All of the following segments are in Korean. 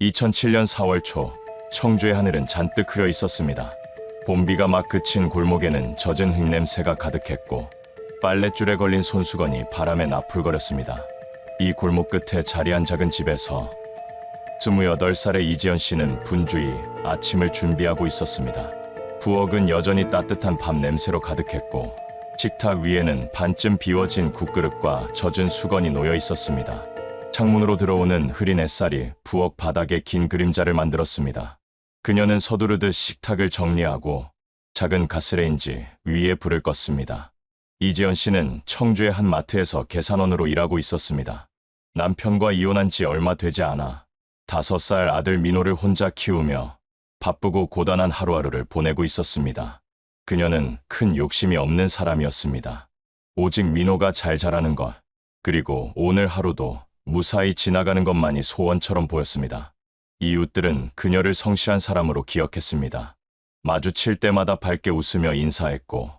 2007년 4월 초 청주의 하늘은 잔뜩 흐려 있었습니다. 봄비가 막 그친 골목에는 젖은 흙냄새가 가득했고 빨랫줄에 걸린 손수건이 바람에 나풀거렸습니다. 이 골목 끝에 자리한 작은 집에서 28살의 이지연 씨는 분주히 아침을 준비하고 있었습니다. 부엌은 여전히 따뜻한 밥 냄새로 가득했고 식탁 위에는 반쯤 비워진 국그릇과 젖은 수건이 놓여 있었습니다. 창문으로 들어오는 흐린 햇살이 부엌 바닥에 긴 그림자를 만들었습니다. 그녀는 서두르듯 식탁을 정리하고 작은 가스레인지 위에 불을 껐습니다. 이지연 씨는 청주의 한 마트에서 계산원으로 일하고 있었습니다. 남편과 이혼한 지 얼마 되지 않아 5살 아들 민호를 혼자 키우며 바쁘고 고단한 하루하루를 보내고 있었습니다. 그녀는 큰 욕심이 없는 사람이었습니다. 오직 민호가 잘 자라는 것, 그리고 오늘 하루도 무사히 지나가는 것만이 소원처럼 보였습니다. 이웃들은 그녀를 성실한 사람으로 기억했습니다. 마주칠 때마다 밝게 웃으며 인사했고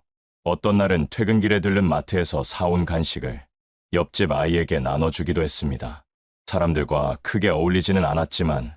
어떤 날은 퇴근길에 들른 마트에서 사온 간식을 옆집 아이에게 나눠주기도 했습니다. 사람들과 크게 어울리지는 않았지만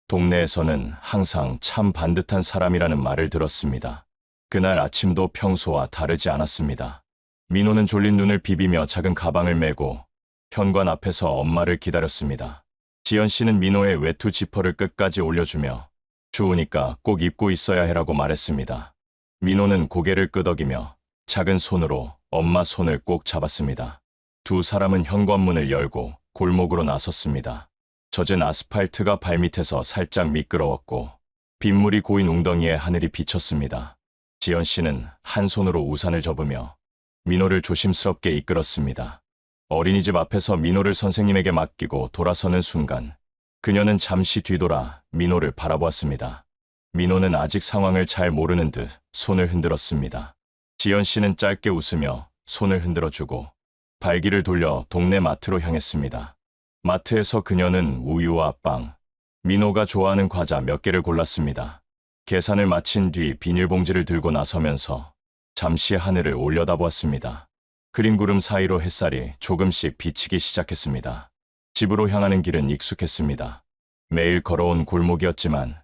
동네에서는 항상 참 반듯한 사람이라는 말을 들었습니다. 그날 아침도 평소와 다르지 않았습니다. 민호는 졸린 눈을 비비며 작은 가방을 메고 현관 앞에서 엄마를 기다렸습니다. 지연 씨는 민호의 외투 지퍼를 끝까지 올려주며 추우니까 꼭 입고 있어야 해라고 말했습니다. 민호는 고개를 끄덕이며 작은 손으로 엄마 손을 꼭 잡았습니다. 두 사람은 현관문을 열고 골목으로 나섰습니다. 젖은 아스팔트가 발밑에서 살짝 미끄러웠고 빗물이 고인 웅덩이에 하늘이 비쳤습니다. 지연 씨는 한 손으로 우산을 접으며 민호를 조심스럽게 이끌었습니다. 어린이집 앞에서 민호를 선생님에게 맡기고 돌아서는 순간 그녀는 잠시 뒤돌아 민호를 바라보았습니다. 민호는 아직 상황을 잘 모르는 듯 손을 흔들었습니다. 지연 씨는 짧게 웃으며 손을 흔들어주고 발길을 돌려 동네 마트로 향했습니다. 마트에서 그녀는 우유와 빵, 민호가 좋아하는 과자 몇 개를 골랐습니다. 계산을 마친 뒤 비닐봉지를 들고 나서면서 잠시 하늘을 올려다보았습니다. 흐린 구름 사이로 햇살이 조금씩 비치기 시작했습니다. 집으로 향하는 길은 익숙했습니다. 매일 걸어온 골목이었지만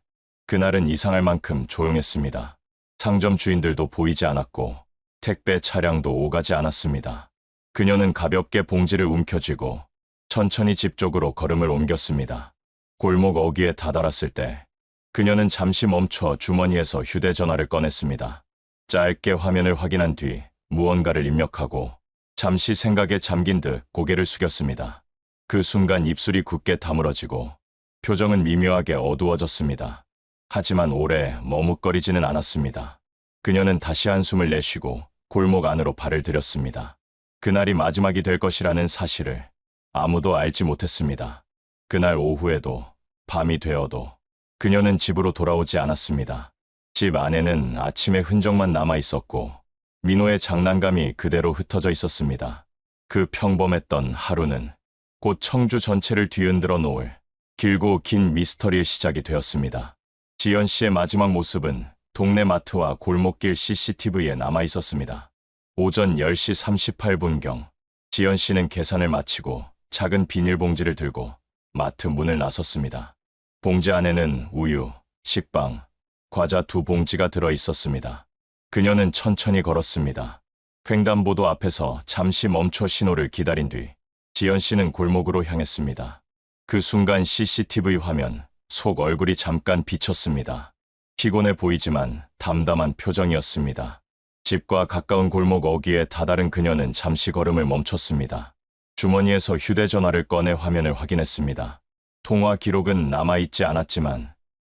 그날은 이상할 만큼 조용했습니다. 상점 주인들도 보이지 않았고 택배 차량도 오가지 않았습니다. 그녀는 가볍게 봉지를 움켜쥐고 천천히 집 쪽으로 걸음을 옮겼습니다. 골목 어귀에 다다랐을 때 그녀는 잠시 멈춰 주머니에서 휴대전화를 꺼냈습니다. 짧게 화면을 확인한 뒤 무언가를 입력하고 잠시 생각에 잠긴 듯 고개를 숙였습니다. 그 순간 입술이 굳게 다물어지고 표정은 미묘하게 어두워졌습니다. 하지만 오래 머뭇거리지는 않았습니다. 그녀는 다시 한숨을 내쉬고 골목 안으로 발을 들였습니다. 그날이 마지막이 될 것이라는 사실을 아무도 알지 못했습니다. 그날 오후에도 밤이 되어도 그녀는 집으로 돌아오지 않았습니다. 집 안에는 아침의 흔적만 남아 있었고 민호의 장난감이 그대로 흩어져 있었습니다. 그 평범했던 하루는 곧 청주 전체를 뒤흔들어 놓을 길고 긴 미스터리의 시작이 되었습니다. 지연 씨의 마지막 모습은 동네 마트와 골목길 CCTV에 남아 있었습니다. 오전 10시 38분경 지연 씨는 계산을 마치고 작은 비닐봉지를 들고 마트 문을 나섰습니다. 봉지 안에는 우유, 식빵, 과자 2봉지가 들어 있었습니다. 그녀는 천천히 걸었습니다. 횡단보도 앞에서 잠시 멈춰 신호를 기다린 뒤 지연 씨는 골목으로 향했습니다. 그 순간 CCTV 화면 속 얼굴이 잠깐 비쳤습니다. 피곤해 보이지만 담담한 표정이었습니다. 집과 가까운 골목 어귀에 다다른 그녀는 잠시 걸음을 멈췄습니다. 주머니에서 휴대전화를 꺼내 화면을 확인했습니다. 통화 기록은 남아있지 않았지만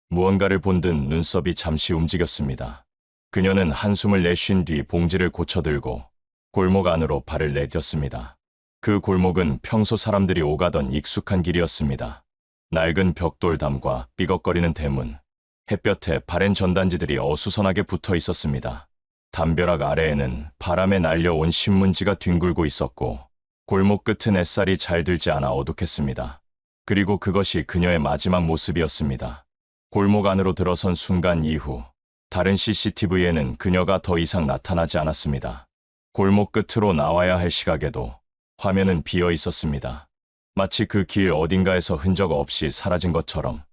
무언가를 본 듯 눈썹이 잠시 움직였습니다. 그녀는 한숨을 내쉰 뒤 봉지를 고쳐들고 골목 안으로 발을 내딛었습니다. 그 골목은 평소 사람들이 오가던 익숙한 길이었습니다. 낡은 벽돌담과 삐걱거리는 대문, 햇볕에 바랜 전단지들이 어수선하게 붙어 있었습니다. 담벼락 아래에는 바람에 날려온 신문지가 뒹굴고 있었고 골목 끝은 햇살이 잘 들지 않아 어둑했습니다. 그리고 그것이 그녀의 마지막 모습이었습니다. 골목 안으로 들어선 순간 이후 다른 CCTV에는 그녀가 더 이상 나타나지 않았습니다. 골목 끝으로 나와야 할 시각에도 화면은 비어 있었습니다. 마치 그 길 어딘가에서 흔적 없이 사라진 것처럼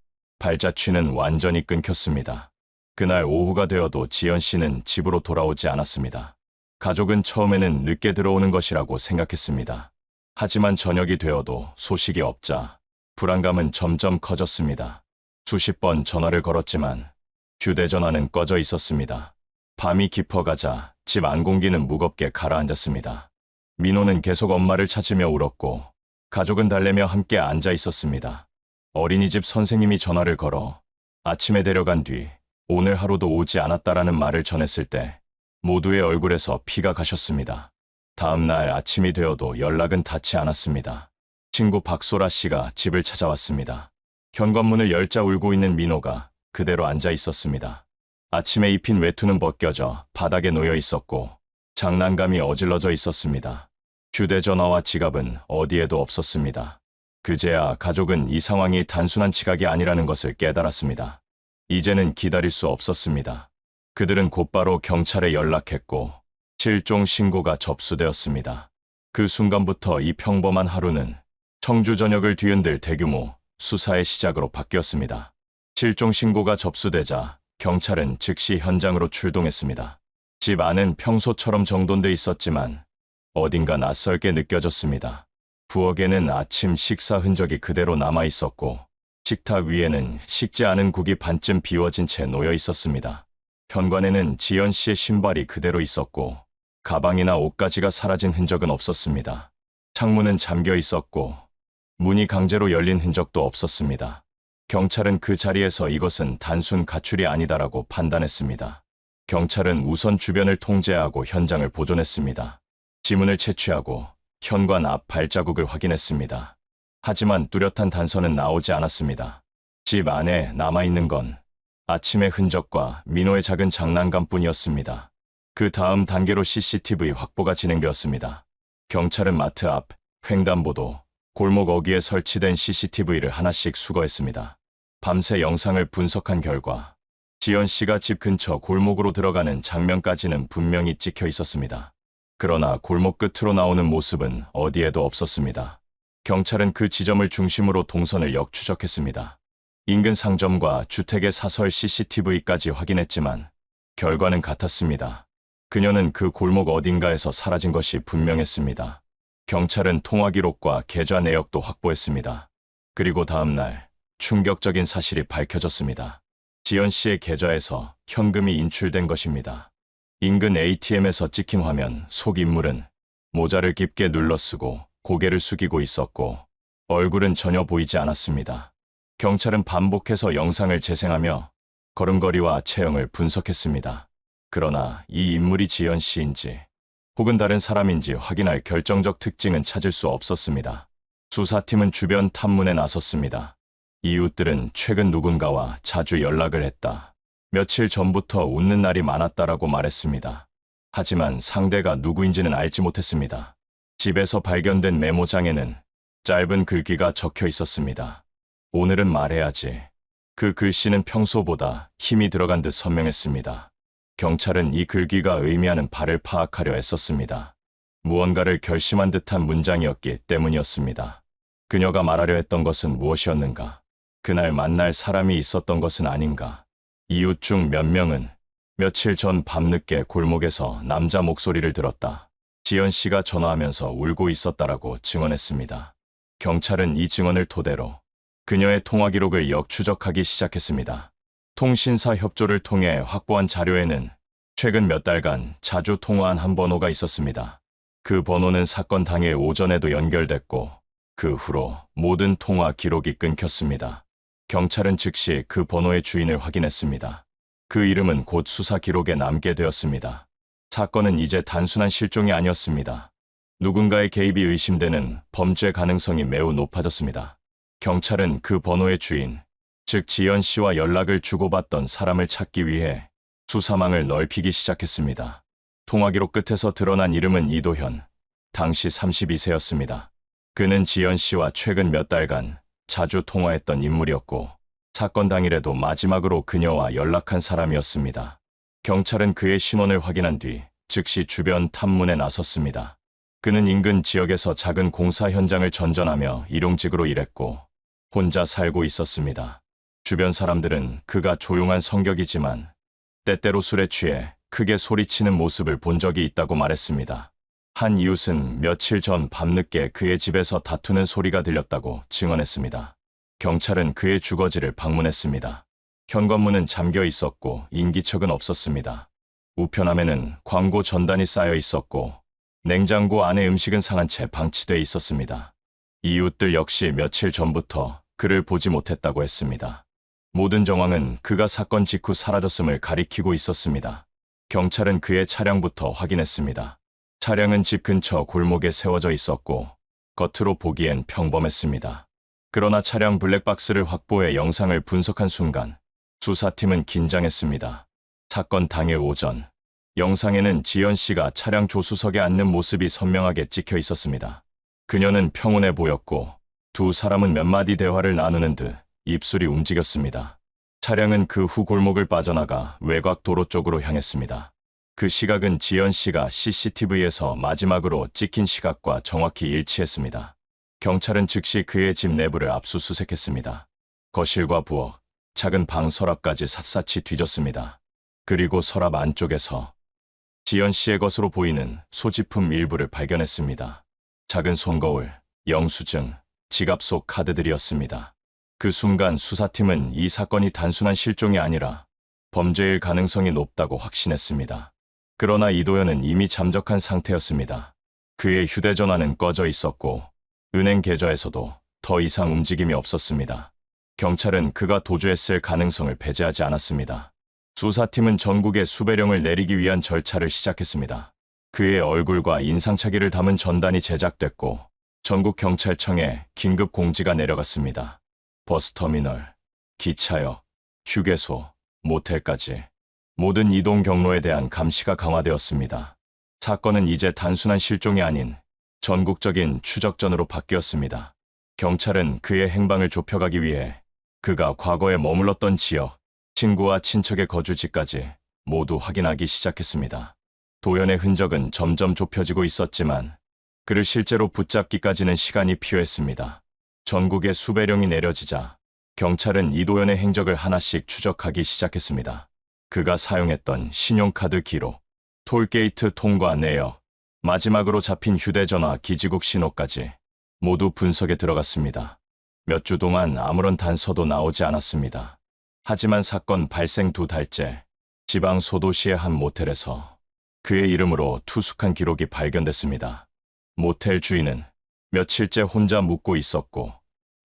발자취는 완전히 끊겼습니다. 그날 오후가 되어도 지연 씨는 집으로 돌아오지 않았습니다. 가족은 처음에는 늦게 들어오는 것이라고 생각했습니다. 하지만 저녁이 되어도 소식이 없자 불안감은 점점 커졌습니다. 수십 번 전화를 걸었지만 휴대전화는 꺼져 있었습니다. 밤이 깊어가자 집 안 공기는 무겁게 가라앉았습니다. 민호는 계속 엄마를 찾으며 울었고 가족은 달래며 함께 앉아 있었습니다. 어린이집 선생님이 전화를 걸어 아침에 데려간 뒤 오늘 하루도 오지 않았다라는 말을 전했을 때 모두의 얼굴에서 피가 가셨습니다. 다음 날 아침이 되어도 연락은 닿지 않았습니다. 친구 박소라 씨가 집을 찾아왔습니다. 현관문을 열자 울고 있는 민호가 그대로 앉아 있었습니다. 아침에 입힌 외투는 벗겨져 바닥에 놓여 있었고 장난감이 어질러져 있었습니다. 휴대전화와 지갑은 어디에도 없었습니다. 그제야 가족은 이 상황이 단순한 지각이 아니라는 것을 깨달았습니다. 이제는 기다릴 수 없었습니다. 그들은 곧바로 경찰에 연락했고 실종 신고가 접수되었습니다. 그 순간부터 이 평범한 하루는 청주 전역을 뒤흔들 대규모 수사의 시작으로 바뀌었습니다. 실종 신고가 접수되자 경찰은 즉시 현장으로 출동했습니다. 집 안은 평소처럼 정돈돼 있었지만 어딘가 낯설게 느껴졌습니다. 부엌에는 아침 식사 흔적이 그대로 남아 있었고 식탁 위에는 식지 않은 국이 반쯤 비워진 채 놓여 있었습니다. 현관에는 지연 씨의 신발이 그대로 있었고 가방이나 옷가지가 사라진 흔적은 없었습니다. 창문은 잠겨 있었고 문이 강제로 열린 흔적도 없었습니다. 경찰은 그 자리에서 이것은 단순 가출이 아니다라고 판단했습니다. 경찰은 우선 주변을 통제하고 현장을 보존했습니다. 지문을 채취하고 현관 앞 발자국을 확인했습니다. 하지만 뚜렷한 단서는 나오지 않았습니다. 집 안에 남아있는 건 아침의 흔적과 민호의 작은 장난감뿐이었습니다. 그 다음 단계로 CCTV 확보가 진행되었습니다. 경찰은 마트 앞, 횡단보도, 골목 어귀에 설치된 CCTV를 하나씩 수거했습니다. 밤새 영상을 분석한 결과 지연 씨가 집 근처 골목으로 들어가는 장면까지는 분명히 찍혀 있었습니다. 그러나 골목 끝으로 나오는 모습은 어디에도 없었습니다. 경찰은 그 지점을 중심으로 동선을 역추적했습니다. 인근 상점과 주택의 사설 CCTV까지 확인했지만 결과는 같았습니다. 그녀는 그 골목 어딘가에서 사라진 것이 분명했습니다. 경찰은 통화 기록과 계좌 내역도 확보했습니다. 그리고 다음 날 충격적인 사실이 밝혀졌습니다. 지연 씨의 계좌에서 현금이 인출된 것입니다. 인근 ATM에서 찍힌 화면 속 인물은 모자를 깊게 눌러쓰고 고개를 숙이고 있었고 얼굴은 전혀 보이지 않았습니다. 경찰은 반복해서 영상을 재생하며 걸음걸이와 체형을 분석했습니다. 그러나 이 인물이 지연 씨인지 혹은 다른 사람인지 확인할 결정적 특징은 찾을 수 없었습니다. 수사팀은 주변 탐문에 나섰습니다. 이웃들은 최근 누군가와 자주 연락을 했다. 며칠 전부터 웃는 날이 많았다라고 말했습니다. 하지만 상대가 누구인지는 알지 못했습니다. 집에서 발견된 메모장에는 짧은 글귀가 적혀 있었습니다. 오늘은 말해야지. 그 글씨는 평소보다 힘이 들어간 듯 선명했습니다. 경찰은 이 글귀가 의미하는 바를 파악하려 애썼습니다. 무언가를 결심한 듯한 문장이었기 때문이었습니다. 그녀가 말하려 했던 것은 무엇이었는가? 그날 만날 사람이 있었던 것은 아닌가? 이웃 중 몇 명은 며칠 전 밤늦게 골목에서 남자 목소리를 들었다. 지연 씨가 전화하면서 울고 있었다라고 증언했습니다. 경찰은 이 증언을 토대로 그녀의 통화 기록을 역추적하기 시작했습니다. 통신사 협조를 통해 확보한 자료에는 최근 몇 달간 자주 통화한 한 번호가 있었습니다. 그 번호는 사건 당일 오전에도 연결됐고 그 후로 모든 통화 기록이 끊겼습니다. 경찰은 즉시 그 번호의 주인을 확인했습니다. 그 이름은 곧 수사 기록에 남게 되었습니다. 사건은 이제 단순한 실종이 아니었습니다. 누군가의 개입이 의심되는 범죄 가능성이 매우 높아졌습니다. 경찰은 그 번호의 주인, 즉 지연 씨와 연락을 주고받던 사람을 찾기 위해 수사망을 넓히기 시작했습니다. 통화 기록 끝에서 드러난 이름은 이도현, 당시 32세였습니다. 그는 지연 씨와 최근 몇 달간 자주 통화했던 인물이었고 사건 당일에도 마지막으로 그녀와 연락한 사람이었습니다. 경찰은 그의 신원을 확인한 뒤 즉시 주변 탐문에 나섰습니다. 그는 인근 지역에서 작은 공사 현장을 전전하며 일용직으로 일했고 혼자 살고 있었습니다. 주변 사람들은 그가 조용한 성격이지만 때때로 술에 취해 크게 소리치는 모습을 본 적이 있다고 말했습니다. 한 이웃은 며칠 전 밤늦게 그의 집에서 다투는 소리가 들렸다고 증언했습니다. 경찰은 그의 주거지를 방문했습니다. 현관문은 잠겨 있었고 인기척은 없었습니다. 우편함에는 광고 전단이 쌓여 있었고 냉장고 안에 음식은 상한 채 방치돼 있었습니다. 이웃들 역시 며칠 전부터 그를 보지 못했다고 했습니다. 모든 정황은 그가 사건 직후 사라졌음을 가리키고 있었습니다. 경찰은 그의 차량부터 확인했습니다. 차량은 집 근처 골목에 세워져 있었고 겉으로 보기엔 평범했습니다. 그러나 차량 블랙박스를 확보해 영상을 분석한 순간 수사팀은 긴장했습니다. 사건 당일 오전, 영상에는 지연 씨가 차량 조수석에 앉는 모습이 선명하게 찍혀 있었습니다. 그녀는 평온해 보였고 두 사람은 몇 마디 대화를 나누는 듯 입술이 움직였습니다. 차량은 그 후 골목을 빠져나가 외곽 도로 쪽으로 향했습니다. 그 시각은 지연 씨가 CCTV에서 마지막으로 찍힌 시각과 정확히 일치했습니다. 경찰은 즉시 그의 집 내부를 압수수색했습니다. 거실과 부엌, 작은 방 서랍까지 샅샅이 뒤졌습니다. 그리고 서랍 안쪽에서 지연 씨의 것으로 보이는 소지품 일부를 발견했습니다. 작은 손거울, 영수증, 지갑 속 카드들이었습니다. 그 순간 수사팀은 이 사건이 단순한 실종이 아니라 범죄일 가능성이 높다고 확신했습니다. 그러나 이도현은 이미 잠적한 상태였습니다. 그의 휴대전화는 꺼져 있었고 은행 계좌에서도 더 이상 움직임이 없었습니다. 경찰은 그가 도주했을 가능성을 배제하지 않았습니다. 수사팀은 전국에 수배령을 내리기 위한 절차를 시작했습니다. 그의 얼굴과 인상착의를 담은 전단이 제작됐고 전국 경찰청에 긴급 공지가 내려갔습니다. 버스터미널, 기차역, 휴게소, 모텔까지 모든 이동 경로에 대한 감시가 강화되었습니다. 사건은 이제 단순한 실종이 아닌 전국적인 추적전으로 바뀌었습니다. 경찰은 그의 행방을 좁혀가기 위해 그가 과거에 머물렀던 지역, 친구와 친척의 거주지까지 모두 확인하기 시작했습니다. 도연의 흔적은 점점 좁혀지고 있었지만 그를 실제로 붙잡기까지는 시간이 필요했습니다. 전국에 수배령이 내려지자 경찰은 이도연의 행적을 하나씩 추적하기 시작했습니다. 그가 사용했던 신용카드 기록, 톨게이트 통과 내역, 마지막으로 잡힌 휴대전화 기지국 신호까지 모두 분석에 들어갔습니다. 몇 주 동안 아무런 단서도 나오지 않았습니다. 하지만 사건 발생 2달째, 지방 소도시의 한 모텔에서 그의 이름으로 투숙한 기록이 발견됐습니다. 모텔 주인은 며칠째 혼자 묵고 있었고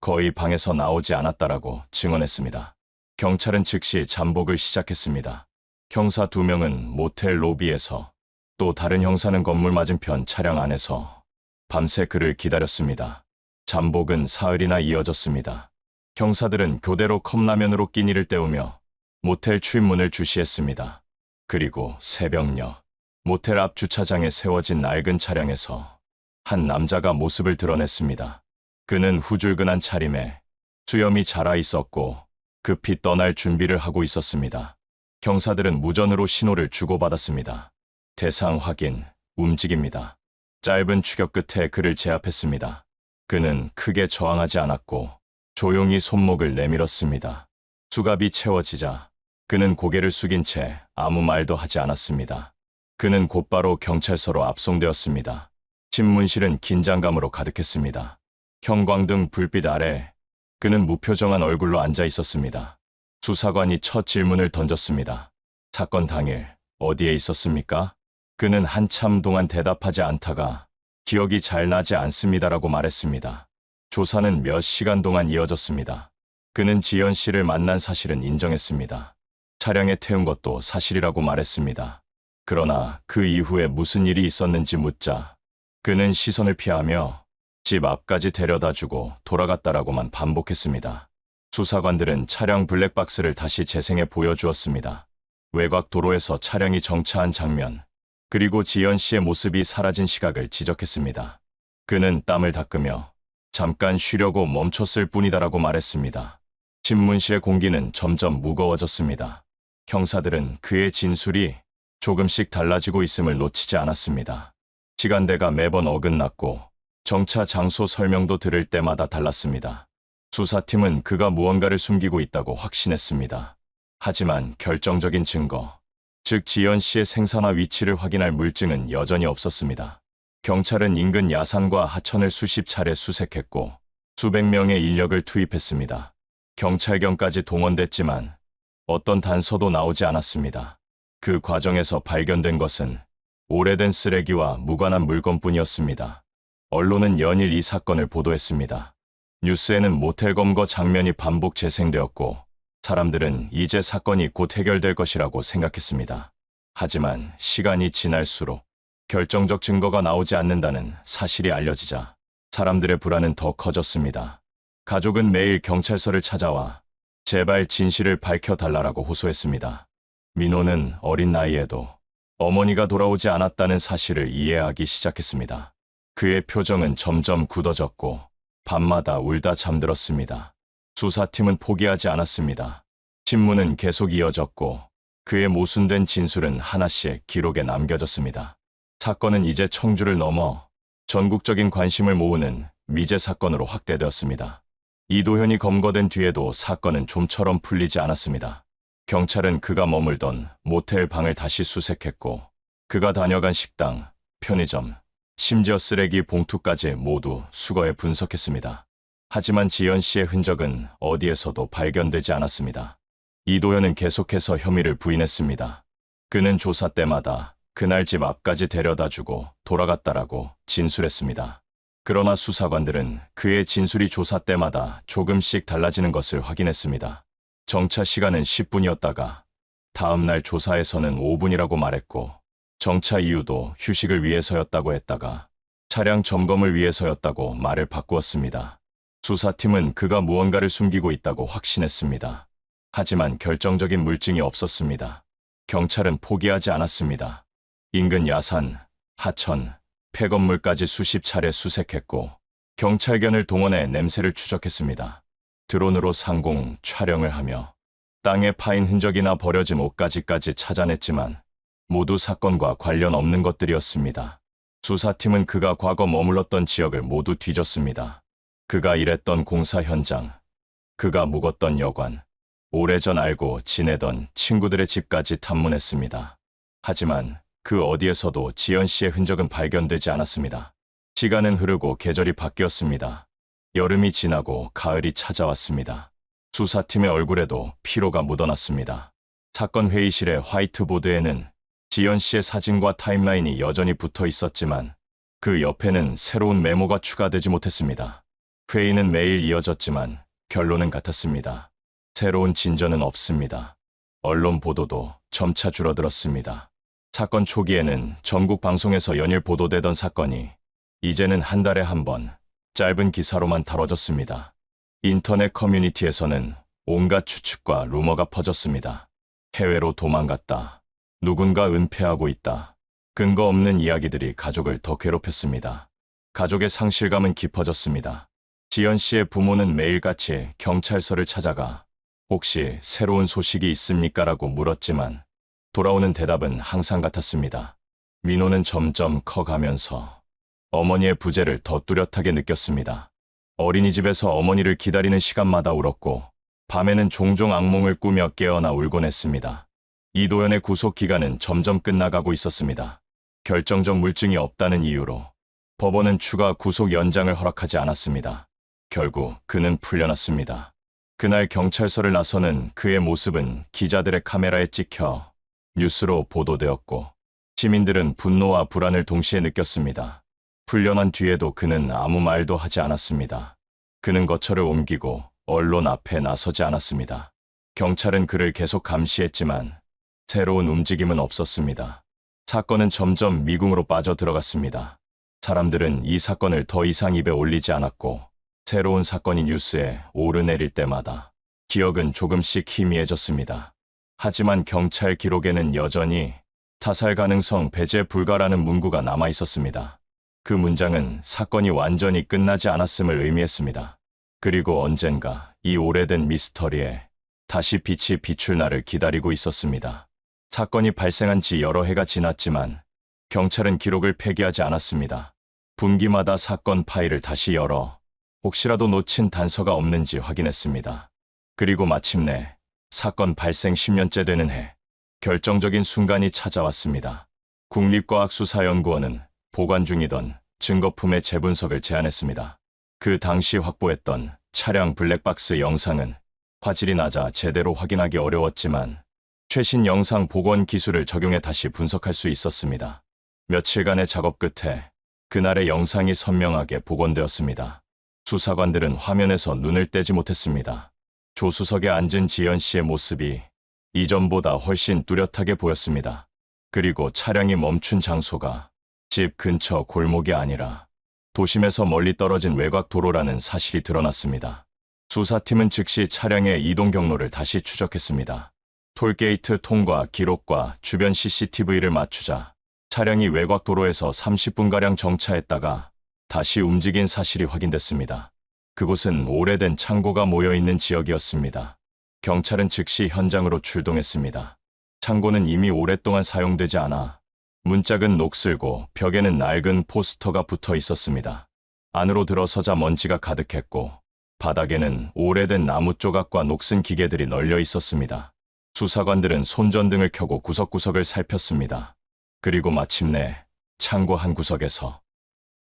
거의 방에서 나오지 않았다라고 증언했습니다. 경찰은 즉시 잠복을 시작했습니다. 형사 2명은 모텔 로비에서 또 다른 형사는 건물 맞은편 차량 안에서 밤새 그를 기다렸습니다. 잠복은 사흘이나 이어졌습니다. 형사들은 교대로 컵라면으로 끼니를 때우며 모텔 출입문을 주시했습니다. 그리고 새벽녘, 모텔 앞 주차장에 세워진 낡은 차량에서 한 남자가 모습을 드러냈습니다. 그는 후줄근한 차림에 수염이 자라 있었고 급히 떠날 준비를 하고 있었습니다. 형사들은 무전으로 신호를 주고받았습니다. 대상 확인, 움직입니다. 짧은 추격 끝에 그를 제압했습니다. 그는 크게 저항하지 않았고 조용히 손목을 내밀었습니다. 수갑이 채워지자 그는 고개를 숙인 채 아무 말도 하지 않았습니다. 그는 곧바로 경찰서로 압송되었습니다. 신문실은 긴장감으로 가득했습니다. 형광등 불빛 아래 그는 무표정한 얼굴로 앉아 있었습니다. 수사관이 첫 질문을 던졌습니다. 사건 당일 어디에 있었습니까? 그는 한참 동안 대답하지 않다가 기억이 잘 나지 않습니다라고 말했습니다. 조사는 몇 시간 동안 이어졌습니다. 그는 지연 씨를 만난 사실은 인정했습니다. 차량에 태운 것도 사실이라고 말했습니다. 그러나 그 이후에 무슨 일이 있었는지 묻자 그는 시선을 피하며 집 앞까지 데려다주고 돌아갔다라고만 반복했습니다. 수사관들은 차량 블랙박스를 다시 재생해 보여주었습니다. 외곽 도로에서 차량이 정차한 장면, 그리고 지연 씨의 모습이 사라진 시각을 지적했습니다. 그는 땀을 닦으며 잠깐 쉬려고 멈췄을 뿐이다라고 말했습니다. 신문실의 공기는 점점 무거워졌습니다. 형사들은 그의 진술이 조금씩 달라지고 있음을 놓치지 않았습니다. 시간대가 매번 어긋났고 정차 장소 설명도 들을 때마다 달랐습니다. 수사팀은 그가 무언가를 숨기고 있다고 확신했습니다. 하지만 결정적인 증거, 즉 지연 씨의 생사나 위치를 확인할 물증은 여전히 없었습니다. 경찰은 인근 야산과 하천을 수십 차례 수색했고 수백 명의 인력을 투입했습니다. 경찰견까지 동원됐지만 어떤 단서도 나오지 않았습니다. 그 과정에서 발견된 것은 오래된 쓰레기와 무관한 물건뿐이었습니다. 언론은 연일 이 사건을 보도했습니다. 뉴스에는 모텔 검거 장면이 반복 재생되었고 사람들은 이제 사건이 곧 해결될 것이라고 생각했습니다. 하지만 시간이 지날수록 결정적 증거가 나오지 않는다는 사실이 알려지자 사람들의 불안은 더 커졌습니다. 가족은 매일 경찰서를 찾아와 제발 진실을 밝혀달라고 호소했습니다. 민호는 어린 나이에도 어머니가 돌아오지 않았다는 사실을 이해하기 시작했습니다. 그의 표정은 점점 굳어졌고 밤마다 울다 잠들었습니다. 수사팀은 포기하지 않았습니다. 신문은 계속 이어졌고 그의 모순된 진술은 하나씩 기록에 남겨졌습니다. 사건은 이제 청주를 넘어 전국적인 관심을 모으는 미제 사건으로 확대되었습니다. 이도현이 검거된 뒤에도 사건은 좀처럼 풀리지 않았습니다. 경찰은 그가 머물던 모텔 방을 다시 수색했고 그가 다녀간 식당, 편의점, 심지어 쓰레기 봉투까지 모두 수거해 분석했습니다. 하지만 지연 씨의 흔적은 어디에서도 발견되지 않았습니다. 이도현은 계속해서 혐의를 부인했습니다. 그는 조사 때마다 그날 집 앞까지 데려다주고 돌아갔다라고 진술했습니다. 그러나 수사관들은 그의 진술이 조사 때마다 조금씩 달라지는 것을 확인했습니다. 정차 시간은 10분이었다가 다음 날 조사에서는 5분이라고 말했고 정차 이유도 휴식을 위해서였다고 했다가 차량 점검을 위해서였다고 말을 바꾸었습니다. 수사팀은 그가 무언가를 숨기고 있다고 확신했습니다. 하지만 결정적인 물증이 없었습니다. 경찰은 포기하지 않았습니다. 인근 야산, 하천, 폐건물까지 수십 차례 수색했고 경찰견을 동원해 냄새를 추적했습니다. 드론으로 상공 촬영을 하며 땅에 파인 흔적이나 버려진 옷가지까지 찾아냈지만 모두 사건과 관련 없는 것들이었습니다. 수사팀은 그가 과거 머물렀던 지역을 모두 뒤졌습니다. 그가 일했던 공사 현장, 그가 묵었던 여관, 오래전 알고 지내던 친구들의 집까지 탐문했습니다. 하지만 그 어디에서도 지연 씨의 흔적은 발견되지 않았습니다. 시간은 흐르고 계절이 바뀌었습니다. 여름이 지나고 가을이 찾아왔습니다. 수사팀의 얼굴에도 피로가 묻어났습니다. 사건 회의실의 화이트보드에는 지연 씨의 사진과 타임라인이 여전히 붙어 있었지만 그 옆에는 새로운 메모가 추가되지 못했습니다. 회의는 매일 이어졌지만 결론은 같았습니다. 새로운 진전은 없습니다. 언론 보도도 점차 줄어들었습니다. 사건 초기에는 전국 방송에서 연일 보도되던 사건이 이제는 한 달에 한 번 짧은 기사로만 다뤄졌습니다. 인터넷 커뮤니티에서는 온갖 추측과 루머가 퍼졌습니다. 해외로 도망갔다. 누군가 은폐하고 있다. 근거 없는 이야기들이 가족을 더 괴롭혔습니다. 가족의 상실감은 깊어졌습니다. 지연 씨의 부모는 매일같이 경찰서를 찾아가 혹시 새로운 소식이 있습니까? 라고 물었지만 돌아오는 대답은 항상 같았습니다. 민호는 점점 커가면서 어머니의 부재를 더 뚜렷하게 느꼈습니다. 어린이집에서 어머니를 기다리는 시간마다 울었고 밤에는 종종 악몽을 꾸며 깨어나 울곤 했습니다. 이도현의 구속 기간은 점점 끝나가고 있었습니다. 결정적 물증이 없다는 이유로 법원은 추가 구속 연장을 허락하지 않았습니다. 결국 그는 풀려났습니다. 그날 경찰서를 나서는 그의 모습은 기자들의 카메라에 찍혀 뉴스로 보도되었고 시민들은 분노와 불안을 동시에 느꼈습니다. 풀려난 뒤에도 그는 아무 말도 하지 않았습니다. 그는 거처를 옮기고 언론 앞에 나서지 않았습니다. 경찰은 그를 계속 감시했지만 새로운 움직임은 없었습니다. 사건은 점점 미궁으로 빠져들어갔습니다. 사람들은 이 사건을 더 이상 입에 올리지 않았고 새로운 사건이 뉴스에 오르내릴 때마다 기억은 조금씩 희미해졌습니다. 하지만 경찰 기록에는 여전히 자살 가능성 배제 불가라는 문구가 남아 있었습니다. 그 문장은 사건이 완전히 끝나지 않았음을 의미했습니다. 그리고 언젠가 이 오래된 미스터리에 다시 빛이 비출 날을 기다리고 있었습니다. 사건이 발생한 지 여러 해가 지났지만 경찰은 기록을 폐기하지 않았습니다. 분기마다 사건 파일을 다시 열어 혹시라도 놓친 단서가 없는지 확인했습니다. 그리고 마침내 사건 발생 10년째 되는 해, 결정적인 순간이 찾아왔습니다. 국립과학수사연구원은 보관 중이던 증거품의 재분석을 제안했습니다. 그 당시 확보했던 차량 블랙박스 영상은 화질이 낮아 제대로 확인하기 어려웠지만 최신 영상 복원 기술을 적용해 다시 분석할 수 있었습니다. 며칠간의 작업 끝에 그날의 영상이 선명하게 복원되었습니다. 수사관들은 화면에서 눈을 떼지 못했습니다. 조수석에 앉은 지연 씨의 모습이 이전보다 훨씬 뚜렷하게 보였습니다. 그리고 차량이 멈춘 장소가 집 근처 골목이 아니라 도심에서 멀리 떨어진 외곽 도로라는 사실이 드러났습니다. 수사팀은 즉시 차량의 이동 경로를 다시 추적했습니다. 톨게이트 통과 기록과 주변 CCTV를 맞추자 차량이 외곽 도로에서 30분가량 정차했다가 다시 움직인 사실이 확인됐습니다. 그곳은 오래된 창고가 모여있는 지역이었습니다. 경찰은 즉시 현장으로 출동했습니다. 창고는 이미 오랫동안 사용되지 않아 문짝은 녹슬고 벽에는 낡은 포스터가 붙어 있었습니다. 안으로 들어서자 먼지가 가득했고 바닥에는 오래된 나무 조각과 녹슨 기계들이 널려 있었습니다. 수사관들은 손전등을 켜고 구석구석을 살폈습니다. 그리고 마침내 창고 한 구석에서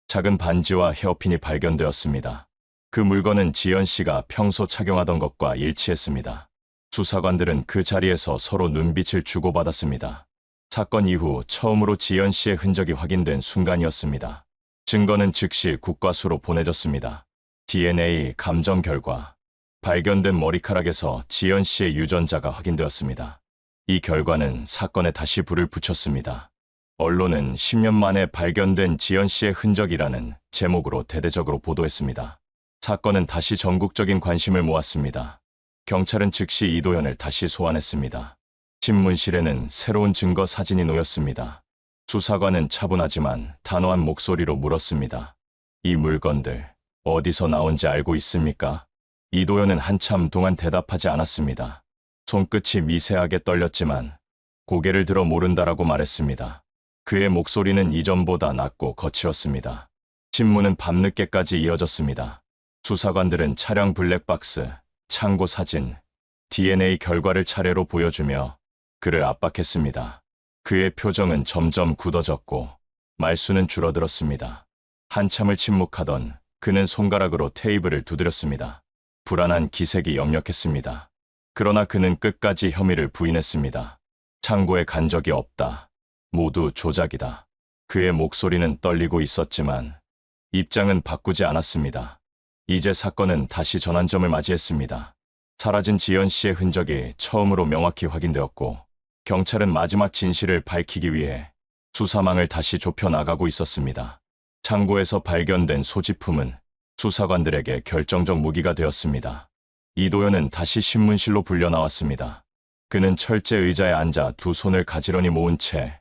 작은 반지와 헤어핀이 발견되었습니다. 그 물건은 지연 씨가 평소 착용하던 것과 일치했습니다. 수사관들은 그 자리에서 서로 눈빛을 주고받았습니다. 사건 이후 처음으로 지연 씨의 흔적이 확인된 순간이었습니다. 증거는 즉시 국과수로 보내졌습니다. DNA 감정 결과, 발견된 머리카락에서 지연 씨의 유전자가 확인되었습니다. 이 결과는 사건에 다시 불을 붙였습니다. 언론은 10년 만에 발견된 지연 씨의 흔적이라는 제목으로 대대적으로 보도했습니다. 사건은 다시 전국적인 관심을 모았습니다. 경찰은 즉시 이도현을 다시 소환했습니다. 신문실에는 새로운 증거 사진이 놓였습니다. 수사관은 차분하지만 단호한 목소리로 물었습니다. 이 물건들 어디서 나온지 알고 있습니까? 이도현은 한참 동안 대답하지 않았습니다. 손끝이 미세하게 떨렸지만 고개를 들어 모른다라고 말했습니다. 그의 목소리는 이전보다 낮고 거칠었습니다. 신문은 밤늦게까지 이어졌습니다. 수사관들은 차량 블랙박스, 창고 사진, DNA 결과를 차례로 보여주며 그를 압박했습니다. 그의 표정은 점점 굳어졌고 말수는 줄어들었습니다. 한참을 침묵하던 그는 손가락으로 테이블을 두드렸습니다. 불안한 기색이 역력했습니다. 그러나 그는 끝까지 혐의를 부인했습니다. 창고에 간 적이 없다. 모두 조작이다. 그의 목소리는 떨리고 있었지만 입장은 바꾸지 않았습니다. 이제 사건은 다시 전환점을 맞이했습니다. 사라진 지연 씨의 흔적이 처음으로 명확히 확인되었고 경찰은 마지막 진실을 밝히기 위해 수사망을 다시 좁혀나가고 있었습니다. 창고에서 발견된 소지품은 수사관들에게 결정적 무기가 되었습니다. 이도현은 다시 신문실로 불려 나왔습니다. 그는 철제 의자에 앉아 두 손을 가지런히 모은 채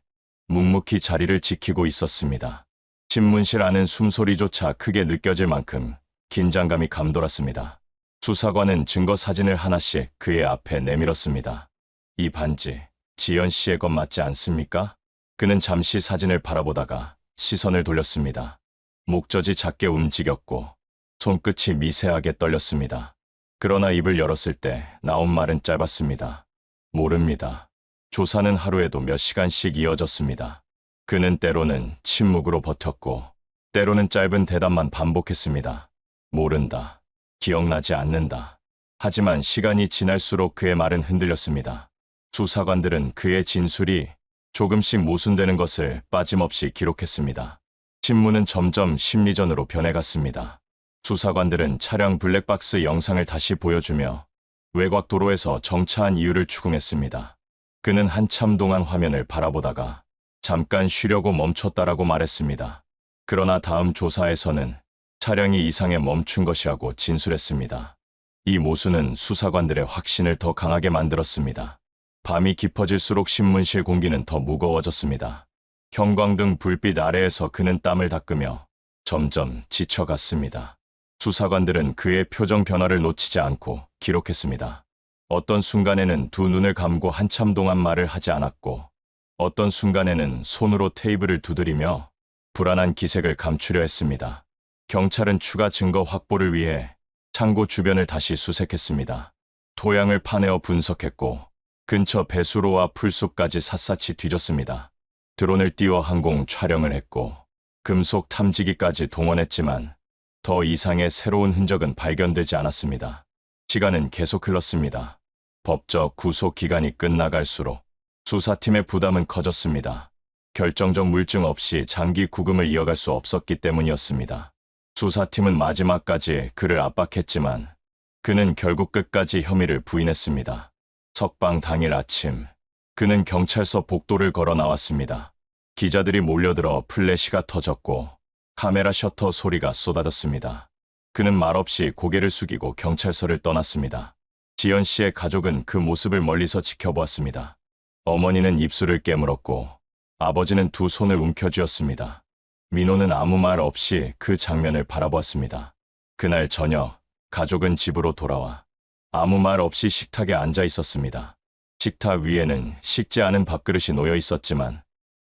묵묵히 자리를 지키고 있었습니다. 신문실 안은 숨소리조차 크게 느껴질 만큼 긴장감이 감돌았습니다. 수사관은 증거 사진을 하나씩 그의 앞에 내밀었습니다. 이 반지, 지연 씨의 것 맞지 않습니까? 그는 잠시 사진을 바라보다가 시선을 돌렸습니다. 목젖이 작게 움직였고 손끝이 미세하게 떨렸습니다. 그러나 입을 열었을 때 나온 말은 짧았습니다. 모릅니다. 조사는 하루에도 몇 시간씩 이어졌습니다. 그는 때로는 침묵으로 버텼고 때로는 짧은 대답만 반복했습니다. 모른다. 기억나지 않는다. 하지만 시간이 지날수록 그의 말은 흔들렸습니다. 수사관들은 그의 진술이 조금씩 모순되는 것을 빠짐없이 기록했습니다. 신문은 점점 심리전으로 변해갔습니다. 수사관들은 차량 블랙박스 영상을 다시 보여주며 외곽 도로에서 정차한 이유를 추궁했습니다. 그는 한참 동안 화면을 바라보다가 잠깐 쉬려고 멈췄다라고 말했습니다. 그러나 다음 조사에서는 차량이 이상에 멈춘 것이라고 진술했습니다. 이 모순은 수사관들의 확신을 더 강하게 만들었습니다. 밤이 깊어질수록 신문실 공기는 더 무거워졌습니다. 형광등 불빛 아래에서 그는 땀을 닦으며 점점 지쳐갔습니다. 수사관들은 그의 표정 변화를 놓치지 않고 기록했습니다. 어떤 순간에는 두 눈을 감고 한참 동안 말을 하지 않았고 어떤 순간에는 손으로 테이블을 두드리며 불안한 기색을 감추려 했습니다. 경찰은 추가 증거 확보를 위해 창고 주변을 다시 수색했습니다. 토양을 파내어 분석했고 근처 배수로와 풀숲까지 샅샅이 뒤졌습니다. 드론을 띄워 항공 촬영을 했고 금속 탐지기까지 동원했지만 더 이상의 새로운 흔적은 발견되지 않았습니다. 시간은 계속 흘렀습니다. 법적 구속 기간이 끝나갈수록 수사팀의 부담은 커졌습니다. 결정적 물증 없이 장기 구금을 이어갈 수 없었기 때문이었습니다. 수사팀은 마지막까지 그를 압박했지만 그는 결국 끝까지 혐의를 부인했습니다. 석방 당일 아침, 그는 경찰서 복도를 걸어 나왔습니다. 기자들이 몰려들어 플래시가 터졌고 카메라 셔터 소리가 쏟아졌습니다. 그는 말없이 고개를 숙이고 경찰서를 떠났습니다. 지연 씨의 가족은 그 모습을 멀리서 지켜보았습니다. 어머니는 입술을 깨물었고 아버지는 두 손을 움켜쥐었습니다. 민호는 아무 말 없이 그 장면을 바라보았습니다. 그날 저녁, 가족은 집으로 돌아와 아무 말 없이 식탁에 앉아 있었습니다. 식탁 위에는 식지 않은 밥그릇이 놓여 있었지만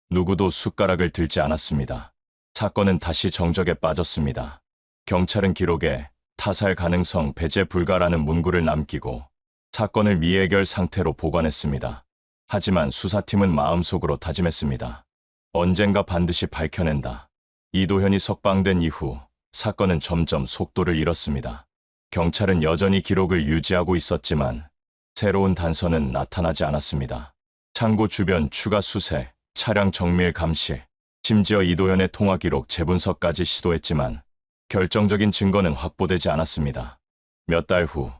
누구도 숟가락을 들지 않았습니다. 사건은 다시 정적에 빠졌습니다. 경찰은 기록에 타살 가능성 배제 불가라는 문구를 남기고 사건을 미해결 상태로 보관했습니다. 하지만 수사팀은 마음속으로 다짐했습니다. 언젠가 반드시 밝혀낸다. 이도현이 석방된 이후 사건은 점점 속도를 잃었습니다. 경찰은 여전히 기록을 유지하고 있었지만 새로운 단서는 나타나지 않았습니다. 창고 주변 추가 수색, 차량 정밀 감시, 심지어 이도현의 통화 기록 재분석까지 시도했지만 결정적인 증거는 확보되지 않았습니다. 몇 달 후,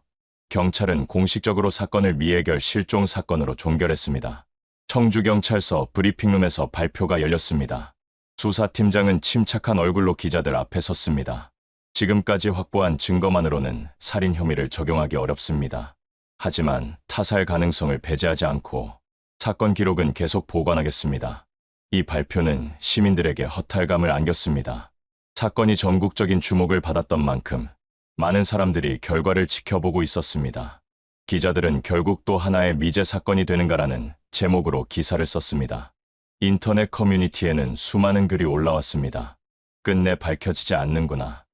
경찰은 공식적으로 사건을 미해결 실종 사건으로 종결했습니다. 청주경찰서 브리핑룸에서 발표가 열렸습니다. 수사팀장은 침착한 얼굴로 기자들 앞에 섰습니다. 지금까지 확보한 증거만으로는 살인 혐의를 적용하기 어렵습니다. 하지만 타살 가능성을 배제하지 않고 사건 기록은 계속 보관하겠습니다. 이 발표는 시민들에게 허탈감을 안겼습니다. 사건이 전국적인 주목을 받았던 만큼 많은 사람들이 결과를 지켜보고 있었습니다. 기자들은 결국 또 하나의 미제 사건이 되는가라는 제목으로 기사를 썼습니다. 인터넷 커뮤니티에는 수많은 글이 올라왔습니다. 끝내 밝혀지지 않는구나.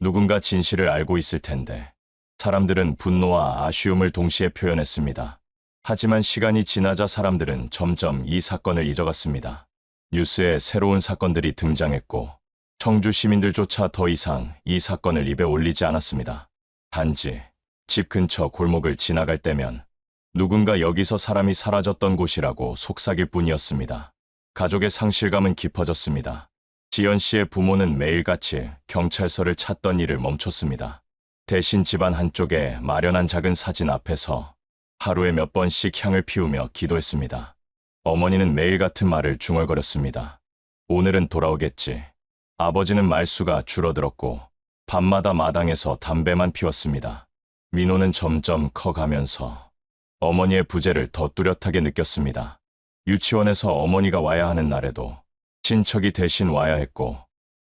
누군가 진실을 알고 있을 텐데. 사람들은 분노와 아쉬움을 동시에 표현했습니다. 하지만 시간이 지나자 사람들은 점점 이 사건을 잊어갔습니다. 뉴스에 새로운 사건들이 등장했고 청주 시민들조차 더 이상 이 사건을 입에 올리지 않았습니다. 단지 집 근처 골목을 지나갈 때면 누군가 여기서 사람이 사라졌던 곳이라고 속삭일 뿐이었습니다. 가족의 상실감은 깊어졌습니다. 지연 씨의 부모는 매일같이 경찰서를 찾던 일을 멈췄습니다. 대신 집안 한쪽에 마련한 작은 사진 앞에서 하루에 몇 번씩 향을 피우며 기도했습니다. 어머니는 매일 같은 말을 중얼거렸습니다. 오늘은 돌아오겠지. 아버지는 말수가 줄어들었고 밤마다 마당에서 담배만 피웠습니다. 민호는 점점 커가면서 어머니의 부재를 더 뚜렷하게 느꼈습니다. 유치원에서 어머니가 와야 하는 날에도 친척이 대신 와야 했고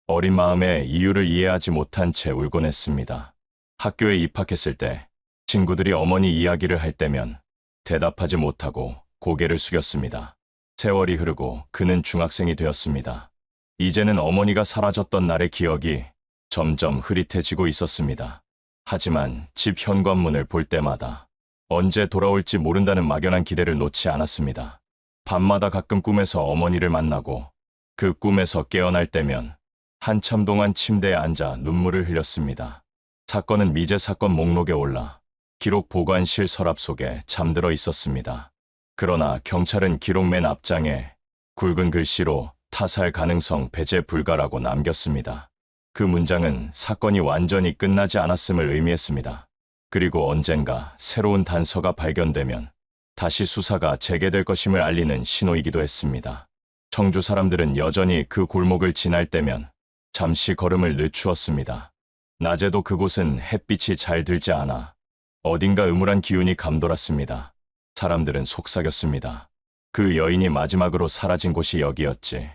어린 마음에 이유를 이해하지 못한 채 울곤 했습니다. 학교에 입학했을 때 친구들이 어머니 이야기를 할 때면 대답하지 못하고 고개를 숙였습니다. 세월이 흐르고 그는 중학생이 되었습니다. 이제는 어머니가 사라졌던 날의 기억이 점점 흐릿해지고 있었습니다. 하지만 집 현관문을 볼 때마다 언제 돌아올지 모른다는 막연한 기대를 놓지 않았습니다. 밤마다 가끔 꿈에서 어머니를 만나고 그 꿈에서 깨어날 때면 한참 동안 침대에 앉아 눈물을 흘렸습니다. 사건은 미제 사건 목록에 올라 기록 보관실 서랍 속에 잠들어 있었습니다. 그러나 경찰은 기록 맨 앞장에 굵은 글씨로 타살 가능성 배제 불가라고 남겼습니다. 그 문장은 사건이 완전히 끝나지 않았음을 의미했습니다. 그리고 언젠가 새로운 단서가 발견되면 다시 수사가 재개될 것임을 알리는 신호이기도 했습니다. 청주 사람들은 여전히 그 골목을 지날 때면 잠시 걸음을 늦추었습니다. 낮에도 그곳은 햇빛이 잘 들지 않아 어딘가 음울한 기운이 감돌았습니다. 사람들은 속삭였습니다. 그 여인이 마지막으로 사라진 곳이 여기였지.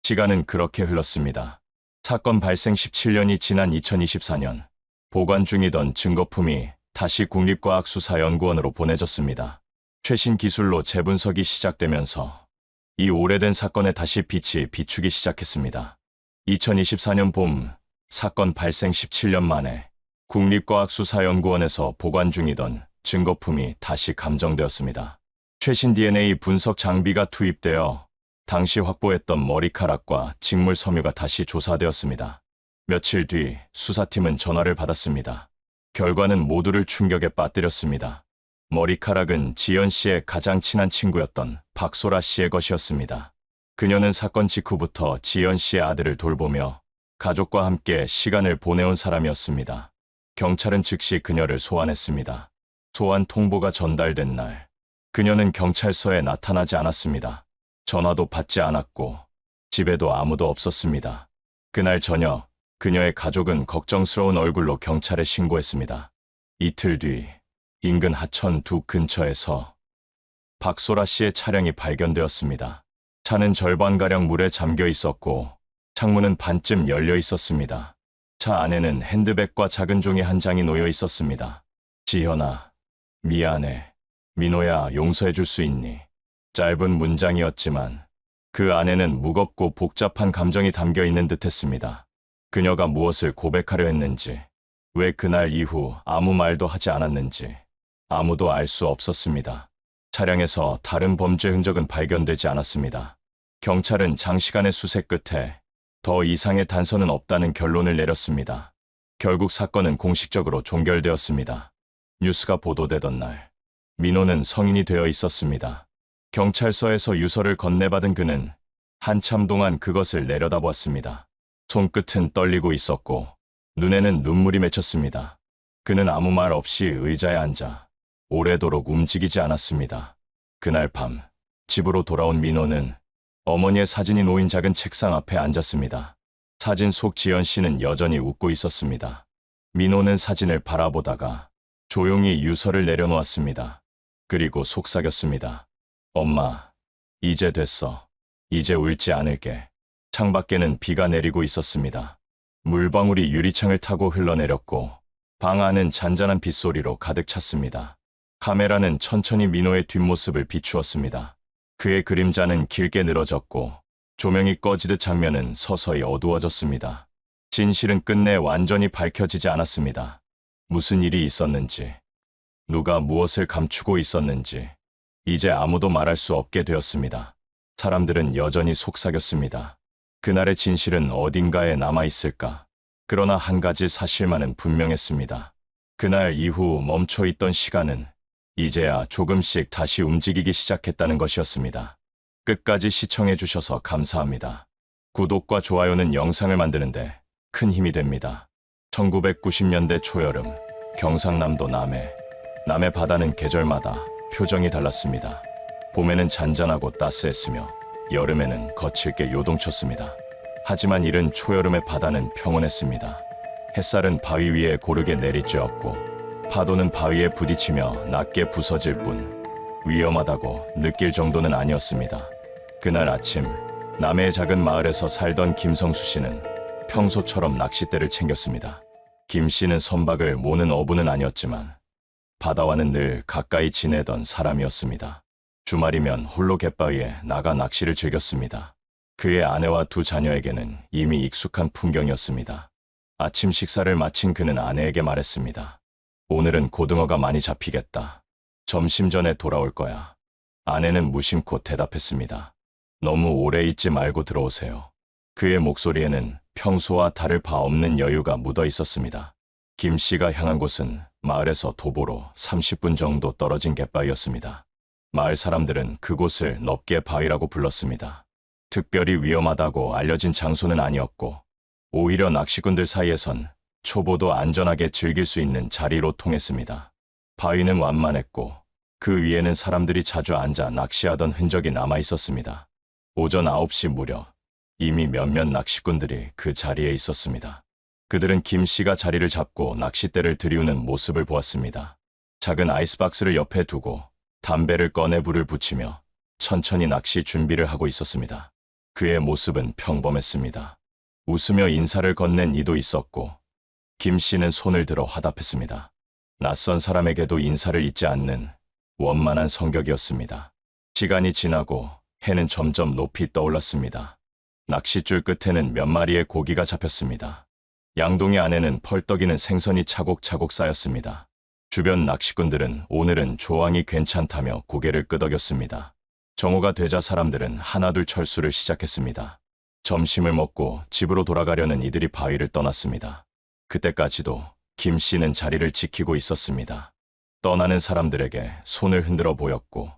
시간은 그렇게 흘렀습니다. 사건 발생 17년이 지난 2024년, 보관 중이던 증거품이 다시 국립과학수사연구원으로 보내졌습니다. 최신 기술로 재분석이 시작되면서 이 오래된 사건에 다시 빛이 비추기 시작했습니다. 2024년 봄, 사건 발생 17년 만에 국립과학수사연구원에서 보관 중이던 증거품이 다시 감정되었습니다. 최신 DNA 분석 장비가 투입되어 당시 확보했던 머리카락과 직물 섬유가 다시 조사되었습니다. 며칠 뒤 수사팀은 전화를 받았습니다. 결과는 모두를 충격에 빠뜨렸습니다. 머리카락은 지연 씨의 가장 친한 친구였던 박소라 씨의 것이었습니다. 그녀는 사건 직후부터 지연 씨의 아들을 돌보며 가족과 함께 시간을 보내온 사람이었습니다. 경찰은 즉시 그녀를 소환했습니다. 소환 통보가 전달된 날, 그녀는 경찰서에 나타나지 않았습니다. 전화도 받지 않았고 집에도 아무도 없었습니다. 그날 저녁, 그녀의 가족은 걱정스러운 얼굴로 경찰에 신고했습니다. 이틀 뒤 인근 하천 두 근처에서 박소라 씨의 차량이 발견되었습니다. 차는 절반가량 물에 잠겨 있었고 창문은 반쯤 열려 있었습니다. 차 안에는 핸드백과 작은 종이 한 장이 놓여 있었습니다. 지현아, 미안해. 민호야, 용서해 줄 수 있니? 짧은 문장이었지만 그 안에는 무겁고 복잡한 감정이 담겨 있는 듯했습니다. 그녀가 무엇을 고백하려 했는지, 왜 그날 이후 아무 말도 하지 않았는지 아무도 알 수 없었습니다. 차량에서 다른 범죄 흔적은 발견되지 않았습니다. 경찰은 장시간의 수색 끝에 더 이상의 단서는 없다는 결론을 내렸습니다. 결국 사건은 공식적으로 종결되었습니다. 뉴스가 보도되던 날, 민호는 성인이 되어 있었습니다. 경찰서에서 유서를 건네받은 그는 한참 동안 그것을 내려다보았습니다. 손끝은 떨리고 있었고 눈에는 눈물이 맺혔습니다. 그는 아무 말 없이 의자에 앉아 오래도록 움직이지 않았습니다. 그날 밤, 집으로 돌아온 민호는 어머니의 사진이 놓인 작은 책상 앞에 앉았습니다. 사진 속 지연 씨는 여전히 웃고 있었습니다. 민호는 사진을 바라보다가 조용히 유서를 내려놓았습니다. 그리고 속삭였습니다. 엄마, 이제 됐어. 이제 울지 않을게. 창밖에는 비가 내리고 있었습니다. 물방울이 유리창을 타고 흘러내렸고 방 안은 잔잔한 빗소리로 가득 찼습니다. 카메라는 천천히 민호의 뒷모습을 비추었습니다. 그의 그림자는 길게 늘어졌고 조명이 꺼지듯 장면은 서서히 어두워졌습니다. 진실은 끝내 완전히 밝혀지지 않았습니다. 무슨 일이 있었는지, 누가 무엇을 감추고 있었는지 이제 아무도 말할 수 없게 되었습니다. 사람들은 여전히 속삭였습니다. 그날의 진실은 어딘가에 남아있을까? 그러나 한 가지 사실만은 분명했습니다. 그날 이후 멈춰있던 시간은 이제야 조금씩 다시 움직이기 시작했다는 것이었습니다. 끝까지 시청해주셔서 감사합니다. 구독과 좋아요는 영상을 만드는데 큰 힘이 됩니다. 1990년대 초여름, 경상남도 남해 바다는 계절마다 표정이 달랐습니다. 봄에는 잔잔하고 따스했으며 여름에는 거칠게 요동쳤습니다. 하지만 이른 초여름의 바다는 평온했습니다. 햇살은 바위 위에 고르게 내리쬐었고 파도는 바위에 부딪히며 낮게 부서질 뿐 위험하다고 느낄 정도는 아니었습니다. 그날 아침, 남해의 작은 마을에서 살던 김성수 씨는 평소처럼 낚싯대를 챙겼습니다. 김 씨는 선박을 모는 어부는 아니었지만 바다와는 늘 가까이 지내던 사람이었습니다. 주말이면 홀로 갯바위에 나가 낚시를 즐겼습니다. 그의 아내와 두 자녀에게는 이미 익숙한 풍경이었습니다. 아침 식사를 마친 그는 아내에게 말했습니다. 오늘은 고등어가 많이 잡히겠다. 점심 전에 돌아올 거야. 아내는 무심코 대답했습니다. 너무 오래 있지 말고 들어오세요. 그의 목소리에는 평소와 다를 바 없는 여유가 묻어 있었습니다. 김 씨가 향한 곳은 마을에서 도보로 30분 정도 떨어진 갯바위였습니다. 마을 사람들은 그곳을 넙개 바위라고 불렀습니다. 특별히 위험하다고 알려진 장소는 아니었고 오히려 낚시꾼들 사이에선 초보도 안전하게 즐길 수 있는 자리로 통했습니다. 바위는 완만했고 그 위에는 사람들이 자주 앉아 낚시하던 흔적이 남아 있었습니다. 오전 9시 무렵 이미 몇몇 낚시꾼들이 그 자리에 있었습니다. 그들은 김 씨가 자리를 잡고 낚싯대를 들이우는 모습을 보았습니다. 작은 아이스박스를 옆에 두고 담배를 꺼내 불을 붙이며 천천히 낚시 준비를 하고 있었습니다. 그의 모습은 평범했습니다. 웃으며 인사를 건넨 이도 있었고 김 씨는 손을 들어 화답했습니다. 낯선 사람에게도 인사를 잊지 않는 원만한 성격이었습니다. 시간이 지나고 해는 점점 높이 떠올랐습니다. 낚싯줄 끝에는 몇 마리의 고기가 잡혔습니다. 양동이 안에는 펄떡이는 생선이 차곡차곡 쌓였습니다. 주변 낚시꾼들은 오늘은 조항이 괜찮다며 고개를 끄덕였습니다. 정오가 되자 사람들은 하나둘 철수를 시작했습니다. 점심을 먹고 집으로 돌아가려는 이들이 바위를 떠났습니다. 그때까지도 김 씨는 자리를 지키고 있었습니다. 떠나는 사람들에게 손을 흔들어 보였고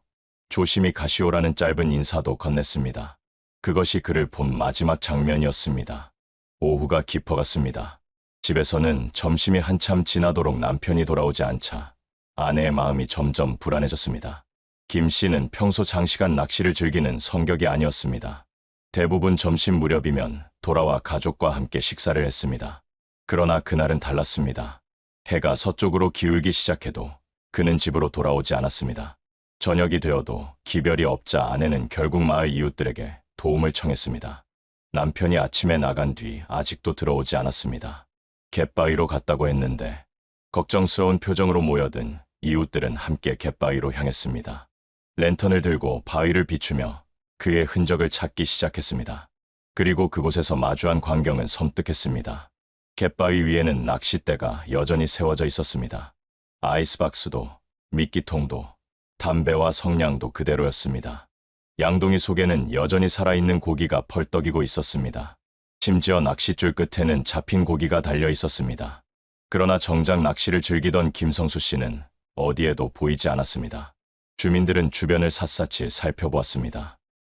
조심히 가시오라는 짧은 인사도 건넸습니다. 그것이 그를 본 마지막 장면이었습니다. 오후가 깊어갔습니다. 집에서는 점심이 한참 지나도록 남편이 돌아오지 않자 아내의 마음이 점점 불안해졌습니다. 김 씨는 평소 장시간 낚시를 즐기는 성격이 아니었습니다. 대부분 점심 무렵이면 돌아와 가족과 함께 식사를 했습니다. 그러나 그날은 달랐습니다. 해가 서쪽으로 기울기 시작해도 그는 집으로 돌아오지 않았습니다. 저녁이 되어도 기별이 없자 아내는 결국 마을 이웃들에게 도움을 청했습니다. 남편이 아침에 나간 뒤 아직도 들어오지 않았습니다. 갯바위로 갔다고 했는데 걱정스러운 표정으로 모여든 이웃들은 함께 갯바위로 향했습니다. 랜턴을 들고 바위를 비추며 그의 흔적을 찾기 시작했습니다. 그리고 그곳에서 마주한 광경은 섬뜩했습니다. 갯바위 위에는 낚싯대가 여전히 세워져 있었습니다. 아이스박스도, 미끼통도, 담배와 성냥도 그대로였습니다. 양동이 속에는 여전히 살아있는 고기가 펄떡이고 있었습니다. 심지어 낚싯줄 끝에는 잡힌 고기가 달려 있었습니다. 그러나 정작 낚시를 즐기던 김성수 씨는 어디에도 보이지 않았습니다. 주민들은 주변을 샅샅이 살펴보았습니다.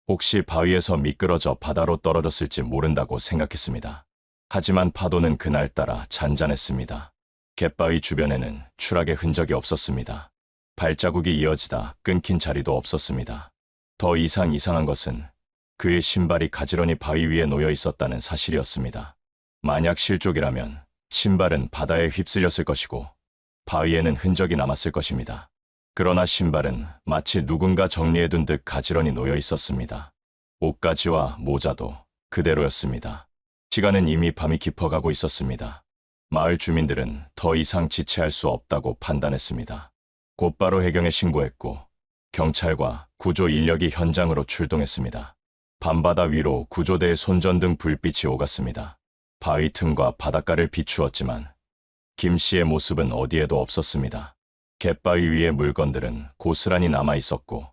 혹시 바위에서 미끄러져 바다로 떨어졌을지 모른다고 생각했습니다. 하지만 파도는 그날따라 잔잔했습니다. 갯바위 주변에는 추락의 흔적이 없었습니다. 발자국이 이어지다 끊긴 자리도 없었습니다. 더 이상한 것은 그의 신발이 가지런히 바위 위에 놓여 있었다는 사실이었습니다. 만약 실족이라면 신발은 바다에 휩쓸렸을 것이고 바위에는 흔적이 남았을 것입니다. 그러나 신발은 마치 누군가 정리해둔 듯 가지런히 놓여 있었습니다. 옷가지와 모자도 그대로였습니다. 시간은 이미 밤이 깊어가고 있었습니다. 마을 주민들은 더 이상 지체할 수 없다고 판단했습니다. 곧바로 해경에 신고했고 경찰과 구조 인력이 현장으로 출동했습니다. 밤바다 위로 구조대의 손전등 불빛이 오갔습니다. 바위 틈과 바닷가를 비추었지만 김 씨의 모습은 어디에도 없었습니다. 갯바위 위의 물건들은 고스란히 남아 있었고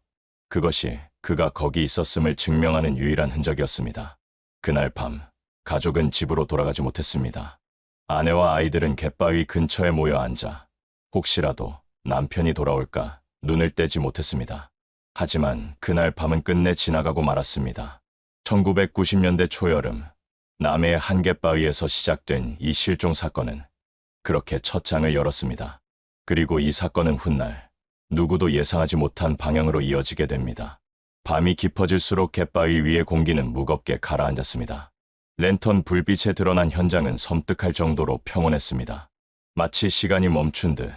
그것이 그가 거기 있었음을 증명하는 유일한 흔적이었습니다. 그날 밤 가족은 집으로 돌아가지 못했습니다. 아내와 아이들은 갯바위 근처에 모여 앉아 혹시라도 남편이 돌아올까 눈을 떼지 못했습니다. 하지만 그날 밤은 끝내 지나가고 말았습니다. 1990년대 초여름 남해의 한 갯바위에서 시작된 이 실종 사건은 그렇게 첫 장을 열었습니다. 그리고 이 사건은 훗날 누구도 예상하지 못한 방향으로 이어지게 됩니다. 밤이 깊어질수록 갯바위 위의 공기는 무겁게 가라앉았습니다. 랜턴 불빛에 드러난 현장은 섬뜩할 정도로 평온했습니다. 마치 시간이 멈춘 듯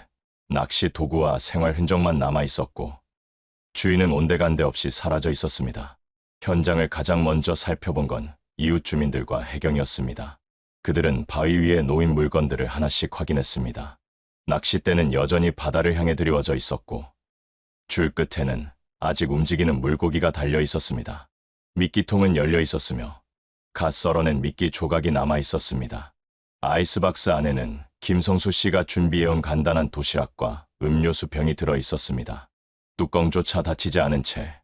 낚시 도구와 생활 흔적만 남아 있었고 주인은 온데간데 없이 사라져 있었습니다. 현장을 가장 먼저 살펴본 건 이웃 주민들과 해경이었습니다. 그들은 바위 위에 놓인 물건들을 하나씩 확인했습니다. 낚싯대는 여전히 바다를 향해 드리워져 있었고 줄 끝에는 아직 움직이는 물고기가 달려 있었습니다. 미끼통은 열려 있었으며 갓 썰어낸 미끼 조각이 남아 있었습니다. 아이스박스 안에는 김성수 씨가 준비해온 간단한 도시락과 음료수 병이 들어 있었습니다. 뚜껑조차 닫히지 않은 채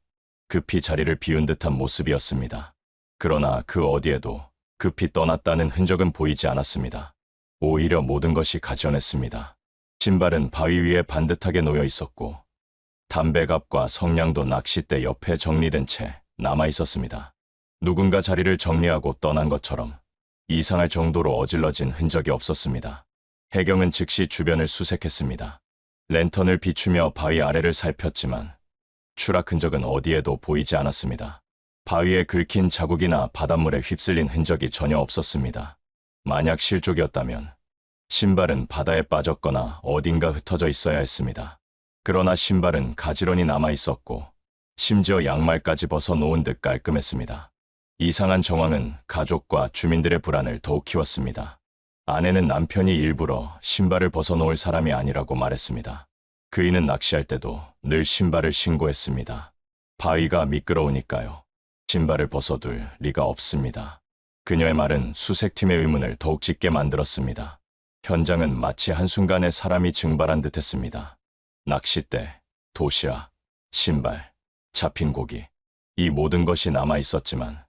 급히 자리를 비운 듯한 모습이었습니다. 그러나 그 어디에도 급히 떠났다는 흔적은 보이지 않았습니다. 오히려 모든 것이 가지런했습니다. 신발은 바위 위에 반듯하게 놓여 있었고 담배갑과 성냥도 낚싯대 옆에 정리된 채 남아 있었습니다. 누군가 자리를 정리하고 떠난 것처럼 이상할 정도로 어질러진 흔적이 없었습니다. 해경은 즉시 주변을 수색했습니다. 랜턴을 비추며 바위 아래를 살폈지만 추락 흔적은 어디에도 보이지 않았습니다. 바위에 긁힌 자국이나 바닷물에 휩쓸린 흔적이 전혀 없었습니다. 만약 실족이었다면 신발은 바다에 빠졌거나 어딘가 흩어져 있어야 했습니다. 그러나 신발은 가지런히 남아 있었고 심지어 양말까지 벗어놓은 듯 깔끔했습니다. 이상한 정황은 가족과 주민들의 불안을 더욱 키웠습니다. 아내는 남편이 일부러 신발을 벗어놓을 사람이 아니라고 말했습니다. 그이는 낚시할 때도 늘 신발을 신고했습니다. 바위가 미끄러우니까요. 신발을 벗어둘 리가 없습니다. 그녀의 말은 수색팀의 의문을 더욱 짙게 만들었습니다. 현장은 마치 한순간에 사람이 증발한 듯했습니다. 낚싯대, 도시락, 신발, 잡힌 고기, 이 모든 것이 남아 있었지만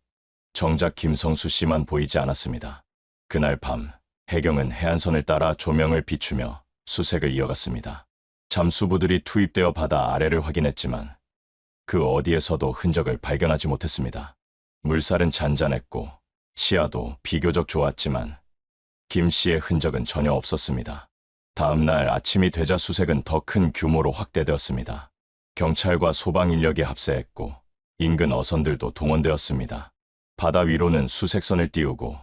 정작 김성수 씨만 보이지 않았습니다. 그날 밤 해경은 해안선을 따라 조명을 비추며 수색을 이어갔습니다. 잠수부들이 투입되어 바다 아래를 확인했지만 그 어디에서도 흔적을 발견하지 못했습니다. 물살은 잔잔했고 시야도 비교적 좋았지만 김 씨의 흔적은 전혀 없었습니다. 다음 날 아침이 되자 수색은 더 큰 규모로 확대되었습니다. 경찰과 소방 인력이 합세했고 인근 어선들도 동원되었습니다. 바다 위로는 수색선을 띄우고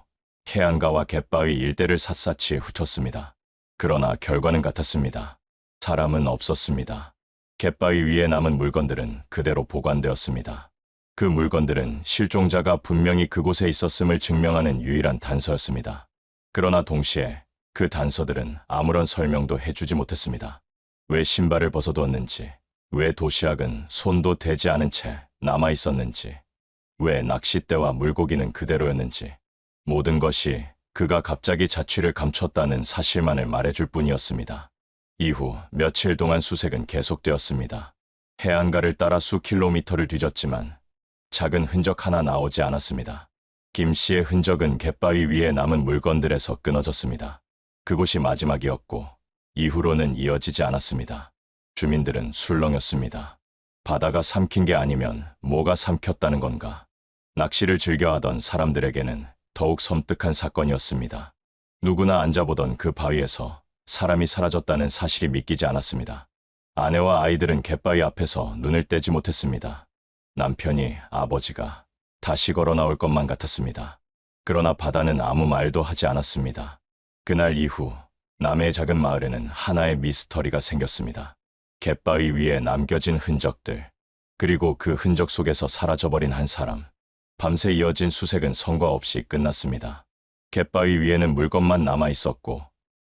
해안가와 갯바위 일대를 샅샅이 훑었습니다. 그러나 결과는 같았습니다. 사람은 없었습니다. 갯바위 위에 남은 물건들은 그대로 보관되었습니다. 그 물건들은 실종자가 분명히 그곳에 있었음을 증명하는 유일한 단서였습니다. 그러나 동시에 그 단서들은 아무런 설명도 해주지 못했습니다. 왜 신발을 벗어두었는지, 왜 도시락은 손도 대지 않은 채 남아있었는지, 왜 낚싯대와 물고기는 그대로였는지, 모든 것이 그가 갑자기 자취를 감췄다는 사실만을 말해줄 뿐이었습니다. 이후 며칠 동안 수색은 계속되었습니다. 해안가를 따라 수킬로미터를 뒤졌지만 작은 흔적 하나 나오지 않았습니다. 김 씨의 흔적은 갯바위 위에 남은 물건들에서 끊어졌습니다. 그곳이 마지막이었고 이후로는 이어지지 않았습니다. 주민들은 술렁였습니다. 바다가 삼킨 게 아니면 뭐가 삼켰다는 건가? 낚시를 즐겨하던 사람들에게는 더욱 섬뜩한 사건이었습니다. 누구나 앉아보던 그 바위에서 사람이 사라졌다는 사실이 믿기지 않았습니다. 아내와 아이들은 갯바위 앞에서 눈을 떼지 못했습니다. 남편이, 아버지가 다시 걸어 나올 것만 같았습니다. 그러나 바다는 아무 말도 하지 않았습니다. 그날 이후 남해의 작은 마을에는 하나의 미스터리가 생겼습니다. 갯바위 위에 남겨진 흔적들, 그리고 그 흔적 속에서 사라져버린 한 사람. 밤새 이어진 수색은 성과 없이 끝났습니다. 갯바위 위에는 물건만 남아 있었고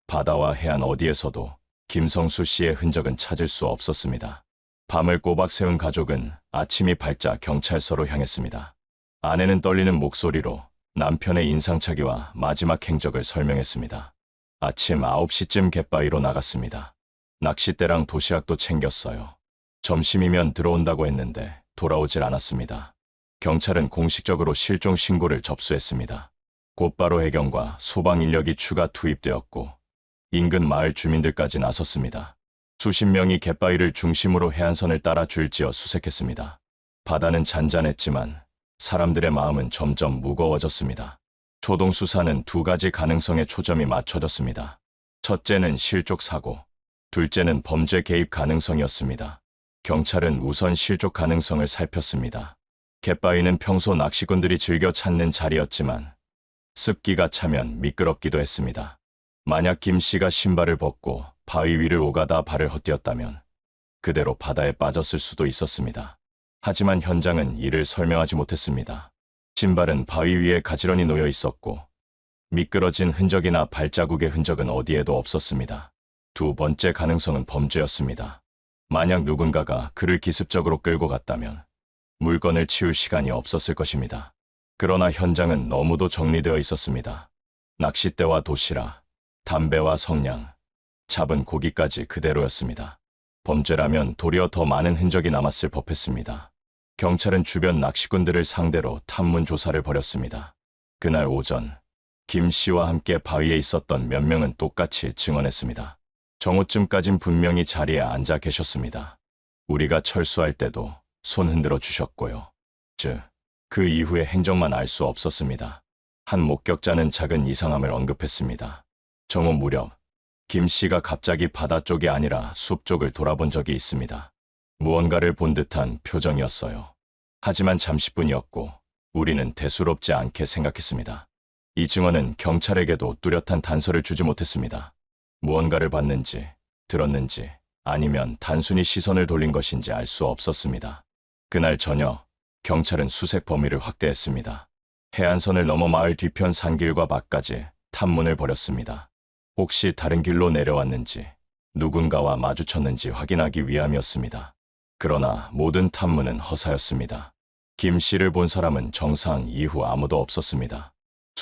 바다와 해안 어디에서도 김성수 씨의 흔적은 찾을 수 없었습니다. 밤을 꼬박 새운 가족은 아침이 밝자 경찰서로 향했습니다. 아내는 떨리는 목소리로 남편의 인상착의와 마지막 행적을 설명했습니다. 아침 9시쯤 갯바위로 나갔습니다. 낚싯대랑 도시락도 챙겼어요. 점심이면 들어온다고 했는데 돌아오질 않았습니다. 경찰은 공식적으로 실종 신고를 접수했습니다. 곧바로 해경과 소방 인력이 추가 투입되었고 인근 마을 주민들까지 나섰습니다. 수십 명이 갯바위를 중심으로 해안선을 따라 줄지어 수색했습니다. 바다는 잔잔했지만 사람들의 마음은 점점 무거워졌습니다. 초동 수사는 두 가지 가능성에 초점이 맞춰졌습니다. 첫째는 실족 사고, 둘째는 범죄 개입 가능성이었습니다. 경찰은 우선 실족 가능성을 살폈습니다. 갯바위는 평소 낚시꾼들이 즐겨 찾는 자리였지만 습기가 차면 미끄럽기도 했습니다. 만약 김 씨가 신발을 벗고 바위 위를 오가다 발을 헛디뎠다면 그대로 바다에 빠졌을 수도 있었습니다. 하지만 현장은 이를 설명하지 못했습니다. 신발은 바위 위에 가지런히 놓여 있었고 미끄러진 흔적이나 발자국의 흔적은 어디에도 없었습니다. 두 번째 가능성은 범죄였습니다. 만약 누군가가 그를 기습적으로 끌고 갔다면 물건을 치울 시간이 없었을 것입니다. 그러나 현장은 너무도 정리되어 있었습니다. 낚싯대와 도시락, 담배와 성냥, 잡은 고기까지 그대로였습니다. 범죄라면 도리어 더 많은 흔적이 남았을 법했습니다. 경찰은 주변 낚시꾼들을 상대로 탐문 조사를 벌였습니다. 그날 오전, 김 씨와 함께 바위에 있었던 몇 명은 똑같이 증언했습니다. 정오쯤까진 분명히 자리에 앉아 계셨습니다. 우리가 철수할 때도 손 흔들어 주셨고요. 그 이후의 행적만 알 수 없었습니다. 한 목격자는 작은 이상함을 언급했습니다. 정오 무렵, 김 씨가 갑자기 바다 쪽이 아니라 숲 쪽을 돌아본 적이 있습니다. 무언가를 본 듯한 표정이었어요. 하지만 잠시뿐이었고 우리는 대수롭지 않게 생각했습니다. 이 증언은 경찰에게도 뚜렷한 단서를 주지 못했습니다. 무언가를 봤는지, 들었는지, 아니면 단순히 시선을 돌린 것인지 알 수 없었습니다. 그날 저녁, 경찰은 수색 범위를 확대했습니다. 해안선을 넘어 마을 뒤편 산길과 밖까지 탐문을 벌였습니다. 혹시 다른 길로 내려왔는지, 누군가와 마주쳤는지 확인하기 위함이었습니다. 그러나 모든 탐문은 허사였습니다. 김 씨를 본 사람은 정상 이후 아무도 없었습니다.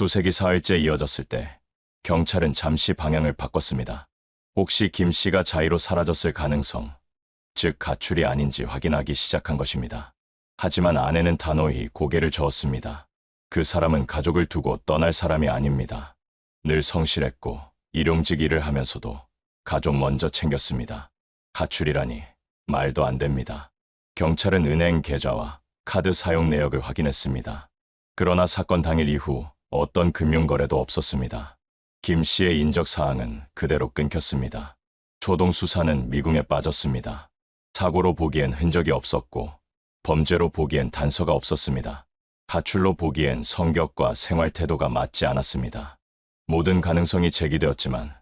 수색이 사흘째 이어졌을 때 경찰은 잠시 방향을 바꿨습니다. 혹시 김 씨가 자의로 사라졌을 가능성, 즉 가출이 아닌지 확인하기 시작한 것입니다. 하지만 아내는 단호히 고개를 저었습니다. 그 사람은 가족을 두고 떠날 사람이 아닙니다. 늘 성실했고 일용직 일을 하면서도 가족 먼저 챙겼습니다. 가출이라니 말도 안 됩니다. 경찰은 은행 계좌와 카드 사용 내역을 확인했습니다. 그러나 사건 당일 이후 어떤 금융거래도 없었습니다. 김 씨의 인적 사항은 그대로 끊겼습니다. 초동 수사는 미궁에 빠졌습니다. 사고로 보기엔 흔적이 없었고 범죄로 보기엔 단서가 없었습니다. 가출로 보기엔 성격과 생활 태도가 맞지 않았습니다. 모든 가능성이 제기되었지만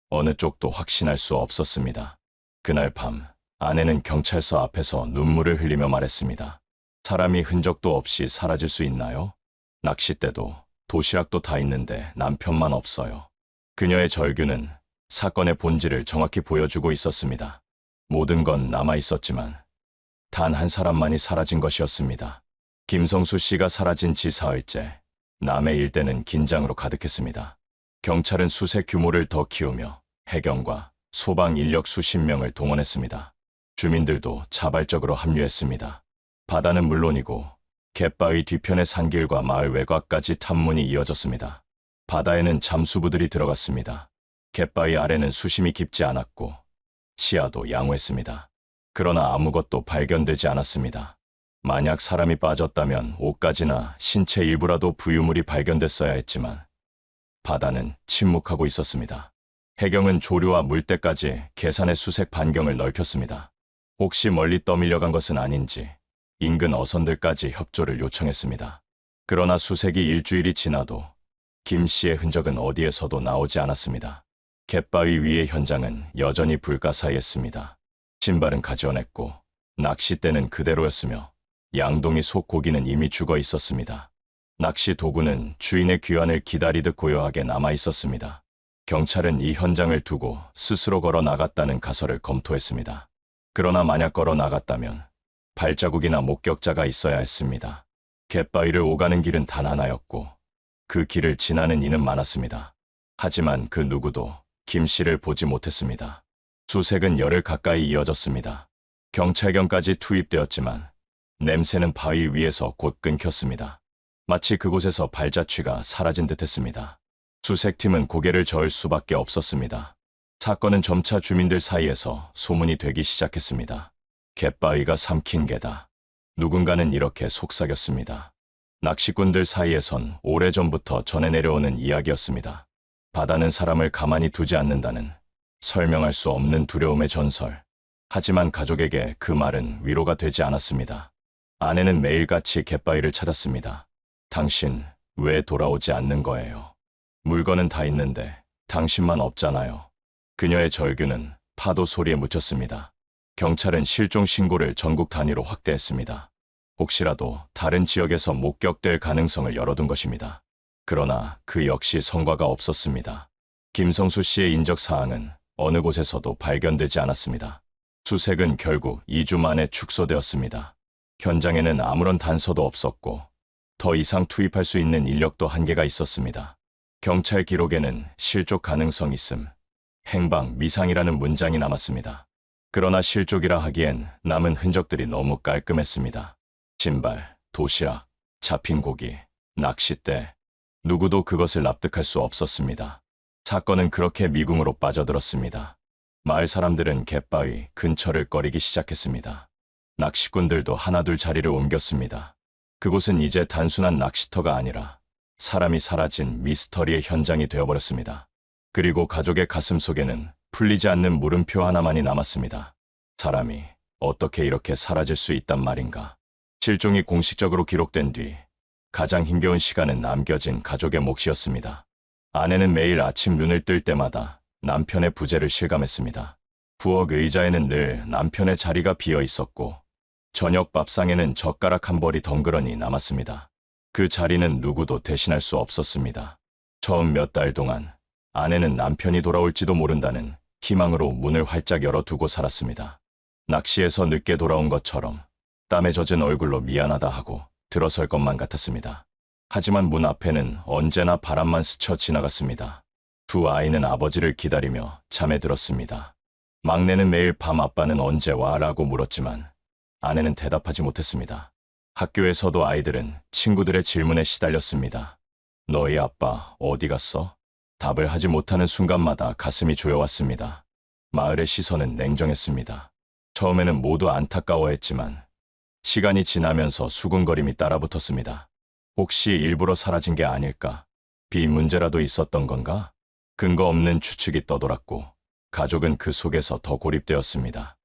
어느 쪽도 확신할 수 없었습니다. 그날 밤 아내는 경찰서 앞에서 눈물을 흘리며 말했습니다. 사람이 흔적도 없이 사라질 수 있나요? 낚싯대도 도시락도 다 있는데 남편만 없어요. 그녀의 절규는 사건의 본질을 정확히 보여주고 있었습니다. 모든 건 남아 있었지만 단 한 사람만이 사라진 것이었습니다. 김성수 씨가 사라진 지 사흘째, 남의 일대는 긴장으로 가득했습니다. 경찰은 수색 규모를 더 키우며 해경과 소방 인력 수십 명을 동원했습니다. 주민들도 자발적으로 합류했습니다. 바다는 물론이고 갯바위 뒤편의 산길과 마을 외곽까지 탐문이 이어졌습니다. 바다에는 잠수부들이 들어갔습니다. 갯바위 아래는 수심이 깊지 않았고 시야도 양호했습니다. 그러나 아무것도 발견되지 않았습니다. 만약 사람이 빠졌다면 옷가지나 신체 일부라도 부유물이 발견됐어야 했지만 바다는 침묵하고 있었습니다. 해경은 조류와 물때까지 계산해 수색 반경을 넓혔습니다. 혹시 멀리 떠밀려간 것은 아닌지 인근 어선들까지 협조를 요청했습니다. 그러나 수색이 일주일이 지나도 김 씨의 흔적은 어디에서도 나오지 않았습니다. 갯바위 위의 현장은 여전히 불가사의했습니다. 신발은 가지런했고 낚싯대는 그대로였으며 양동이 속 고기는 이미 죽어 있었습니다. 낚시 도구는 주인의 귀환을 기다리듯 고요하게 남아 있었습니다. 경찰은 이 현장을 두고 스스로 걸어 나갔다는 가설을 검토했습니다. 그러나 만약 걸어 나갔다면 발자국이나 목격자가 있어야 했습니다. 갯바위를 오가는 길은 단 하나였고 그 길을 지나는 이는 많았습니다. 하지만 그 누구도 김 씨를 보지 못했습니다. 수색은 열흘 가까이 이어졌습니다. 경찰견까지 투입되었지만 냄새는 바위 위에서 곧 끊겼습니다. 마치 그곳에서 발자취가 사라진 듯했습니다. 수색팀은 고개를 저을 수밖에 없었습니다. 사건은 점차 주민들 사이에서 소문이 되기 시작했습니다. 갯바위가 삼킨 개다. 누군가는 이렇게 속삭였습니다. 낚시꾼들 사이에선 오래전부터 전해 내려오는 이야기였습니다. 바다는 사람을 가만히 두지 않는다는 설명할 수 없는 두려움의 전설. 하지만 가족에게 그 말은 위로가 되지 않았습니다. 아내는 매일같이 갯바위를 찾았습니다. 당신 왜 돌아오지 않는 거예요? 물건은 다 있는데 당신만 없잖아요. 그녀의 절규는 파도 소리에 묻혔습니다. 경찰은 실종 신고를 전국 단위로 확대했습니다. 혹시라도 다른 지역에서 목격될 가능성을 열어둔 것입니다. 그러나 그 역시 성과가 없었습니다. 김성수 씨의 인적 사항은 어느 곳에서도 발견되지 않았습니다. 수색은 결국 2주 만에 축소되었습니다. 현장에는 아무런 단서도 없었고 더 이상 투입할 수 있는 인력도 한계가 있었습니다. 경찰 기록에는 실족 가능성 있음, 행방 미상이라는 문장이 남았습니다. 그러나 실족이라 하기엔 남은 흔적들이 너무 깔끔했습니다. 신발, 도시락, 잡힌 고기, 낚싯대, 누구도 그것을 납득할 수 없었습니다. 사건은 그렇게 미궁으로 빠져들었습니다. 마을 사람들은 갯바위 근처를 꺼리기 시작했습니다. 낚시꾼들도 하나둘 자리를 옮겼습니다. 그곳은 이제 단순한 낚시터가 아니라 사람이 사라진 미스터리의 현장이 되어버렸습니다. 그리고 가족의 가슴 속에는 풀리지 않는 물음표 하나만이 남았습니다. 사람이 어떻게 이렇게 사라질 수 있단 말인가. 실종이 공식적으로 기록된 뒤 가장 힘겨운 시간은 남겨진 가족의 몫이었습니다. 아내는 매일 아침 눈을 뜰 때마다 남편의 부재를 실감했습니다. 부엌 의자에는 늘 남편의 자리가 비어 있었고 저녁 밥상에는 젓가락 한 벌이 덩그러니 남았습니다. 그 자리는 누구도 대신할 수 없었습니다. 처음 몇 달 동안 아내는 남편이 돌아올지도 모른다는 희망으로 문을 활짝 열어두고 살았습니다. 낚시에서 늦게 돌아온 것처럼 땀에 젖은 얼굴로 미안하다 하고 들어설 것만 같았습니다. 하지만 문 앞에는 언제나 바람만 스쳐 지나갔습니다. 두 아이는 아버지를 기다리며 잠에 들었습니다. 막내는 매일 밤 아빠는 언제 와? 라고 물었지만 아내는 대답하지 못했습니다. 학교에서도 아이들은 친구들의 질문에 시달렸습니다. 너희 아빠 어디 갔어? 답을 하지 못하는 순간마다 가슴이 조여왔습니다. 마을의 시선은 냉정했습니다. 처음에는 모두 안타까워했지만 시간이 지나면서 수군거림이 따라붙었습니다. 혹시 일부러 사라진 게 아닐까? 비 문제라도 있었던 건가? 근거 없는 추측이 떠돌았고 가족은 그 속에서 더 고립되었습니다.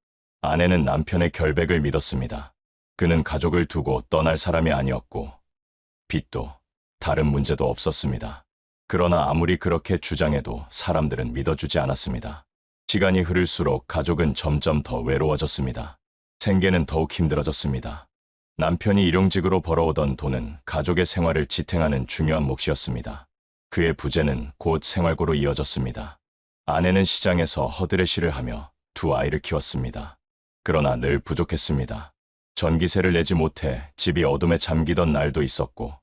아내는 남편의 결백을 믿었습니다. 그는 가족을 두고 떠날 사람이 아니었고 빚도 다른 문제도 없었습니다. 그러나 아무리 그렇게 주장해도 사람들은 믿어주지 않았습니다. 시간이 흐를수록 가족은 점점 더 외로워졌습니다. 생계는 더욱 힘들어졌습니다. 남편이 일용직으로 벌어오던 돈은 가족의 생활을 지탱하는 중요한 몫이었습니다. 그의 부재는 곧 생활고로 이어졌습니다. 아내는 시장에서 허드레시를 하며 두 아이를 키웠습니다. 그러나 늘 부족했습니다. 전기세를 내지 못해 집이 어둠에 잠기던 날도 있었고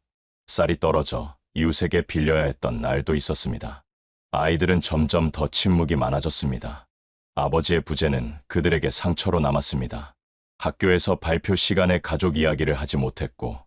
쌀이 떨어져 이웃에게 빌려야 했던 날도 있었습니다. 아이들은 점점 더 침묵이 많아졌습니다. 아버지의 부재는 그들에게 상처로 남았습니다. 학교에서 발표 시간에 가족 이야기를 하지 못했고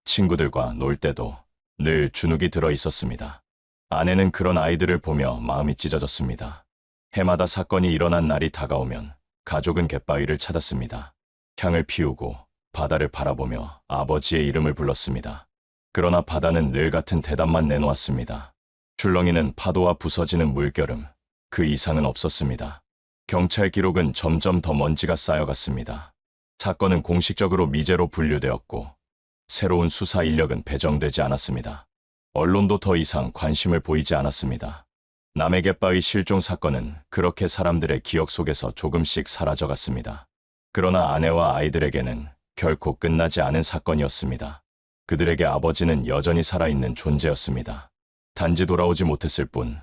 친구들과 놀 때도 늘 주눅이 들어 있었습니다. 아내는 그런 아이들을 보며 마음이 찢어졌습니다. 해마다 사건이 일어난 날이 다가오면 가족은 갯바위를 찾았습니다. 향을 피우고 바다를 바라보며 아버지의 이름을 불렀습니다. 그러나 바다는 늘 같은 대답만 내놓았습니다. 출렁이는 파도와 부서지는 물결음, 그 이상은 없었습니다. 경찰 기록은 점점 더 먼지가 쌓여갔습니다. 사건은 공식적으로 미제로 분류되었고 새로운 수사 인력은 배정되지 않았습니다. 언론도 더 이상 관심을 보이지 않았습니다. 남의 갯바위 실종 사건은 그렇게 사람들의 기억 속에서 조금씩 사라져갔습니다. 그러나 아내와 아이들에게는 결코 끝나지 않은 사건이었습니다. 그들에게 아버지는 여전히 살아있는 존재였습니다. 단지 돌아오지 못했을 뿐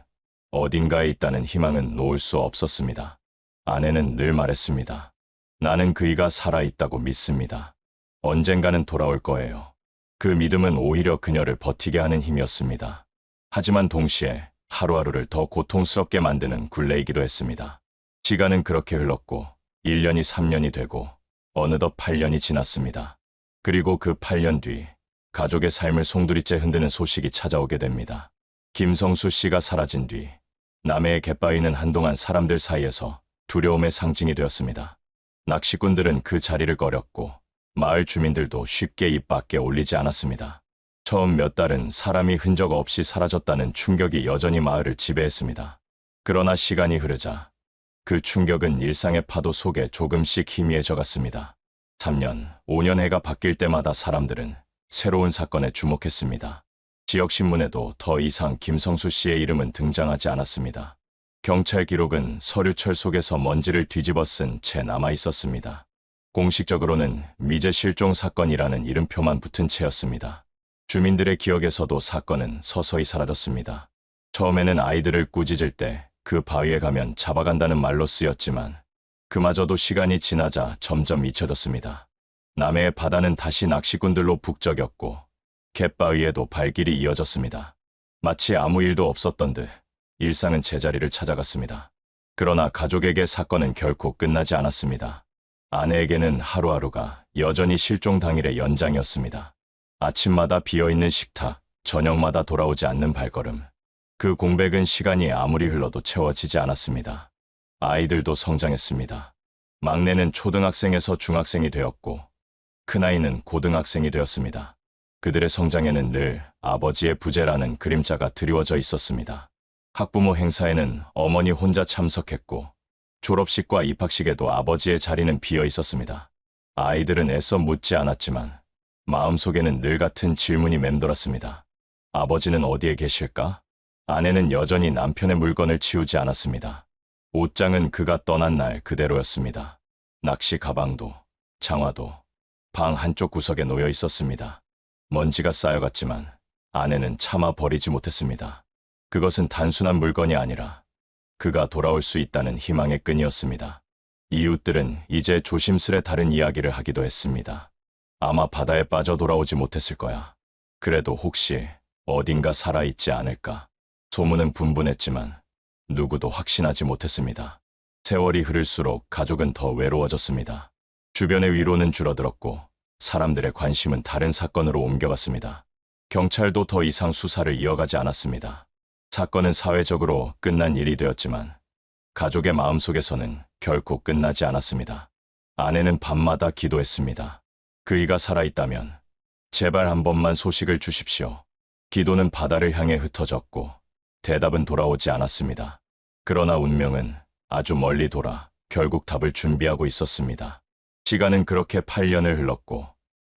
어딘가에 있다는 희망은 놓을 수 없었습니다. 아내는 늘 말했습니다. 나는 그이가 살아있다고 믿습니다. 언젠가는 돌아올 거예요. 그 믿음은 오히려 그녀를 버티게 하는 힘이었습니다. 하지만 동시에 하루하루를 더 고통스럽게 만드는 굴레이기도 했습니다. 시간은 그렇게 흘렀고 1년이 3년이 되고 어느덧 8년이 지났습니다. 그리고 그 8년 뒤 가족의 삶을 송두리째 흔드는 소식이 찾아오게 됩니다. 김성수 씨가 사라진 뒤 남해의 갯바위는 한동안 사람들 사이에서 두려움의 상징이 되었습니다. 낚시꾼들은 그 자리를 꺼렸고 마을 주민들도 쉽게 입 밖에 올리지 않았습니다. 처음 몇 달은 사람이 흔적 없이 사라졌다는 충격이 여전히 마을을 지배했습니다. 그러나 시간이 흐르자 그 충격은 일상의 파도 속에 조금씩 희미해져 갔습니다. 3년, 5년 해가 바뀔 때마다 사람들은 새로운 사건에 주목했습니다. 지역신문에도 더 이상 김성수 씨의 이름은 등장하지 않았습니다. 경찰 기록은 서류철 속에서 먼지를 뒤집어 쓴 채 남아 있었습니다. 공식적으로는 미제 실종 사건이라는 이름표만 붙은 채였습니다. 주민들의 기억에서도 사건은 서서히 사라졌습니다. 처음에는 아이들을 꾸짖을 때 그 바위에 가면 잡아간다는 말로 쓰였지만 그마저도 시간이 지나자 점점 잊혀졌습니다. 남해의 바다는 다시 낚시꾼들로 북적였고 갯바위에도 발길이 이어졌습니다. 마치 아무 일도 없었던 듯 일상은 제자리를 찾아갔습니다. 그러나 가족에게 사건은 결코 끝나지 않았습니다. 아내에게는 하루하루가 여전히 실종 당일의 연장이었습니다. 아침마다 비어있는 식탁, 저녁마다 돌아오지 않는 발걸음. 그 공백은 시간이 아무리 흘러도 채워지지 않았습니다. 아이들도 성장했습니다. 막내는 초등학생에서 중학생이 되었고 큰아이는 고등학생이 되었습니다. 그들의 성장에는 늘 아버지의 부재라는 그림자가 드리워져 있었습니다. 학부모 행사에는 어머니 혼자 참석했고 졸업식과 입학식에도 아버지의 자리는 비어 있었습니다. 아이들은 애써 묻지 않았지만 마음속에는 늘 같은 질문이 맴돌았습니다. 아버지는 어디에 계실까? 아내는 여전히 남편의 물건을 치우지 않았습니다. 옷장은 그가 떠난 날 그대로였습니다. 낚시 가방도, 장화도 방 한쪽 구석에 놓여 있었습니다. 먼지가 쌓여갔지만 아내는 차마 버리지 못했습니다. 그것은 단순한 물건이 아니라 그가 돌아올 수 있다는 희망의 끈이었습니다. 이웃들은 이제 조심스레 다른 이야기를 하기도 했습니다. 아마 바다에 빠져 돌아오지 못했을 거야. 그래도 혹시 어딘가 살아있지 않을까. 소문은 분분했지만 누구도 확신하지 못했습니다. 세월이 흐를수록 가족은 더 외로워졌습니다. 주변의 위로는 줄어들었고 사람들의 관심은 다른 사건으로 옮겨갔습니다. 경찰도 더 이상 수사를 이어가지 않았습니다. 사건은 사회적으로 끝난 일이 되었지만 가족의 마음속에서는 결코 끝나지 않았습니다. 아내는 밤마다 기도했습니다. 그이가 살아있다면 제발 한 번만 소식을 주십시오. 기도는 바다를 향해 흩어졌고 대답은 돌아오지 않았습니다. 그러나 운명은 아주 멀리 돌아 결국 답을 준비하고 있었습니다. 시간은 그렇게 8년을 흘렀고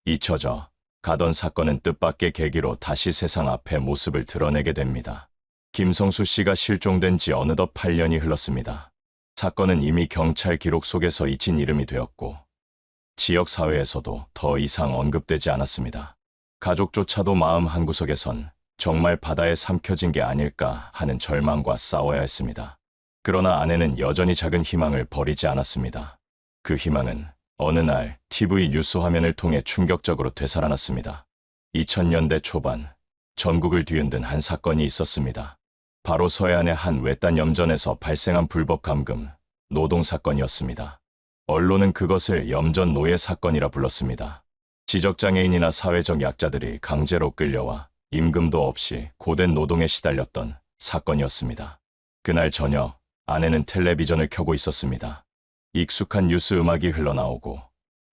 잊혀져 가던 사건은 뜻밖의 계기로 다시 세상 앞에 모습을 드러내게 됩니다. 김성수 씨가 실종된 지 어느덧 8년이 흘렀습니다. 사건은 이미 경찰 기록 속에서 잊힌 이름이 되었고 지역 사회에서도 더 이상 언급되지 않았습니다. 가족조차도 마음 한구석에선 정말 바다에 삼켜진 게 아닐까 하는 절망과 싸워야 했습니다. 그러나 아내는 여전히 작은 희망을 버리지 않았습니다. 그 희망은 어느 날 TV 뉴스 화면을 통해 충격적으로 되살아났습니다. 2000년대 초반 전국을 뒤흔든 한 사건이 있었습니다. 바로 서해안의 한 외딴 염전에서 발생한 불법 감금, 노동 사건이었습니다. 언론은 그것을 염전 노예 사건이라 불렀습니다. 지적장애인이나 사회적 약자들이 강제로 끌려와 임금도 없이 고된 노동에 시달렸던 사건이었습니다. 그날 저녁 아내는 텔레비전을 켜고 있었습니다. 익숙한 뉴스 음악이 흘러나오고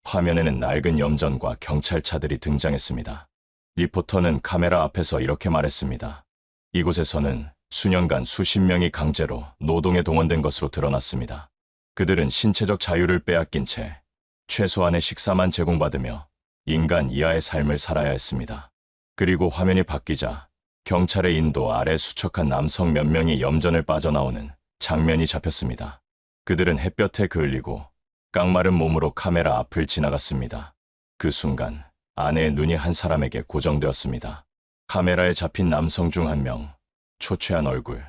화면에는 낡은 염전과 경찰차들이 등장했습니다. 리포터는 카메라 앞에서 이렇게 말했습니다. 이곳에서는 수년간 수십 명이 강제로 노동에 동원된 것으로 드러났습니다. 그들은 신체적 자유를 빼앗긴 채 최소한의 식사만 제공받으며 인간 이하의 삶을 살아야 했습니다. 그리고 화면이 바뀌자 경찰의 인도 아래 수척한 남성 몇 명이 염전을 빠져나오는 장면이 잡혔습니다. 그들은 햇볕에 그을리고 깡마른 몸으로 카메라 앞을 지나갔습니다. 그 순간 아내의 눈이 한 사람에게 고정되었습니다. 카메라에 잡힌 남성 중 한 명, 초췌한 얼굴,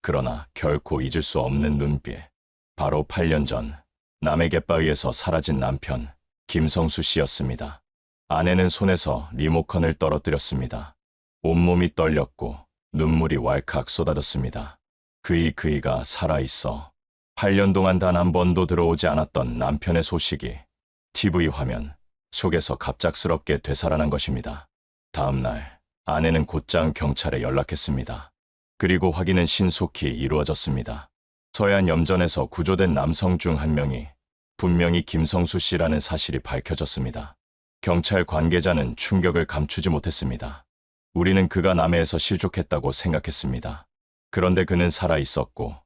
그러나 결코 잊을 수 없는 눈빛. 바로 8년 전 남의 갯바위에서 사라진 남편 김성수 씨였습니다. 아내는 손에서 리모컨을 떨어뜨렸습니다. 온몸이 떨렸고 눈물이 왈칵 쏟아졌습니다. 그이가 살아있어. 8년 동안 단 한 번도 들어오지 않았던 남편의 소식이 TV 화면 속에서 갑작스럽게 되살아난 것입니다. 다음 날 아내는 곧장 경찰에 연락했습니다. 그리고 확인은 신속히 이루어졌습니다. 서해안 염전에서 구조된 남성 중 한 명이 분명히 김성수 씨라는 사실이 밝혀졌습니다. 경찰 관계자는 충격을 감추지 못했습니다. 우리는 그가 남해에서 실족했다고 생각했습니다. 그런데 그는 살아 있었고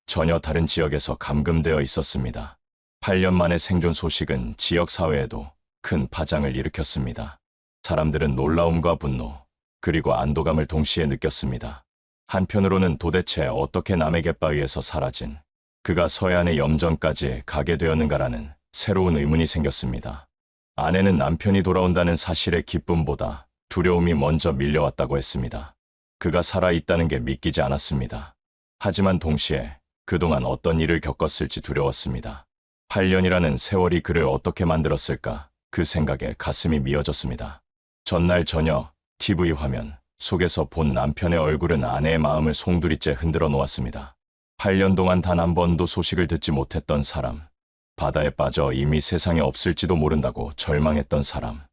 전혀 다른 지역에서 감금되어 있었습니다. 8년 만의 생존 소식은 지역 사회에도 큰 파장을 일으켰습니다. 사람들은 놀라움과 분노, 그리고 안도감을 동시에 느꼈습니다. 한편으로는 도대체 어떻게 남의 갯바위에서 사라진 그가 서해안의 염전까지 가게 되었는가라는 새로운 의문이 생겼습니다. 아내는 남편이 돌아온다는 사실의 기쁨보다 두려움이 먼저 밀려왔다고 했습니다. 그가 살아있다는 게 믿기지 않았습니다. 하지만 동시에 그동안 어떤 일을 겪었을지 두려웠습니다. 8년이라는 세월이 그를 어떻게 만들었을까, 그 생각에 가슴이 미어졌습니다. 전날 저녁 TV 화면 속에서 본 남편의 얼굴은 아내의 마음을 송두리째 흔들어 놓았습니다. 8년 동안 단 한 번도 소식을 듣지 못했던 사람, 바다에 빠져 이미 세상에 없을지도 모른다고 절망했던 사람,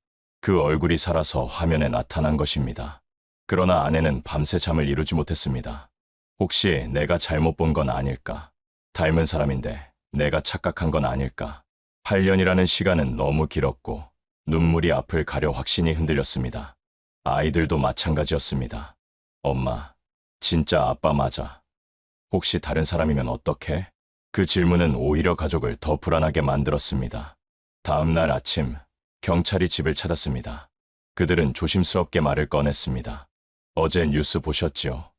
그 얼굴이 살아서 화면에 나타난 것입니다. 그러나 아내는 밤새 잠을 이루지 못했습니다. 혹시 내가 잘못 본 건 아닐까? 닮은 사람인데 내가 착각한 건 아닐까? 8년이라는 시간은 너무 길었고 눈물이 앞을 가려 확신이 흔들렸습니다. 아이들도 마찬가지였습니다. 엄마, 진짜 아빠 맞아. 혹시 다른 사람이면 어떡해? 그 질문은 오히려 가족을 더 불안하게 만들었습니다. 다음 날 아침, 경찰이 집을 찾았습니다. 그들은 조심스럽게 말을 꺼냈습니다. 어제 뉴스 보셨지요?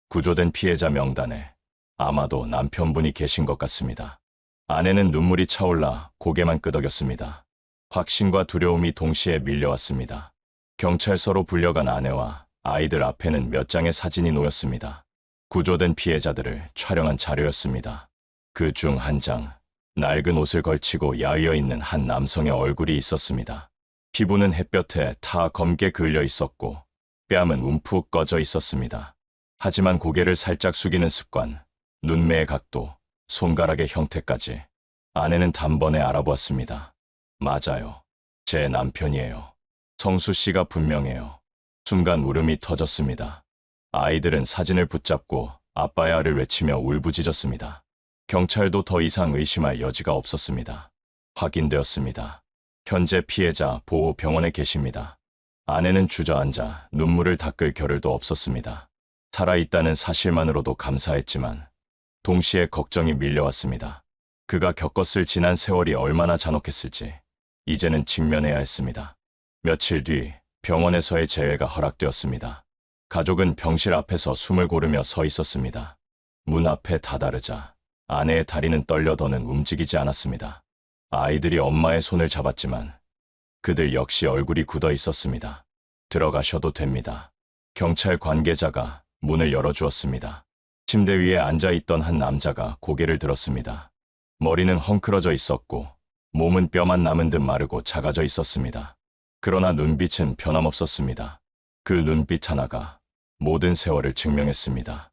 구조된 피해자 명단에 아마도 남편분이 계신 것 같습니다. 아내는 눈물이 차올라 고개만 끄덕였습니다. 확신과 두려움이 동시에 밀려왔습니다. 경찰서로 불려간 아내와 아이들 앞에는 몇 장의 사진이 놓였습니다. 구조된 피해자들을 촬영한 자료였습니다. 그 중 한 장, 낡은 옷을 걸치고 야위어 있는 한 남성의 얼굴이 있었습니다. 피부는 햇볕에 타 검게 그을려 있었고 뺨은 움푹 꺼져 있었습니다. 하지만 고개를 살짝 숙이는 습관, 눈매의 각도, 손가락의 형태까지 아내는 단번에 알아보았습니다. 맞아요. 제 남편이에요. 성수 씨가 분명해요. 순간 울음이 터졌습니다. 아이들은 사진을 붙잡고 아빠야를 외치며 울부짖었습니다. 경찰도 더 이상 의심할 여지가 없었습니다. 확인되었습니다. 현재 피해자 보호 병원에 계십니다. 아내는 주저앉아 눈물을 닦을 겨를도 없었습니다. 살아있다는 사실만으로도 감사했지만 동시에 걱정이 밀려왔습니다. 그가 겪었을 지난 세월이 얼마나 잔혹했을지 이제는 직면해야 했습니다. 며칠 뒤 병원에서의 재회가 허락되었습니다. 가족은 병실 앞에서 숨을 고르며 서 있었습니다. 문 앞에 다다르자 아내의 다리는 떨려 더는 움직이지 않았습니다. 아이들이 엄마의 손을 잡았지만 그들 역시 얼굴이 굳어 있었습니다. 들어가셔도 됩니다. 경찰 관계자가 문을 열어주었습니다. 침대 위에 앉아있던 한 남자가 고개를 들었습니다. 머리는 헝클어져 있었고 몸은 뼈만 남은 듯 마르고 작아져 있었습니다. 그러나 눈빛은 변함없었습니다. 그 눈빛 하나가 모든 세월을 증명했습니다.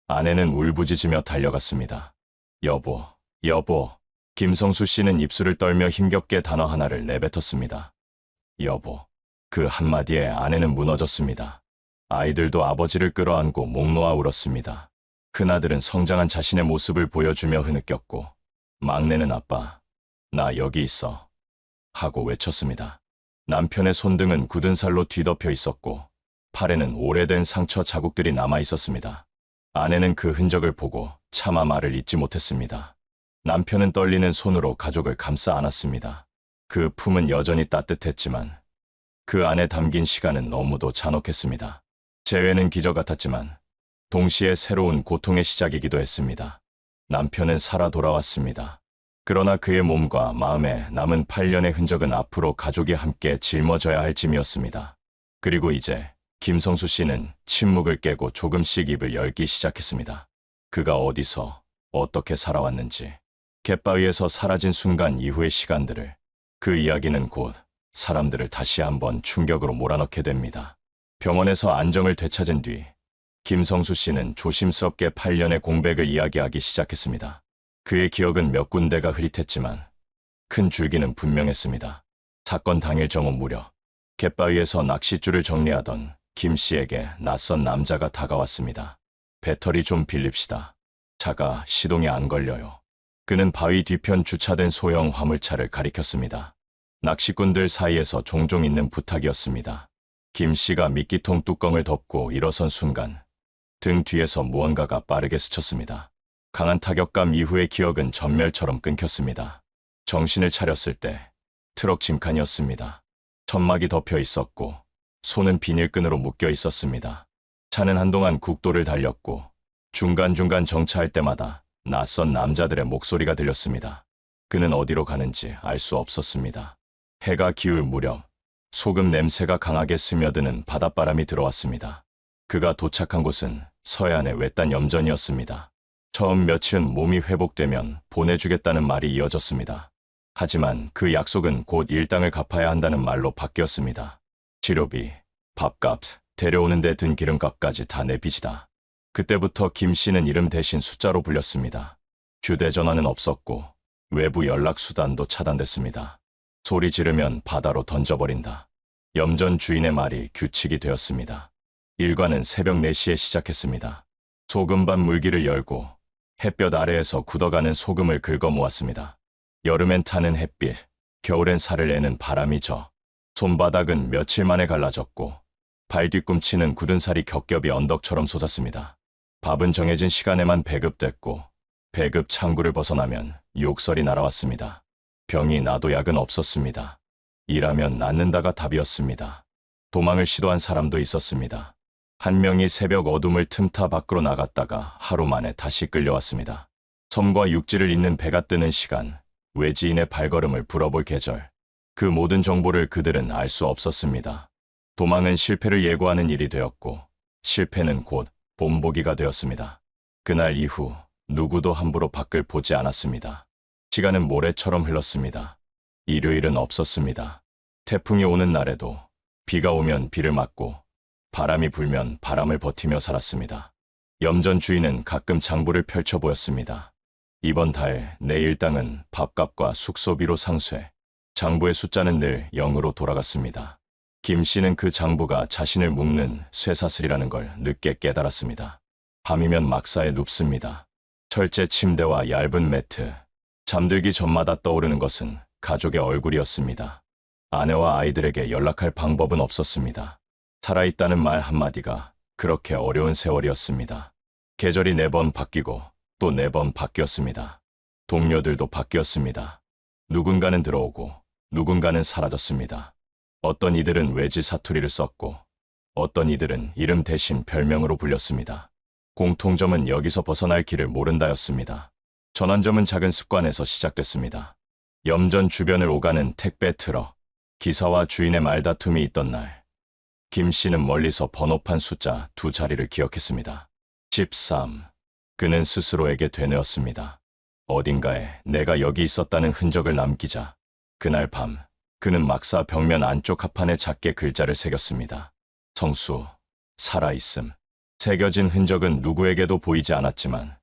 아내는 울부짖으며 달려갔습니다. 여보, 여보. 김성수 씨는 입술을 떨며 힘겹게 단어 하나를 내뱉었습니다. 여보. 그 한마디에 아내는 무너졌습니다. 아이들도 아버지를 끌어안고 목 놓아 울었습니다. 큰아들은 성장한 자신의 모습을 보여주며 흐느꼈고 막내는 아빠, 나 여기 있어 하고 외쳤습니다. 남편의 손등은 굳은 살로 뒤덮여 있었고 팔에는 오래된 상처 자국들이 남아 있었습니다. 아내는 그 흔적을 보고 차마 말을 잇지 못했습니다. 남편은 떨리는 손으로 가족을 감싸 안았습니다. 그 품은 여전히 따뜻했지만 그 안에 담긴 시간은 너무도 잔혹했습니다. 재회는 기적 같았지만 동시에 새로운 고통의 시작이기도 했습니다. 남편은 살아 돌아왔습니다. 그러나 그의 몸과 마음에 남은 8년의 흔적은 앞으로 가족이 함께 짊어져야 할 짐이었습니다. 그리고 이제 김성수 씨는 침묵을 깨고 조금씩 입을 열기 시작했습니다. 그가 어디서 어떻게 살아왔는지, 갯바위에서 사라진 순간 이후의 시간들을, 그 이야기는 곧 사람들을 다시 한번 충격으로 몰아넣게 됩니다. 병원에서 안정을 되찾은 뒤 김성수 씨는 조심스럽게 8년의 공백을 이야기하기 시작했습니다. 그의 기억은 몇 군데가 흐릿했지만 큰 줄기는 분명했습니다. 사건 당일 정오 무렵 갯바위에서 낚싯줄을 정리하던 김 씨에게 낯선 남자가 다가왔습니다. 배터리 좀 빌립시다. 차가 시동이 안 걸려요. 그는 바위 뒤편 주차된 소형 화물차를 가리켰습니다. 낚시꾼들 사이에서 종종 있는 부탁이었습니다. 김 씨가 미끼통 뚜껑을 덮고 일어선 순간 등 뒤에서 무언가가 빠르게 스쳤습니다. 강한 타격감 이후의 기억은 전멸처럼 끊겼습니다. 정신을 차렸을 때 트럭 짐칸이었습니다. 천막이 덮여 있었고 손은 비닐끈으로 묶여 있었습니다. 차는 한동안 국도를 달렸고 중간중간 정차할 때마다 낯선 남자들의 목소리가 들렸습니다. 그는 어디로 가는지 알 수 없었습니다. 해가 기울 무렵 소금 냄새가 강하게 스며드는 바닷바람이 들어왔습니다. 그가 도착한 곳은 서해안의 외딴 염전이었습니다. 처음 며칠은 몸이 회복되면 보내주겠다는 말이 이어졌습니다. 하지만 그 약속은 곧 일당을 갚아야 한다는 말로 바뀌었습니다. 치료비, 밥값, 데려오는 데 든 기름값까지 다 내 빚이다. 그때부터 김 씨는 이름 대신 숫자로 불렸습니다. 휴대전화는 없었고 외부 연락수단도 차단됐습니다. 소리 지르면 바다로 던져버린다. 염전 주인의 말이 규칙이 되었습니다. 일과는 새벽 4시에 시작했습니다. 소금반 물기를 열고 햇볕 아래에서 굳어가는 소금을 긁어 모았습니다. 여름엔 타는 햇빛, 겨울엔 살을 내는 바람이 져 손바닥은 며칠 만에 갈라졌고 발 뒤꿈치는 굳은 살이 겹겹이 언덕처럼 솟았습니다. 밥은 정해진 시간에만 배급됐고 배급 창구를 벗어나면 욕설이 날아왔습니다. 병이 나도 약은 없었습니다. 일하면 낫는다가 답이었습니다. 도망을 시도한 사람도 있었습니다. 한 명이 새벽 어둠을 틈타 밖으로 나갔다가 하루 만에 다시 끌려왔습니다. 섬과 육지를 잇는 배가 뜨는 시간, 외지인의 발걸음을 불어볼 계절, 그 모든 정보를 그들은 알 수 없었습니다. 도망은 실패를 예고하는 일이 되었고 실패는 곧 본보기가 되었습니다. 그날 이후 누구도 함부로 밖을 보지 않았습니다. 시간은 모래처럼 흘렀습니다. 일요일은 없었습니다. 태풍이 오는 날에도 비가 오면 비를 맞고 바람이 불면 바람을 버티며 살았습니다. 염전 주인은 가끔 장부를 펼쳐 보였습니다. 이번 달 내 일당은 밥값과 숙소비로 상쇄. 장부의 숫자는 늘 0으로 돌아갔습니다. 김 씨는 그 장부가 자신을 묶는 쇠사슬이라는 걸 늦게 깨달았습니다. 밤이면 막사에 눕습니다. 철제 침대와 얇은 매트. 잠들기 전마다 떠오르는 것은 가족의 얼굴이었습니다. 아내와 아이들에게 연락할 방법은 없었습니다. 살아있다는 말 한마디가 그렇게 어려운 세월이었습니다. 계절이 4번 바뀌고 또 4번 바뀌었습니다. 동료들도 바뀌었습니다. 누군가는 들어오고 누군가는 사라졌습니다. 어떤 이들은 외지 사투리를 썼고 어떤 이들은 이름 대신 별명으로 불렸습니다. 공통점은 여기서 벗어날 길을 모른다였습니다. 전환점은 작은 습관에서 시작됐습니다. 염전 주변을 오가는 택배 트럭. 기사와 주인의 말다툼이 있던 날, 김 씨는 멀리서 번호판 숫자 2자리를 기억했습니다. 13. 그는 스스로에게 되뇌었습니다. 어딘가에 내가 여기 있었다는 흔적을 남기자. 그날 밤, 그는 막사 벽면 안쪽 합판에 작게 글자를 새겼습니다. 성수, 살아있음. 새겨진 흔적은 누구에게도 보이지 않았지만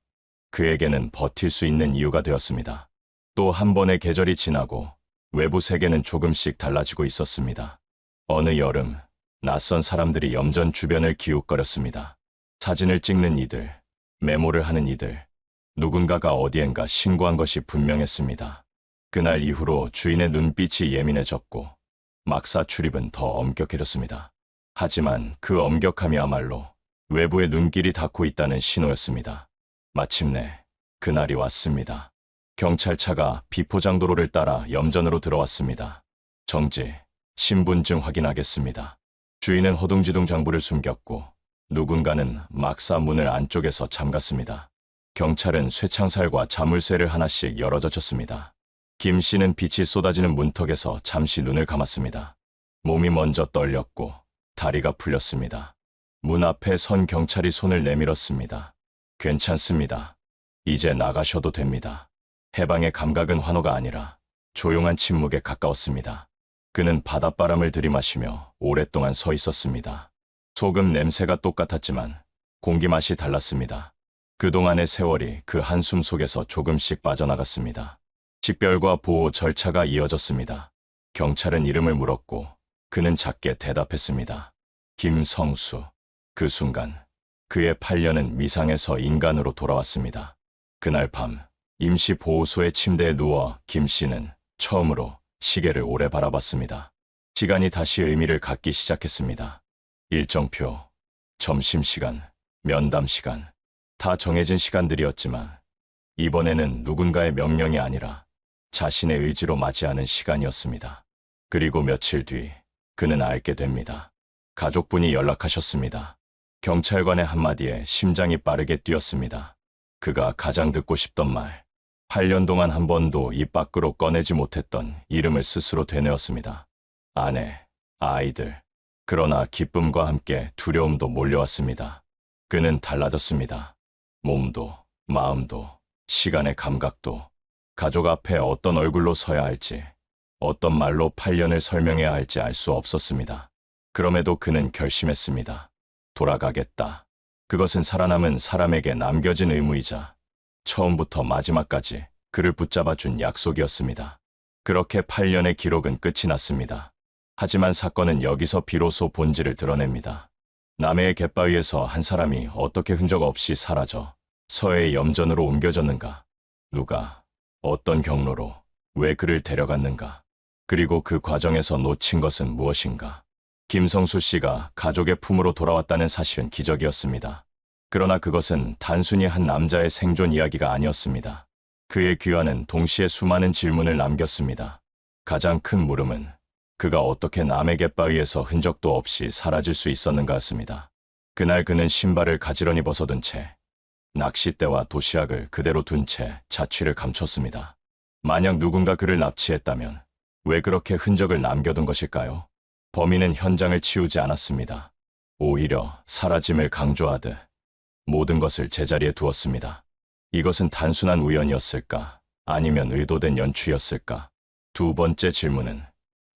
그에게는 버틸 수 있는 이유가 되었습니다. 또 한 번의 계절이 지나고 외부 세계는 조금씩 달라지고 있었습니다. 어느 여름, 낯선 사람들이 염전 주변을 기웃거렸습니다. 사진을 찍는 이들, 메모를 하는 이들, 누군가가 어디엔가 신고한 것이 분명했습니다. 그날 이후로 주인의 눈빛이 예민해졌고 막사 출입은 더 엄격해졌습니다. 하지만 그 엄격함이야말로 외부의 눈길이 닿고 있다는 신호였습니다. 마침내 그날이 왔습니다. 경찰차가 비포장도로를 따라 염전으로 들어왔습니다. 정지, 신분증 확인하겠습니다. 주인은 허둥지둥 장부를 숨겼고 누군가는 막사 문을 안쪽에서 잠갔습니다. 경찰은 쇠창살과 자물쇠를 하나씩 열어젖혔습니다. 김 씨는 빛이 쏟아지는 문턱에서 잠시 눈을 감았습니다. 몸이 먼저 떨렸고 다리가 풀렸습니다. 문 앞에 선 경찰이 손을 내밀었습니다. 괜찮습니다. 이제 나가셔도 됩니다. 해방의 감각은 환호가 아니라 조용한 침묵에 가까웠습니다. 그는 바닷바람을 들이마시며 오랫동안 서 있었습니다. 소금 냄새가 똑같았지만 공기 맛이 달랐습니다. 그동안의 세월이 그 한숨 속에서 조금씩 빠져나갔습니다. 식별과 보호 절차가 이어졌습니다. 경찰은 이름을 물었고 그는 작게 대답했습니다. 김성수. 그 순간 그의 8년은 미상에서 인간으로 돌아왔습니다. 그날 밤 임시 보호소의 침대에 누워 김 씨는 처음으로 시계를 오래 바라봤습니다. 시간이 다시 의미를 갖기 시작했습니다. 일정표, 점심시간, 면담시간, 다 정해진 시간들이었지만 이번에는 누군가의 명령이 아니라 자신의 의지로 맞이하는 시간이었습니다. 그리고 며칠 뒤 그는 알게 됩니다. 가족분이 연락하셨습니다. 경찰관의 한마디에 심장이 빠르게 뛰었습니다. 그가 가장 듣고 싶던 말, 8년 동안 한 번도 입 밖으로 꺼내지 못했던 이름을 스스로 되뇌었습니다. 아내, 아이들. 그러나 기쁨과 함께 두려움도 몰려왔습니다. 그는 달라졌습니다. 몸도, 마음도, 시간의 감각도. 가족 앞에 어떤 얼굴로 서야 할지, 어떤 말로 8년을 설명해야 할지 알 수 없었습니다. 그럼에도 그는 결심했습니다. 돌아가겠다. 그것은 살아남은 사람에게 남겨진 의무이자 처음부터 마지막까지 그를 붙잡아준 약속이었습니다. 그렇게 8년의 기록은 끝이 났습니다. 하지만 사건은 여기서 비로소 본질을 드러냅니다. 남해의 갯바위에서 한 사람이 어떻게 흔적 없이 사라져 서해의 염전으로 옮겨졌는가? 누가, 어떤 경로로, 왜 그를 데려갔는가? 그리고 그 과정에서 놓친 것은 무엇인가? 김성수 씨가 가족의 품으로 돌아왔다는 사실은 기적이었습니다. 그러나 그것은 단순히 한 남자의 생존 이야기가 아니었습니다. 그의 귀환은 동시에 수많은 질문을 남겼습니다. 가장 큰 물음은 그가 어떻게 남의 갯바위에서 흔적도 없이 사라질 수 있었는가였습니다. 그날 그는 신발을 가지런히 벗어둔 채 낚싯대와 도시락을 그대로 둔 채 자취를 감췄습니다. 만약 누군가 그를 납치했다면 왜 그렇게 흔적을 남겨둔 것일까요? 범인은 현장을 치우지 않았습니다. 오히려 사라짐을 강조하듯 모든 것을 제자리에 두었습니다. 이것은 단순한 우연이었을까? 아니면 의도된 연출이었을까? 두 번째 질문은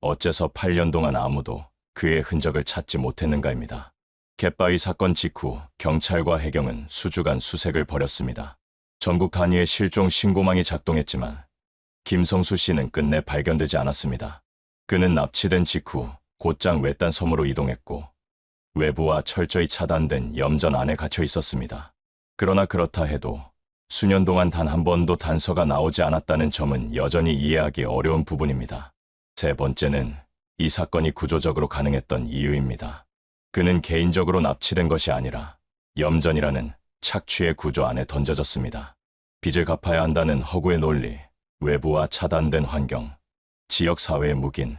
어째서 8년 동안 아무도 그의 흔적을 찾지 못했는가입니다. 갯바위 사건 직후 경찰과 해경은 수주간 수색을 벌였습니다. 전국 단위의 실종 신고망이 작동했지만 김성수 씨는 끝내 발견되지 않았습니다. 그는 납치된 직후 곧장 외딴 섬으로 이동했고 외부와 철저히 차단된 염전 안에 갇혀 있었습니다. 그러나 그렇다 해도 수년 동안 단 한 번도 단서가 나오지 않았다는 점은 여전히 이해하기 어려운 부분입니다. 세 번째는 이 사건이 구조적으로 가능했던 이유입니다. 그는 개인적으로 납치된 것이 아니라 염전이라는 착취의 구조 안에 던져졌습니다. 빚을 갚아야 한다는 허구의 논리, 외부와 차단된 환경, 지역사회의 묵인,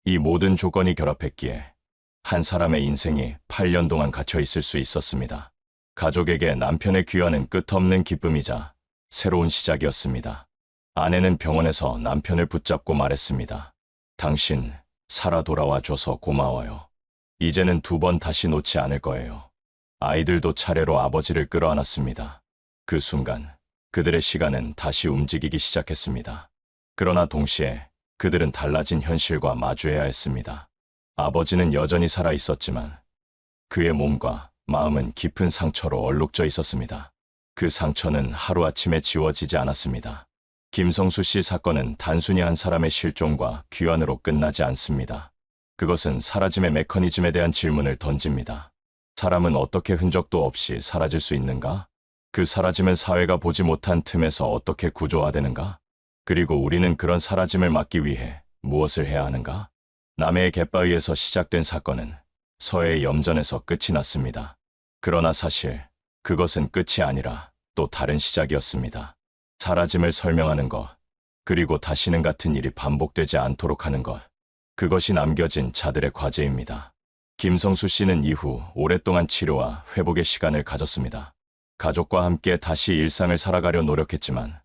이 모든 조건이 결합했기에 한 사람의 인생이 8년 동안 갇혀 있을 수 있었습니다. 가족에게 남편의 귀환은 끝없는 기쁨이자 새로운 시작이었습니다. 아내는 병원에서 남편을 붙잡고 말했습니다. 당신 살아 돌아와줘서 고마워요. 이제는 2번 다시 놓지 않을 거예요. 아이들도 차례로 아버지를 끌어안았습니다. 그 순간 그들의 시간은 다시 움직이기 시작했습니다. 그러나 동시에 그들은 달라진 현실과 마주해야 했습니다. 아버지는 여전히 살아 있었지만 그의 몸과 마음은 깊은 상처로 얼룩져 있었습니다. 그 상처는 하루아침에 지워지지 않았습니다. 김성수 씨 사건은 단순히 한 사람의 실종과 귀환으로 끝나지 않습니다. 그것은 사라짐의 메커니즘에 대한 질문을 던집니다. 사람은 어떻게 흔적도 없이 사라질 수 있는가? 그 사라짐은 사회가 보지 못한 틈에서 어떻게 구조화되는가? 그리고 우리는 그런 사라짐을 막기 위해 무엇을 해야 하는가? 남해의 갯바위에서 시작된 사건은 서해의 염전에서 끝이 났습니다. 그러나 사실 그것은 끝이 아니라 또 다른 시작이었습니다. 사라짐을 설명하는 것, 그리고 다시는 같은 일이 반복되지 않도록 하는 것, 그것이 남겨진 자들의 과제입니다. 김성수 씨는 이후 오랫동안 치료와 회복의 시간을 가졌습니다. 가족과 함께 다시 일상을 살아가려 노력했지만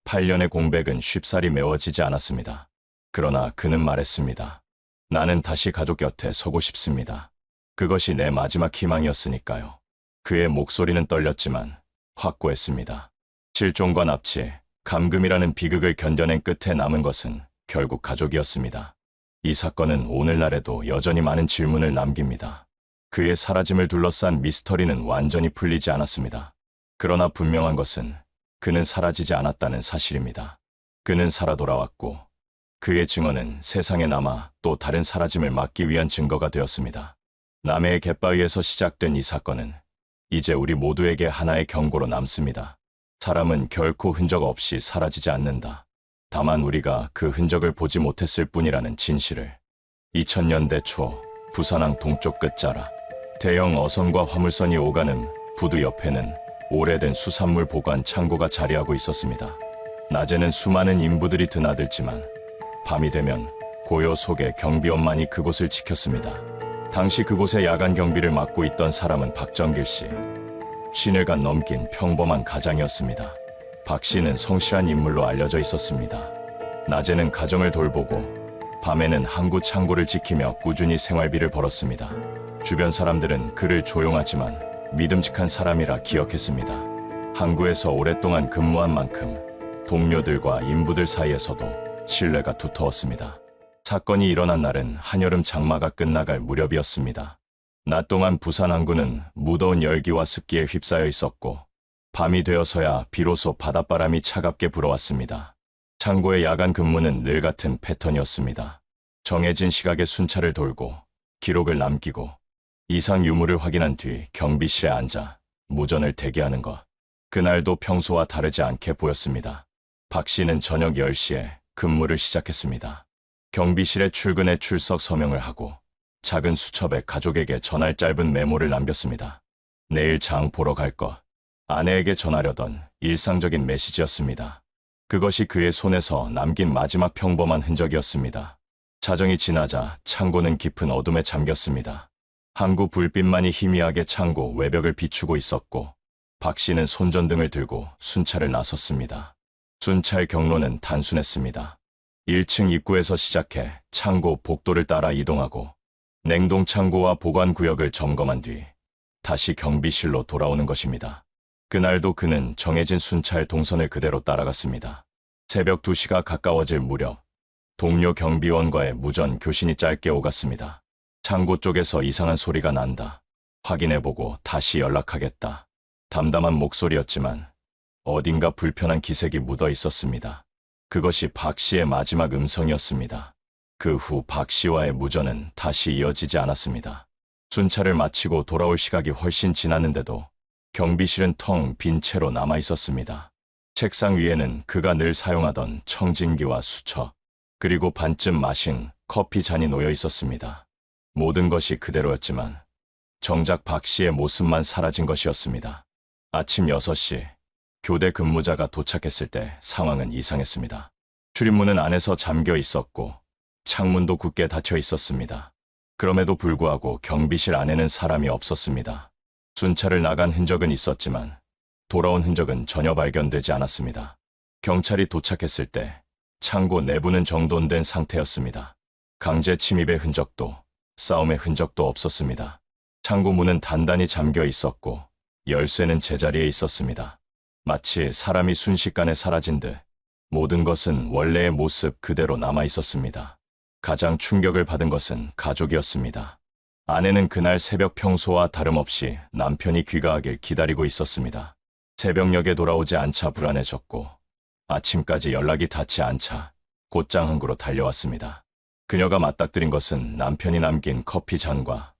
8년의 공백은 쉽사리 메워지지 않았습니다. 그러나 그는 말했습니다. 나는 다시 가족 곁에 서고 싶습니다. 그것이 내 마지막 희망이었으니까요. 그의 목소리는 떨렸지만 확고했습니다. 실종과 납치, 감금이라는 비극을 견뎌낸 끝에 남은 것은 결국 가족이었습니다. 이 사건은 오늘날에도 여전히 많은 질문을 남깁니다. 그의 사라짐을 둘러싼 미스터리는 완전히 풀리지 않았습니다. 그러나 분명한 것은 그는 사라지지 않았다는 사실입니다. 그는 살아 돌아왔고 그의 증언은 세상에 남아 또 다른 사라짐을 막기 위한 증거가 되었습니다. 남해의 갯바위에서 시작된 이 사건은 이제 우리 모두에게 하나의 경고로 남습니다. 사람은 결코 흔적 없이 사라지지 않는다. 다만 우리가 그 흔적을 보지 못했을 뿐이라는 진실을. 2000년대 초 부산항 동쪽 끝자락 대형 어선과 화물선이 오가는 부두 옆에는 오래된 수산물 보관 창고가 자리하고 있었습니다. 낮에는 수많은 인부들이 드나들지만 밤이 되면 고요 속에 경비원만이 그곳을 지켰습니다. 당시 그곳의 야간 경비를 맡고 있던 사람은 박정길 씨. 50년 넘긴 평범한 가장이었습니다. 박 씨는 성실한 인물로 알려져 있었습니다. 낮에는 가정을 돌보고 밤에는 항구 창고를 지키며 꾸준히 생활비를 벌었습니다. 주변 사람들은 그를 조용하지만 믿음직한 사람이라 기억했습니다. 항구에서 오랫동안 근무한 만큼 동료들과 인부들 사이에서도 신뢰가 두터웠습니다. 사건이 일어난 날은 한여름 장마가 끝나갈 무렵이었습니다. 낮 동안 부산 항구는 무더운 열기와 습기에 휩싸여 있었고 밤이 되어서야 비로소 바닷바람이 차갑게 불어왔습니다. 창고의 야간 근무는 늘 같은 패턴이었습니다. 정해진 시각에 순찰을 돌고 기록을 남기고 이상 유무를 확인한 뒤 경비실에 앉아 무전을 대기하는 것. 그날도 평소와 다르지 않게 보였습니다. 박 씨는 저녁 10시에 근무를 시작했습니다. 경비실에 출근해 출석 서명을 하고 작은 수첩에 가족에게 전할 짧은 메모를 남겼습니다. 내일 장 보러 갈 것. 아내에게 전하려던 일상적인 메시지였습니다. 그것이 그의 손에서 남긴 마지막 평범한 흔적이었습니다. 자정이 지나자 창고는 깊은 어둠에 잠겼습니다. 항구 불빛만이 희미하게 창고 외벽을 비추고 있었고 박 씨는 손전등을 들고 순찰을 나섰습니다. 순찰 경로는 단순했습니다. 1층 입구에서 시작해 창고 복도를 따라 이동하고 냉동 창고와 보관 구역을 점검한 뒤 다시 경비실로 돌아오는 것입니다. 그날도 그는 정해진 순찰 동선을 그대로 따라갔습니다. 새벽 2시가 가까워질 무렵 동료 경비원과의 무전 교신이 짧게 오갔습니다. 창고 쪽에서 이상한 소리가 난다. 확인해보고 다시 연락하겠다. 담담한 목소리였지만 어딘가 불편한 기색이 묻어 있었습니다. 그것이 박 씨의 마지막 음성이었습니다. 그 후 박 씨와의 무전은 다시 이어지지 않았습니다. 순찰을 마치고 돌아올 시각이 훨씬 지났는데도 경비실은 텅 빈 채로 남아 있었습니다. 책상 위에는 그가 늘 사용하던 청진기와 수첩, 그리고 반쯤 마신 커피 잔이 놓여 있었습니다. 모든 것이 그대로였지만 정작 박 씨의 모습만 사라진 것이었습니다. 아침 6시, 교대 근무자가 도착했을 때 상황은 이상했습니다. 출입문은 안에서 잠겨 있었고 창문도 굳게 닫혀 있었습니다. 그럼에도 불구하고 경비실 안에는 사람이 없었습니다. 순찰을 나간 흔적은 있었지만 돌아온 흔적은 전혀 발견되지 않았습니다. 경찰이 도착했을 때 창고 내부는 정돈된 상태였습니다. 강제 침입의 흔적도 싸움의 흔적도 없었습니다. 창고 문은 단단히 잠겨 있었고 열쇠는 제자리에 있었습니다. 마치 사람이 순식간에 사라진 듯 모든 것은 원래의 모습 그대로 남아 있었습니다. 가장 충격을 받은 것은 가족이었습니다. 아내는 그날 새벽 평소와 다름없이 남편이 귀가하길 기다리고 있었습니다. 새벽녘에 돌아오지 않자 불안해졌고 아침까지 연락이 닿지 않자 곧장 항구로 달려왔습니다. 그녀가 맞닥뜨린 것은 남편이 남긴 커피 잔과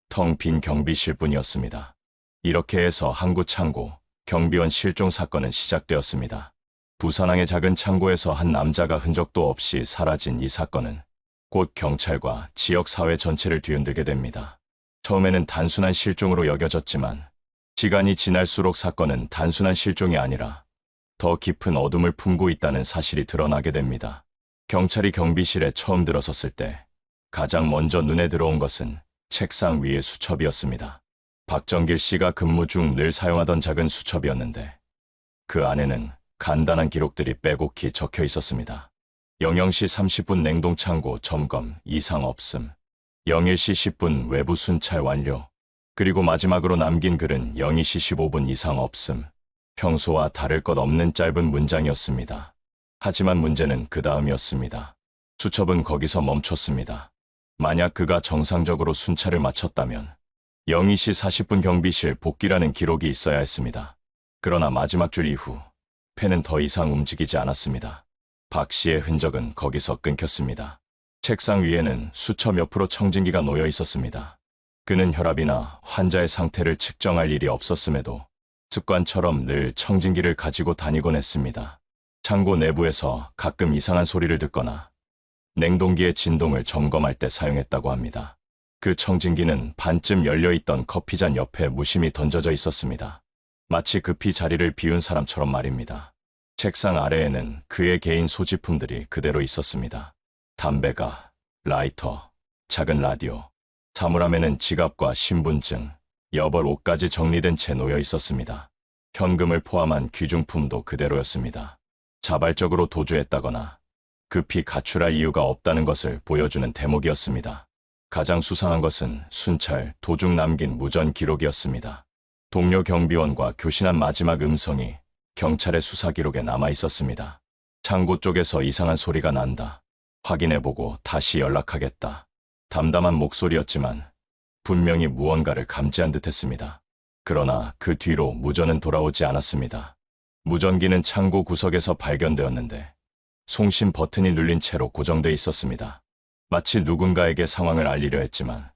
텅 빈 경비실뿐이었습니다. 이렇게 해서 항구 창고 경비원 실종 사건은 시작되었습니다. 부산항의 작은 창고에서 한 남자가 흔적도 없이 사라진 이 사건은 곧 경찰과 지역 사회 전체를 뒤흔들게 됩니다. 처음에는 단순한 실종으로 여겨졌지만 시간이 지날수록 사건은 단순한 실종이 아니라 더 깊은 어둠을 품고 있다는 사실이 드러나게 됩니다. 경찰이 경비실에 처음 들어섰을 때 가장 먼저 눈에 들어온 것은 책상 위의 수첩이었습니다. 박정길 씨가 근무 중 늘 사용하던 작은 수첩이었는데 그 안에는 간단한 기록들이 빼곡히 적혀 있었습니다. 00시 30분 냉동창고 점검 이상 없음, 01시 10분 외부 순찰 완료, 그리고 마지막으로 남긴 글은 02시 15분 이상 없음. 평소와 다를 것 없는 짧은 문장이었습니다. 하지만 문제는 그 다음이었습니다. 수첩은 거기서 멈췄습니다. 만약 그가 정상적으로 순찰을 마쳤다면 02시 40분 경비실 복귀라는 기록이 있어야 했습니다. 그러나 마지막 줄 이후 펜은 더 이상 움직이지 않았습니다. 박 씨의 흔적은 거기서 끊겼습니다. 책상 위에는 수첩 옆으로 청진기가 놓여 있었습니다. 그는 혈압이나 환자의 상태를 측정할 일이 없었음에도 습관처럼 늘 청진기를 가지고 다니곤 했습니다. 창고 내부에서 가끔 이상한 소리를 듣거나 냉동기의 진동을 점검할 때 사용했다고 합니다. 그 청진기는 반쯤 열려있던 커피잔 옆에 무심히 던져져 있었습니다. 마치 급히 자리를 비운 사람처럼 말입니다. 책상 아래에는 그의 개인 소지품들이 그대로 있었습니다. 담배가, 라이터, 작은 라디오, 사물함에는 지갑과 신분증, 여벌 옷까지 정리된 채 놓여 있었습니다. 현금을 포함한 귀중품도 그대로였습니다. 자발적으로 도주했다거나 급히 가출할 이유가 없다는 것을 보여주는 대목이었습니다. 가장 수상한 것은 순찰, 도중 남긴 무전 기록이었습니다. 동료 경비원과 교신한 마지막 음성이 경찰의 수사 기록에 남아 있었습니다. 창고 쪽에서 이상한 소리가 난다. 확인해보고 다시 연락하겠다. 담담한 목소리였지만 분명히 무언가를 감지한 듯했습니다. 그러나 그 뒤로 무전은 돌아오지 않았습니다. 무전기는 창고 구석에서 발견되었는데 송신 버튼이 눌린 채로 고정돼 있었습니다. 마치 누군가에게 상황을 알리려 했지만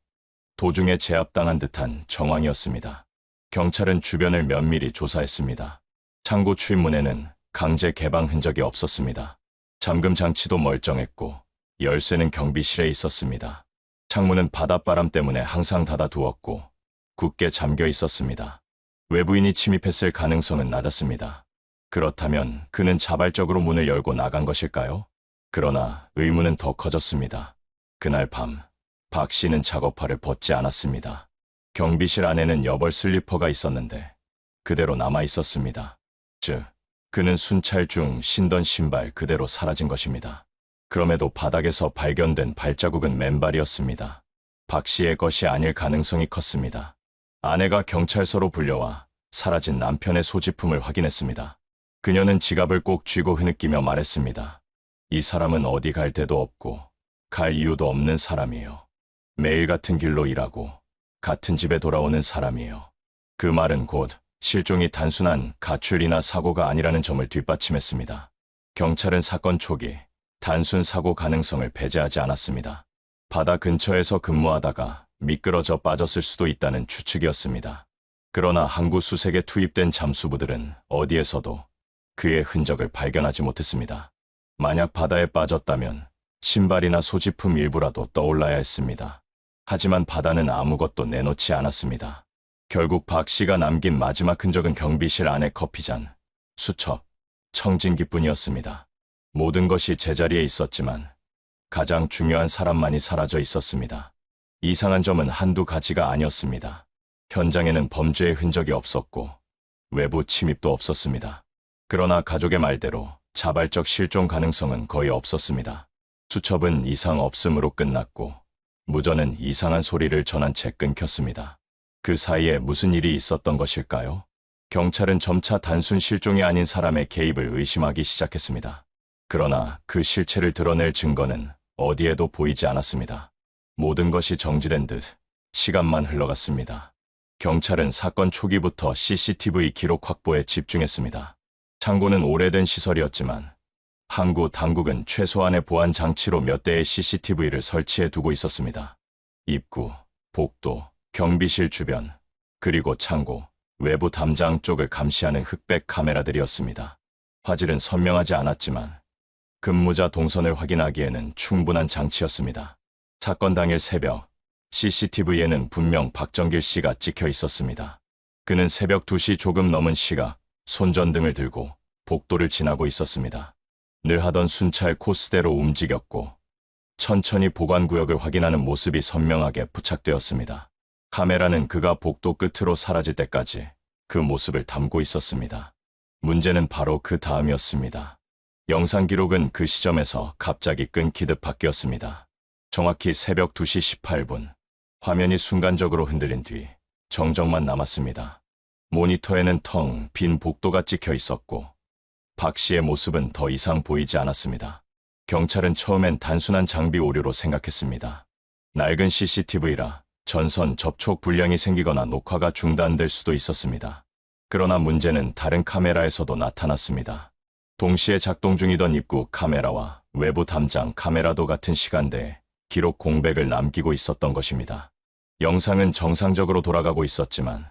도중에 제압당한 듯한 정황이었습니다. 경찰은 주변을 면밀히 조사했습니다. 창고 출입문에는 강제 개방 흔적이 없었습니다. 잠금 장치도 멀쩡했고 열쇠는 경비실에 있었습니다. 창문은 바닷바람 때문에 항상 닫아두었고 굳게 잠겨 있었습니다. 외부인이 침입했을 가능성은 낮았습니다. 그렇다면 그는 자발적으로 문을 열고 나간 것일까요? 그러나 의문은 더 커졌습니다. 그날 밤, 박 씨는 작업화를 벗지 않았습니다. 경비실 안에는 여벌 슬리퍼가 있었는데 그대로 남아 있었습니다. 즉, 그는 순찰 중 신던 신발 그대로 사라진 것입니다. 그럼에도 바닥에서 발견된 발자국은 맨발이었습니다. 박 씨의 것이 아닐 가능성이 컸습니다. 아내가 경찰서로 불려와 사라진 남편의 소지품을 확인했습니다. 그녀는 지갑을 꼭 쥐고 흐느끼며 말했습니다. 이 사람은 어디 갈 데도 없고 갈 이유도 없는 사람이에요. 매일 같은 길로 일하고 같은 집에 돌아오는 사람이에요. 그 말은 곧 실종이 단순한 가출이나 사고가 아니라는 점을 뒷받침했습니다. 경찰은 사건 초기 단순 사고 가능성을 배제하지 않았습니다. 바다 근처에서 근무하다가 미끄러져 빠졌을 수도 있다는 추측이었습니다. 그러나 항구 수색에 투입된 잠수부들은 어디에서도 그의 흔적을 발견하지 못했습니다. 만약 바다에 빠졌다면 신발이나 소지품 일부라도 떠올라야 했습니다. 하지만 바다는 아무것도 내놓지 않았습니다. 결국 박 씨가 남긴 마지막 흔적은 경비실 안의 커피잔, 수첩, 청진기뿐이었습니다. 모든 것이 제자리에 있었지만 가장 중요한 사람만이 사라져 있었습니다. 이상한 점은 한두 가지가 아니었습니다. 현장에는 범죄의 흔적이 없었고 외부 침입도 없었습니다. 그러나 가족의 말대로 자발적 실종 가능성은 거의 없었습니다. 수첩은 이상 없음으로 끝났고 무전은 이상한 소리를 전한 채 끊겼습니다. 그 사이에 무슨 일이 있었던 것일까요? 경찰은 점차 단순 실종이 아닌 사람의 개입을 의심하기 시작했습니다. 그러나 그 실체를 드러낼 증거는 어디에도 보이지 않았습니다. 모든 것이 정지된 듯 시간만 흘러갔습니다. 경찰은 사건 초기부터 CCTV 기록 확보에 집중했습니다. 창고는 오래된 시설이었지만 항구 당국은 최소한의 보안 장치로 몇 대의 CCTV를 설치해 두고 있었습니다. 입구, 복도, 경비실 주변, 그리고 창고, 외부 담장 쪽을 감시하는 흑백 카메라들이었습니다. 화질은 선명하지 않았지만 근무자 동선을 확인하기에는 충분한 장치였습니다. 사건 당일 새벽, CCTV에는 분명 박정길 씨가 찍혀 있었습니다. 그는 새벽 2시 조금 넘은 시각, 손전등을 들고 복도를 지나고 있었습니다. 늘 하던 순찰 코스대로 움직였고 천천히 보관구역을 확인하는 모습이 선명하게 부착되었습니다. 카메라는 그가 복도 끝으로 사라질 때까지 그 모습을 담고 있었습니다. 문제는 바로 그 다음이었습니다. 영상 기록은 그 시점에서 갑자기 끊기듯 바뀌었습니다. 정확히 새벽 2시 18분, 화면이 순간적으로 흔들린 뒤 정적만 남았습니다. 모니터에는 텅 빈 복도가 찍혀 있었고 박 씨의 모습은 더 이상 보이지 않았습니다. 경찰은 처음엔 단순한 장비 오류로 생각했습니다. 낡은 CCTV라 전선 접촉 불량이 생기거나 녹화가 중단될 수도 있었습니다. 그러나 문제는 다른 카메라에서도 나타났습니다. 동시에 작동 중이던 입구 카메라와 외부 담장 카메라도 같은 시간대에 기록 공백을 남기고 있었던 것입니다. 영상은 정상적으로 돌아가고 있었지만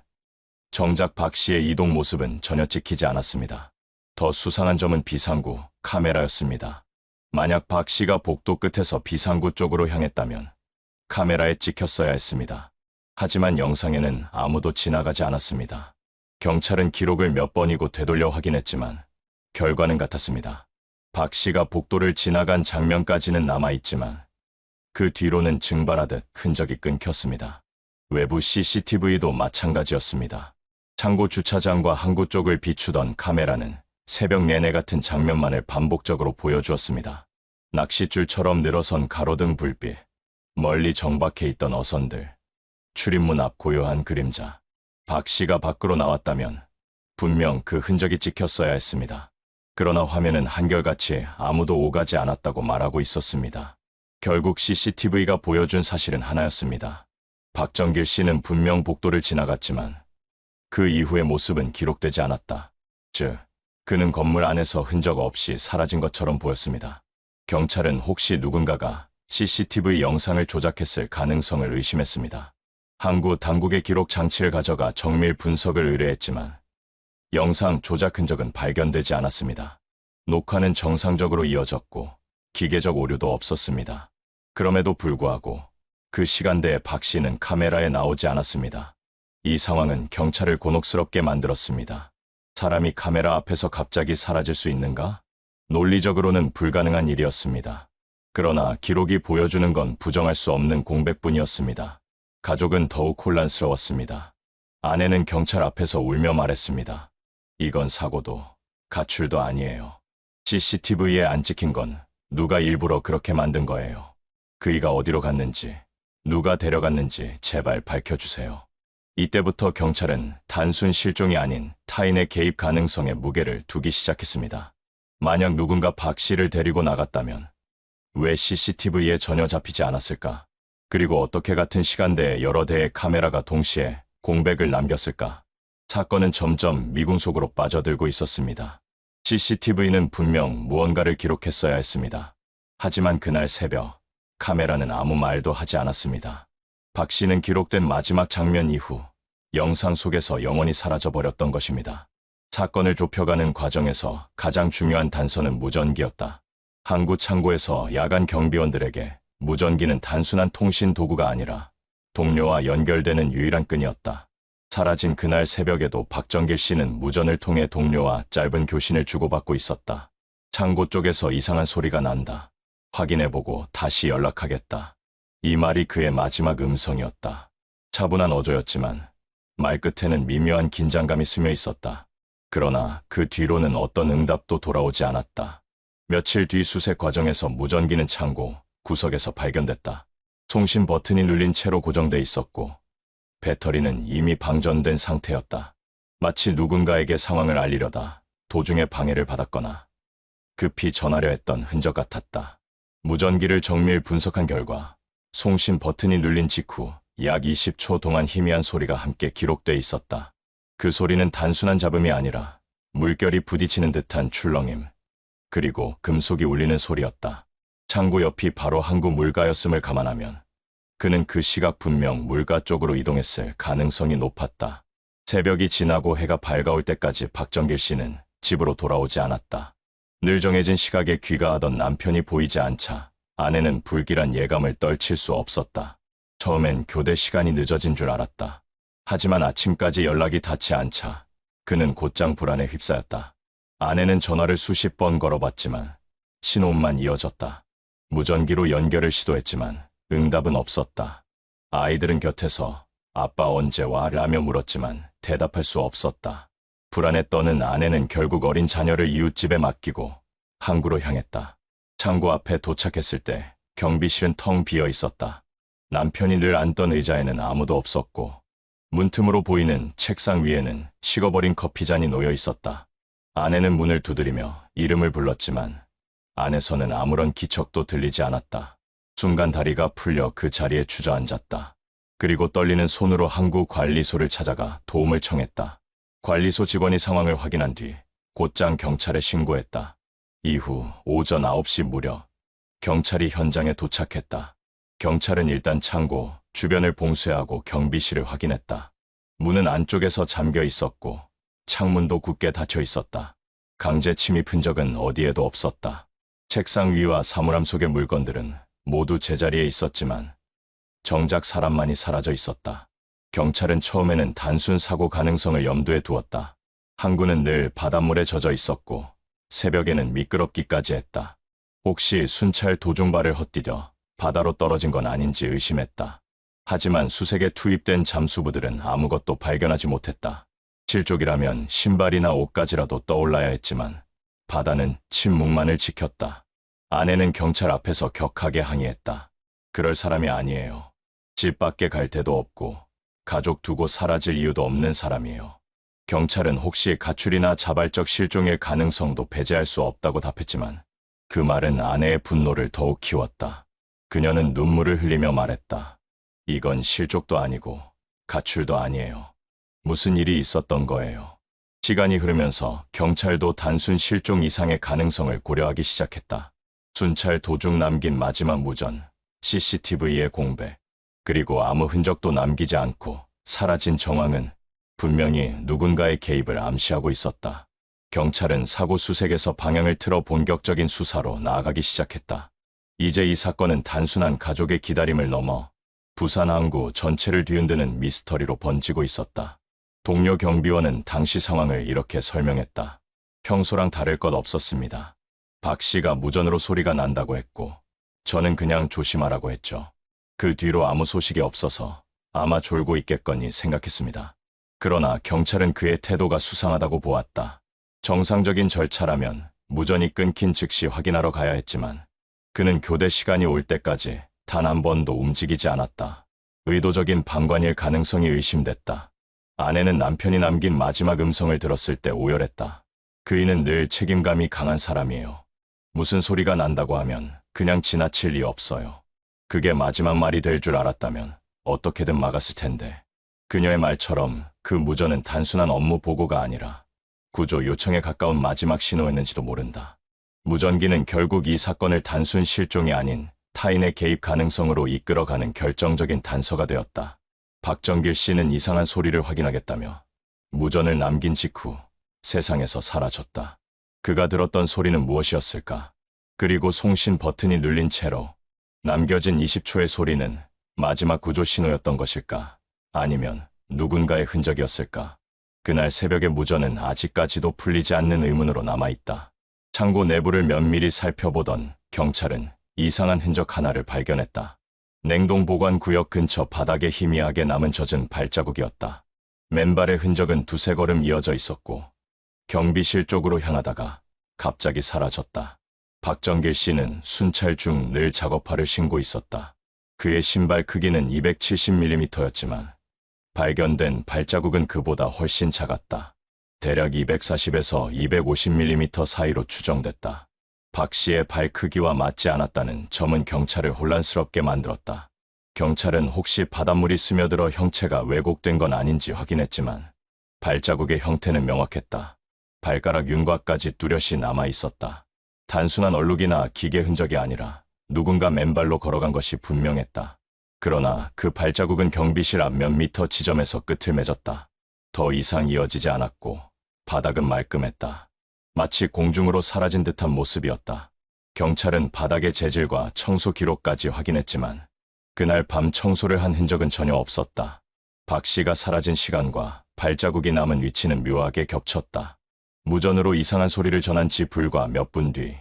정작 박 씨의 이동 모습은 전혀 찍히지 않았습니다. 더 수상한 점은 비상구 카메라였습니다. 만약 박 씨가 복도 끝에서 비상구 쪽으로 향했다면 카메라에 찍혔어야 했습니다. 하지만 영상에는 아무도 지나가지 않았습니다. 경찰은 기록을 몇 번이고 되돌려 확인했지만 결과는 같았습니다. 박 씨가 복도를 지나간 장면까지는 남아있지만 그 뒤로는 증발하듯 흔적이 끊겼습니다. 외부 CCTV도 마찬가지였습니다. 창고 주차장과 항구 쪽을 비추던 카메라는 새벽 내내 같은 장면만을 반복적으로 보여주었습니다. 낚싯줄처럼 늘어선 가로등 불빛, 멀리 정박해 있던 어선들, 출입문 앞 고요한 그림자. 박 씨가 밖으로 나왔다면 분명 그 흔적이 찍혔어야 했습니다. 그러나 화면은 한결같이 아무도 오가지 않았다고 말하고 있었습니다. 결국 CCTV가 보여준 사실은 하나였습니다. 박정길 씨는 분명 복도를 지나갔지만 그 이후의 모습은 기록되지 않았다. 즉, 그는 건물 안에서 흔적 없이 사라진 것처럼 보였습니다. 경찰은 혹시 누군가가 CCTV 영상을 조작했을 가능성을 의심했습니다. 항구 당국의 기록 장치를 가져가 정밀 분석을 의뢰했지만 영상 조작 흔적은 발견되지 않았습니다. 녹화는 정상적으로 이어졌고 기계적 오류도 없었습니다. 그럼에도 불구하고 그 시간대에 박 씨는 카메라에 나오지 않았습니다. 이 상황은 경찰을 곤혹스럽게 만들었습니다. 사람이 카메라 앞에서 갑자기 사라질 수 있는가? 논리적으로는 불가능한 일이었습니다. 그러나 기록이 보여주는 건 부정할 수 없는 공백뿐이었습니다. 가족은 더욱 혼란스러웠습니다. 아내는 경찰 앞에서 울며 말했습니다. 이건 사고도 가출도 아니에요. CCTV에 안 찍힌 건 누가 일부러 그렇게 만든 거예요. 그이가 어디로 갔는지, 누가 데려갔는지 제발 밝혀주세요. 이때부터 경찰은 단순 실종이 아닌 타인의 개입 가능성에 무게를 두기 시작했습니다. 만약 누군가 박 씨를 데리고 나갔다면 왜 CCTV에 전혀 잡히지 않았을까? 그리고 어떻게 같은 시간대에 여러 대의 카메라가 동시에 공백을 남겼을까? 사건은 점점 미궁 속으로 빠져들고 있었습니다. CCTV는 분명 무언가를 기록했어야 했습니다. 하지만 그날 새벽, 카메라는 아무 말도 하지 않았습니다. 박 씨는 기록된 마지막 장면 이후 영상 속에서 영원히 사라져버렸던 것입니다. 사건을 좁혀가는 과정에서 가장 중요한 단서는 무전기였다. 항구 창고에서 야간 경비원들에게 무전기는 단순한 통신 도구가 아니라 동료와 연결되는 유일한 끈이었다. 사라진 그날 새벽에도 박정길 씨는 무전을 통해 동료와 짧은 교신을 주고받고 있었다. 창고 쪽에서 이상한 소리가 난다. 확인해보고 다시 연락하겠다. 이 말이 그의 마지막 음성이었다. 차분한 어조였지만 말끝에는 미묘한 긴장감이 스며 있었다. 그러나 그 뒤로는 어떤 응답도 돌아오지 않았다. 며칠 뒤 수색 과정에서 무전기는 창고 구석에서 발견됐다. 송신 버튼이 눌린 채로 고정돼 있었고 배터리는 이미 방전된 상태였다. 마치 누군가에게 상황을 알리려다 도중에 방해를 받았거나 급히 전하려 했던 흔적 같았다. 무전기를 정밀 분석한 결과 송신 버튼이 눌린 직후 약 20초 동안 희미한 소리가 함께 기록돼 있었다. 그 소리는 단순한 잡음이 아니라 물결이 부딪히는 듯한 출렁임, 그리고 금속이 울리는 소리였다. 창고 옆이 바로 항구 물가였음을 감안하면 그는 그 시각 분명 물가 쪽으로 이동했을 가능성이 높았다. 새벽이 지나고 해가 밝아올 때까지 박정길 씨는 집으로 돌아오지 않았다. 늘 정해진 시각에 귀가하던 남편이 보이지 않자 아내는 불길한 예감을 떨칠 수 없었다. 처음엔 교대 시간이 늦어진 줄 알았다. 하지만 아침까지 연락이 닿지 않자 그는 곧장 불안에 휩싸였다. 아내는 전화를 수십 번 걸어봤지만 신호음만 이어졌다. 무전기로 연결을 시도했지만 응답은 없었다. 아이들은 곁에서 아빠 언제 와? 라며 물었지만 대답할 수 없었다. 불안에 떠는 아내는 결국 어린 자녀를 이웃집에 맡기고 항구로 향했다. 창고 앞에 도착했을 때 경비실은 텅 비어 있었다. 남편이 늘 앉던 의자에는 아무도 없었고 문틈으로 보이는 책상 위에는 식어버린 커피잔이 놓여 있었다. 아내는 문을 두드리며 이름을 불렀지만 안에서는 아무런 기척도 들리지 않았다. 순간 다리가 풀려 그 자리에 주저앉았다. 그리고 떨리는 손으로 항구 관리소를 찾아가 도움을 청했다. 관리소 직원이 상황을 확인한 뒤 곧장 경찰에 신고했다. 이후 오전 9시 무렵 경찰이 현장에 도착했다. 경찰은 일단 창고 주변을 봉쇄하고 경비실을 확인했다. 문은 안쪽에서 잠겨 있었고 창문도 굳게 닫혀 있었다. 강제 침입 흔적은 어디에도 없었다. 책상 위와 사물함 속의 물건들은 모두 제자리에 있었지만 정작 사람만이 사라져 있었다. 경찰은 처음에는 단순 사고 가능성을 염두에 두었다. 항구는 늘 바닷물에 젖어 있었고 새벽에는 미끄럽기까지 했다. 혹시 순찰 도중발을 헛디뎌 바다로 떨어진 건 아닌지 의심했다. 하지만 수색에 투입된 잠수부들은 아무것도 발견하지 못했다. 실족이라면 신발이나 옷까지라도 떠올라야 했지만 바다는 침묵만을 지켰다. 아내는 경찰 앞에서 격하게 항의했다. 그럴 사람이 아니에요. 집 밖에 갈 데도 없고 가족 두고 사라질 이유도 없는 사람이에요. 경찰은 혹시 가출이나 자발적 실종일 가능성도 배제할 수 없다고 답했지만 그 말은 아내의 분노를 더욱 키웠다. 그녀는 눈물을 흘리며 말했다. 이건 실족도 아니고 가출도 아니에요. 무슨 일이 있었던 거예요. 시간이 흐르면서 경찰도 단순 실종 이상의 가능성을 고려하기 시작했다. 순찰 도중 남긴 마지막 무전, CCTV의 공백, 그리고 아무 흔적도 남기지 않고 사라진 정황은 분명히 누군가의 개입을 암시하고 있었다. 경찰은 사고 수색에서 방향을 틀어 본격적인 수사로 나아가기 시작했다. 이제 이 사건은 단순한 가족의 기다림을 넘어 부산 항구 전체를 뒤흔드는 미스터리로 번지고 있었다. 동료 경비원은 당시 상황을 이렇게 설명했다. 평소랑 다를 것 없었습니다. 박 씨가 무전으로 소리가 난다고 했고 저는 그냥 조심하라고 했죠. 그 뒤로 아무 소식이 없어서 아마 졸고 있겠거니 생각했습니다. 그러나 경찰은 그의 태도가 수상하다고 보았다. 정상적인 절차라면 무전이 끊긴 즉시 확인하러 가야 했지만 그는 교대 시간이 올 때까지 단 한 번도 움직이지 않았다. 의도적인 방관일 가능성이 의심됐다. 아내는 남편이 남긴 마지막 음성을 들었을 때 오열했다. 그이는 늘 책임감이 강한 사람이에요. 무슨 소리가 난다고 하면 그냥 지나칠 리 없어요. 그게 마지막 말이 될 줄 알았다면 어떻게든 막았을 텐데. 그녀의 말처럼 그 무전은 단순한 업무 보고가 아니라 구조 요청에 가까운 마지막 신호였는지도 모른다. 무전기는 결국 이 사건을 단순 실종이 아닌 타인의 개입 가능성으로 이끌어가는 결정적인 단서가 되었다. 박정길 씨는 이상한 소리를 확인하겠다며 무전을 남긴 직후 세상에서 사라졌다. 그가 들었던 소리는 무엇이었을까? 그리고 송신 버튼이 눌린 채로 남겨진 20초의 소리는 마지막 구조 신호였던 것일까? 아니면 누군가의 흔적이었을까? 그날 새벽의 무전은 아직까지도 풀리지 않는 의문으로 남아있다. 창고 내부를 면밀히 살펴보던 경찰은 이상한 흔적 하나를 발견했다. 냉동 보관 구역 근처 바닥에 희미하게 남은 젖은 발자국이었다. 맨발의 흔적은 두세 걸음 이어져 있었고 경비실 쪽으로 향하다가 갑자기 사라졌다. 박정길 씨는 순찰 중 늘 작업화를 신고 있었다. 그의 신발 크기는 270mm였지만 발견된 발자국은 그보다 훨씬 작았다. 대략 240에서 250mm 사이로 추정됐다. 박 씨의 발 크기와 맞지 않았다는 점은 경찰을 혼란스럽게 만들었다. 경찰은 혹시 바닷물이 스며들어 형체가 왜곡된 건 아닌지 확인했지만 발자국의 형태는 명확했다. 발가락 윤곽까지 뚜렷이 남아 있었다. 단순한 얼룩이나 기계 흔적이 아니라 누군가 맨발로 걸어간 것이 분명했다. 그러나 그 발자국은 경비실 앞 몇 미터 지점에서 끝을 맺었다. 더 이상 이어지지 않았고 바닥은 말끔했다. 마치 공중으로 사라진 듯한 모습이었다. 경찰은 바닥의 재질과 청소 기록까지 확인했지만 그날 밤 청소를 한 흔적은 전혀 없었다. 박 씨가 사라진 시간과 발자국이 남은 위치는 묘하게 겹쳤다. 무전으로 이상한 소리를 전한 지 불과 몇 분 뒤,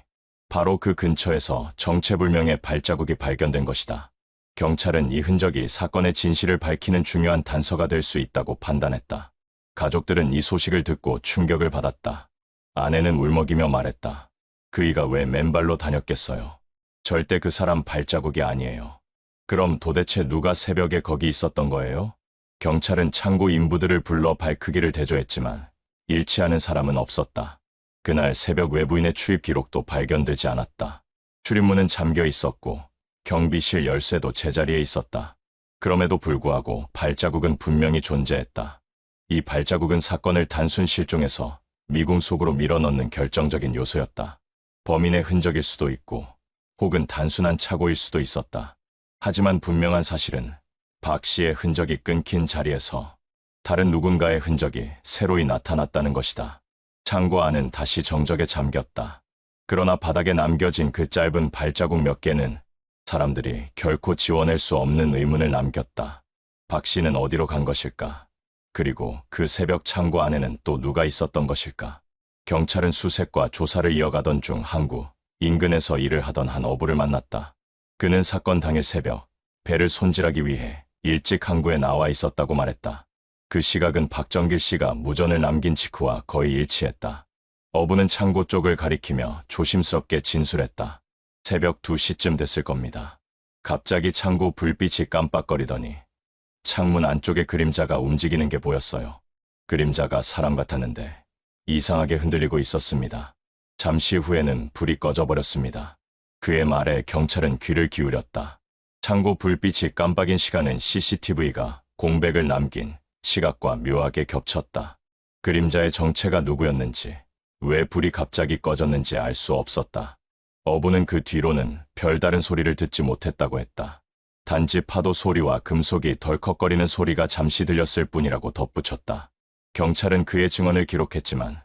바로 그 근처에서 정체불명의 발자국이 발견된 것이다. 경찰은 이 흔적이 사건의 진실을 밝히는 중요한 단서가 될 수 있다고 판단했다. 가족들은 이 소식을 듣고 충격을 받았다. 아내는 울먹이며 말했다. 그이가 왜 맨발로 다녔겠어요? 절대 그 사람 발자국이 아니에요. 그럼 도대체 누가 새벽에 거기 있었던 거예요? 경찰은 창고 인부들을 불러 발 크기를 대조했지만 일치하는 사람은 없었다. 그날 새벽 외부인의 출입 기록도 발견되지 않았다. 출입문은 잠겨 있었고 경비실 열쇠도 제자리에 있었다. 그럼에도 불구하고 발자국은 분명히 존재했다. 이 발자국은 사건을 단순 실종에서 미궁 속으로 밀어넣는 결정적인 요소였다. 범인의 흔적일 수도 있고 혹은 단순한 착오일 수도 있었다. 하지만 분명한 사실은 박 씨의 흔적이 끊긴 자리에서 다른 누군가의 흔적이 새로이 나타났다는 것이다. 창고 안은 다시 정적에 잠겼다. 그러나 바닥에 남겨진 그 짧은 발자국 몇 개는 사람들이 결코 지워낼 수 없는 의문을 남겼다. 박 씨는 어디로 간 것일까? 그리고 그 새벽 창고 안에는 또 누가 있었던 것일까? 경찰은 수색과 조사를 이어가던 중 항구 인근에서 일을 하던 한 어부를 만났다. 그는 사건 당일 새벽 배를 손질하기 위해 일찍 항구에 나와 있었다고 말했다. 그 시각은 박정길 씨가 무전을 남긴 직후와 거의 일치했다. 어부는 창고 쪽을 가리키며 조심스럽게 진술했다. 새벽 2시쯤 됐을 겁니다. 갑자기 창고 불빛이 깜빡거리더니 창문 안쪽에 그림자가 움직이는 게 보였어요. 그림자가 사람 같았는데 이상하게 흔들리고 있었습니다. 잠시 후에는 불이 꺼져버렸습니다. 그의 말에 경찰은 귀를 기울였다. 창고 불빛이 깜빡인 시간은 CCTV가 공백을 남긴 시각과 묘하게 겹쳤다. 그림자의 정체가 누구였는지, 왜 불이 갑자기 꺼졌는지 알 수 없었다. 어부는 그 뒤로는 별다른 소리를 듣지 못했다고 했다. 단지 파도 소리와 금속이 덜컥거리는 소리가 잠시 들렸을 뿐이라고 덧붙였다. 경찰은 그의 증언을 기록했지만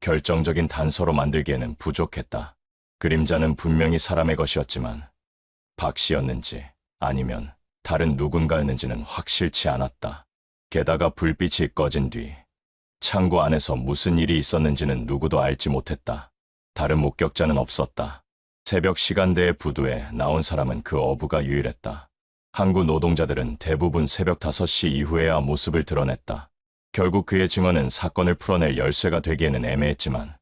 결정적인 단서로 만들기에는 부족했다. 그림자는 분명히 사람의 것이었지만 박 씨였는지 아니면 다른 누군가였는지는 확실치 않았다. 게다가 불빛이 꺼진 뒤 창고 안에서 무슨 일이 있었는지는 누구도 알지 못했다. 다른 목격자는 없었다. 새벽 시간대의 부두에 나온 사람은 그 어부가 유일했다. 항구 노동자들은 대부분 새벽 5시 이후에야 모습을 드러냈다. 결국 그의 증언은 사건을 풀어낼 열쇠가 되기에는 애매했지만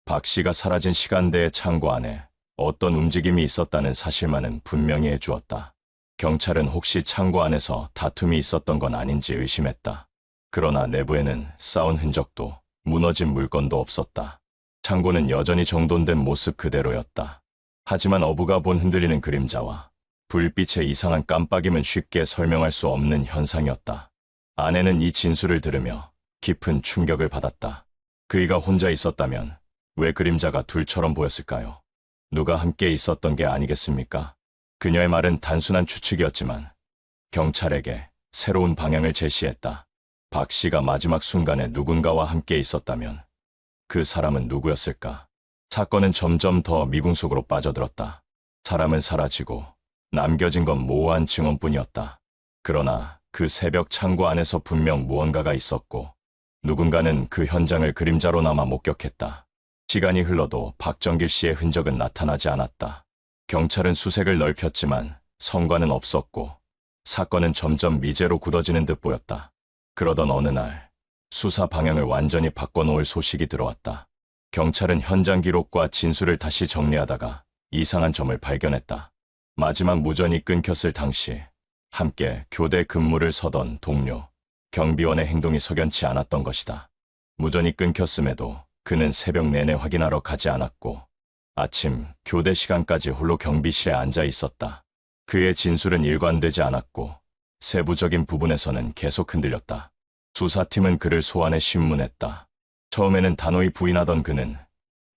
박 씨가 사라진 시간대의 창고 안에 어떤 움직임이 있었다는 사실만은 분명히 해주었다. 경찰은 혹시 창고 안에서 다툼이 있었던 건 아닌지 의심했다. 그러나 내부에는 싸운 흔적도 무너진 물건도 없었다. 창고는 여전히 정돈된 모습 그대로였다. 하지만 어부가 본 흔들리는 그림자와 불빛의 이상한 깜빡임은 쉽게 설명할 수 없는 현상이었다. 아내는 이 진술을 들으며 깊은 충격을 받았다. 그이가 혼자 있었다면 왜 그림자가 둘처럼 보였을까요? 누가 함께 있었던 게 아니겠습니까? 그녀의 말은 단순한 추측이었지만 경찰에게 새로운 방향을 제시했다. 박 씨가 마지막 순간에 누군가와 함께 있었다면 그 사람은 누구였을까? 사건은 점점 더 미궁 속으로 빠져들었다. 사람은 사라지고 남겨진 건 모호한 증언뿐이었다. 그러나 그 새벽 창고 안에서 분명 무언가가 있었고 누군가는 그 현장을 그림자로 남아 목격했다. 시간이 흘러도 박정길 씨의 흔적은 나타나지 않았다. 경찰은 수색을 넓혔지만 성과는 없었고 사건은 점점 미제로 굳어지는 듯 보였다. 그러던 어느 날 수사 방향을 완전히 바꿔놓을 소식이 들어왔다. 경찰은 현장 기록과 진술을 다시 정리하다가 이상한 점을 발견했다. 마지막 무전이 끊겼을 당시 함께 교대 근무를 서던 동료, 경비원의 행동이 석연치 않았던 것이다. 무전이 끊겼음에도 그는 새벽 내내 확인하러 가지 않았고 아침 교대 시간까지 홀로 경비실에 앉아 있었다. 그의 진술은 일관되지 않았고 세부적인 부분에서는 계속 흔들렸다. 수사팀은 그를 소환해 신문했다. 처음에는 단호히 부인하던 그는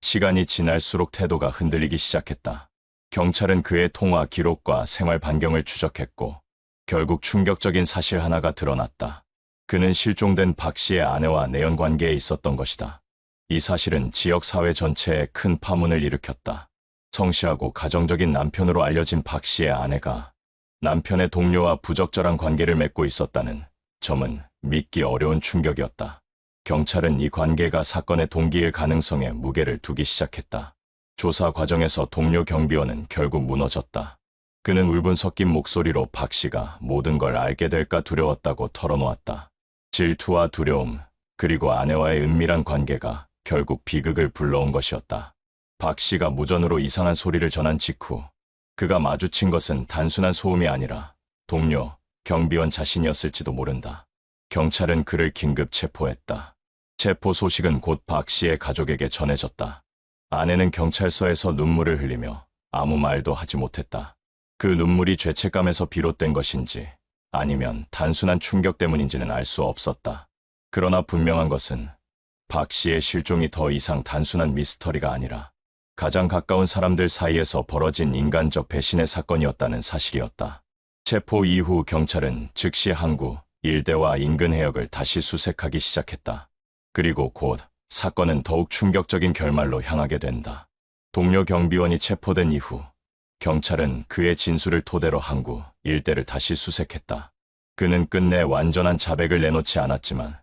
시간이 지날수록 태도가 흔들리기 시작했다. 경찰은 그의 통화 기록과 생활 반경을 추적했고 결국 충격적인 사실 하나가 드러났다. 그는 실종된 박 씨의 아내와 내연 관계에 있었던 것이다. 이 사실은 지역 사회 전체에 큰 파문을 일으켰다. 성실하고 가정적인 남편으로 알려진 박 씨의 아내가 남편의 동료와 부적절한 관계를 맺고 있었다는 점은 믿기 어려운 충격이었다. 경찰은 이 관계가 사건의 동기일 가능성에 무게를 두기 시작했다. 조사 과정에서 동료 경비원은 결국 무너졌다. 그는 울분 섞인 목소리로 박 씨가 모든 걸 알게 될까 두려웠다고 털어놓았다. 질투와 두려움, 그리고 아내와의 은밀한 관계가 결국 비극을 불러온 것이었다. 박 씨가 무전으로 이상한 소리를 전한 직후 그가 마주친 것은 단순한 소음이 아니라 동료, 경비원 자신이었을지도 모른다. 경찰은 그를 긴급 체포했다. 체포 소식은 곧 박 씨의 가족에게 전해졌다. 아내는 경찰서에서 눈물을 흘리며 아무 말도 하지 못했다. 그 눈물이 죄책감에서 비롯된 것인지 아니면 단순한 충격 때문인지는 알 수 없었다. 그러나 분명한 것은 박 씨의 실종이 더 이상 단순한 미스터리가 아니라 가장 가까운 사람들 사이에서 벌어진 인간적 배신의 사건이었다는 사실이었다. 체포 이후 경찰은 즉시 항구, 일대와 인근 해역을 다시 수색하기 시작했다. 그리고 곧 사건은 더욱 충격적인 결말로 향하게 된다. 동료 경비원이 체포된 이후 경찰은 그의 진술을 토대로 항구, 일대를 다시 수색했다. 그는 끝내 완전한 자백을 내놓지 않았지만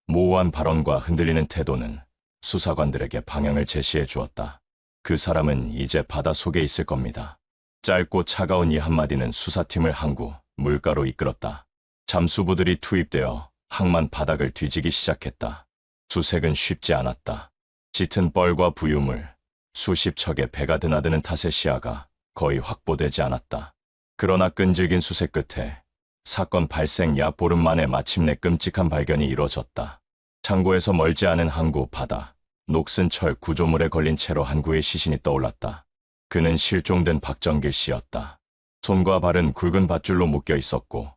모호한 발언과 흔들리는 태도는 수사관들에게 방향을 제시해 주었다. 그 사람은 이제 바다 속에 있을 겁니다. 짧고 차가운 이 한마디는 수사팀을 항구, 물가로 이끌었다. 잠수부들이 투입되어 항만 바닥을 뒤지기 시작했다. 수색은 쉽지 않았다. 짙은 뻘과 부유물, 수십 척의 배가 드나드는 탓에 시야가 거의 확보되지 않았다. 그러나 끈질긴 수색 끝에 사건 발생 약 보름 만에 마침내 끔찍한 발견이 이루어졌다. 창고에서 멀지 않은 항구 바다, 녹슨 철 구조물에 걸린 채로 항구의 시신이 떠올랐다. 그는 실종된 박정길 씨였다. 손과 발은 굵은 밧줄로 묶여 있었고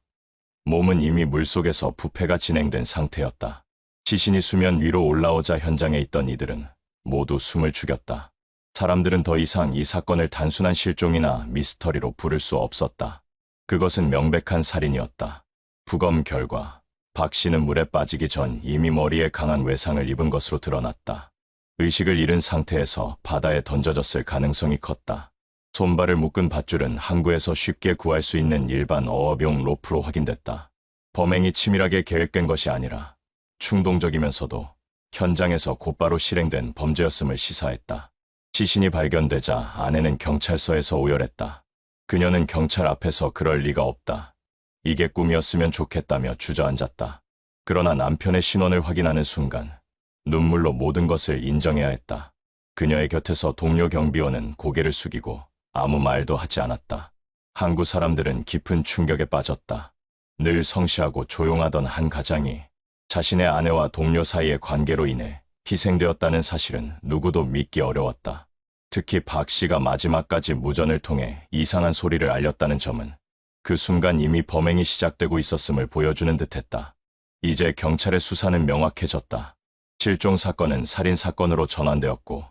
몸은 이미 물속에서 부패가 진행된 상태였다. 시신이 수면 위로 올라오자 현장에 있던 이들은 모두 숨을 죽였다. 사람들은 더 이상 이 사건을 단순한 실종이나 미스터리로 부를 수 없었다. 그것은 명백한 살인이었다. 부검 결과 박 씨는 물에 빠지기 전 이미 머리에 강한 외상을 입은 것으로 드러났다. 의식을 잃은 상태에서 바다에 던져졌을 가능성이 컸다. 손발을 묶은 밧줄은 항구에서 쉽게 구할 수 있는 일반 어업용 로프로 확인됐다. 범행이 치밀하게 계획된 것이 아니라 충동적이면서도 현장에서 곧바로 실행된 범죄였음을 시사했다. 시신이 발견되자 아내는 경찰서에서 오열했다. 그녀는 경찰 앞에서 그럴 리가 없다. 이게 꿈이었으면 좋겠다며 주저앉았다. 그러나 남편의 신원을 확인하는 순간 눈물로 모든 것을 인정해야 했다. 그녀의 곁에서 동료 경비원은 고개를 숙이고 아무 말도 하지 않았다. 항구 사람들은 깊은 충격에 빠졌다. 늘 성실하고 조용하던 한 가장이 자신의 아내와 동료 사이의 관계로 인해 희생되었다는 사실은 누구도 믿기 어려웠다. 특히 박 씨가 마지막까지 무전을 통해 이상한 소리를 알렸다는 점은 그 순간 이미 범행이 시작되고 있었음을 보여주는 듯했다. 이제 경찰의 수사는 명확해졌다. 실종 사건은 살인 사건으로 전환되었고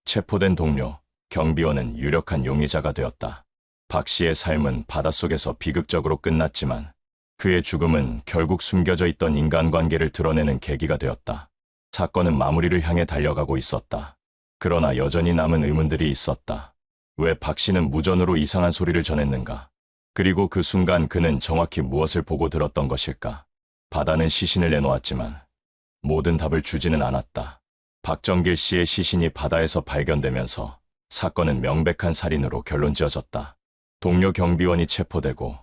체포된 동료, 경비원은 유력한 용의자가 되었다. 박 씨의 삶은 바닷속에서 비극적으로 끝났지만 그의 죽음은 결국 숨겨져 있던 인간관계를 드러내는 계기가 되었다. 사건은 마무리를 향해 달려가고 있었다. 그러나 여전히 남은 의문들이 있었다. 왜 박 씨는 무전으로 이상한 소리를 전했는가? 그리고 그 순간 그는 정확히 무엇을 보고 들었던 것일까? 바다는 시신을 내놓았지만 모든 답을 주지는 않았다. 박정길 씨의 시신이 바다에서 발견되면서 사건은 명백한 살인으로 결론지어졌다. 동료 경비원이 체포되고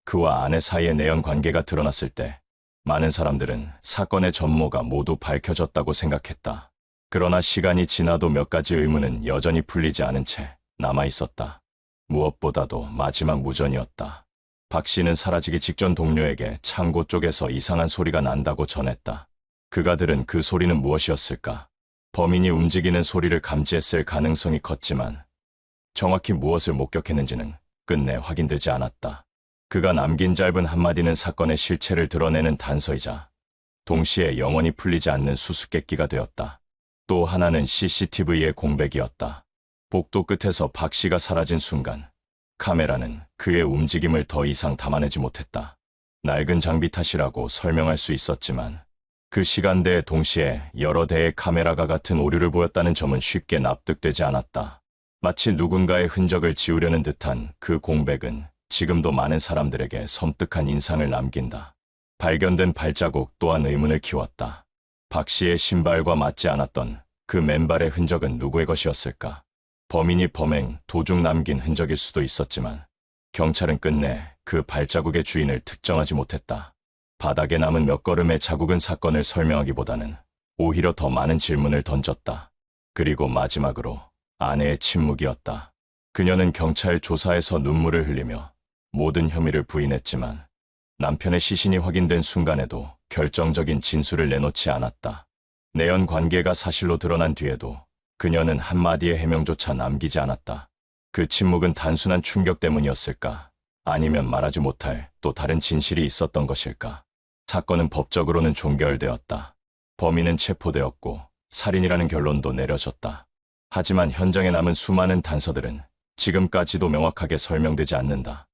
그와 아내 사이의 내연 관계가 드러났을 때 많은 사람들은 사건의 전모가 모두 밝혀졌다고 생각했다. 그러나 시간이 지나도 몇 가지 의문은 여전히 풀리지 않은 채 남아있었다. 무엇보다도 마지막 무전이었다. 박 씨는 사라지기 직전 동료에게 창고 쪽에서 이상한 소리가 난다고 전했다. 그가 들은 그 소리는 무엇이었을까? 범인이 움직이는 소리를 감지했을 가능성이 컸지만 정확히 무엇을 목격했는지는 끝내 확인되지 않았다. 그가 남긴 짧은 한마디는 사건의 실체를 드러내는 단서이자 동시에 영원히 풀리지 않는 수수께끼가 되었다. 또 하나는 CCTV의 공백이었다. 복도 끝에서 박 씨가 사라진 순간 카메라는 그의 움직임을 더 이상 담아내지 못했다. 낡은 장비 탓이라고 설명할 수 있었지만 그 시간대에 동시에 여러 대의 카메라가 같은 오류를 보였다는 점은 쉽게 납득되지 않았다. 마치 누군가의 흔적을 지우려는 듯한 그 공백은 지금도 많은 사람들에게 섬뜩한 인상을 남긴다. 발견된 발자국 또한 의문을 키웠다. 박 씨의 신발과 맞지 않았던 그 맨발의 흔적은 누구의 것이었을까? 범인이 범행 도중 남긴 흔적일 수도 있었지만 경찰은 끝내 그 발자국의 주인을 특정하지 못했다. 바닥에 남은 몇 걸음의 자국은 사건을 설명하기보다는 오히려 더 많은 질문을 던졌다. 그리고 마지막으로 아내의 침묵이었다. 그녀는 경찰 조사에서 눈물을 흘리며 모든 혐의를 부인했지만 남편의 시신이 확인된 순간에도 결정적인 진술을 내놓지 않았다. 내연 관계가 사실로 드러난 뒤에도 그녀는 한마디의 해명조차 남기지 않았다. 그 침묵은 단순한 충격 때문이었을까? 아니면 말하지 못할 또 다른 진실이 있었던 것일까? 사건은 법적으로는 종결되었다. 범인은 체포되었고 살인이라는 결론도 내려졌다. 하지만 현장에 남은 수많은 단서들은 지금까지도 명확하게 설명되지 않는다.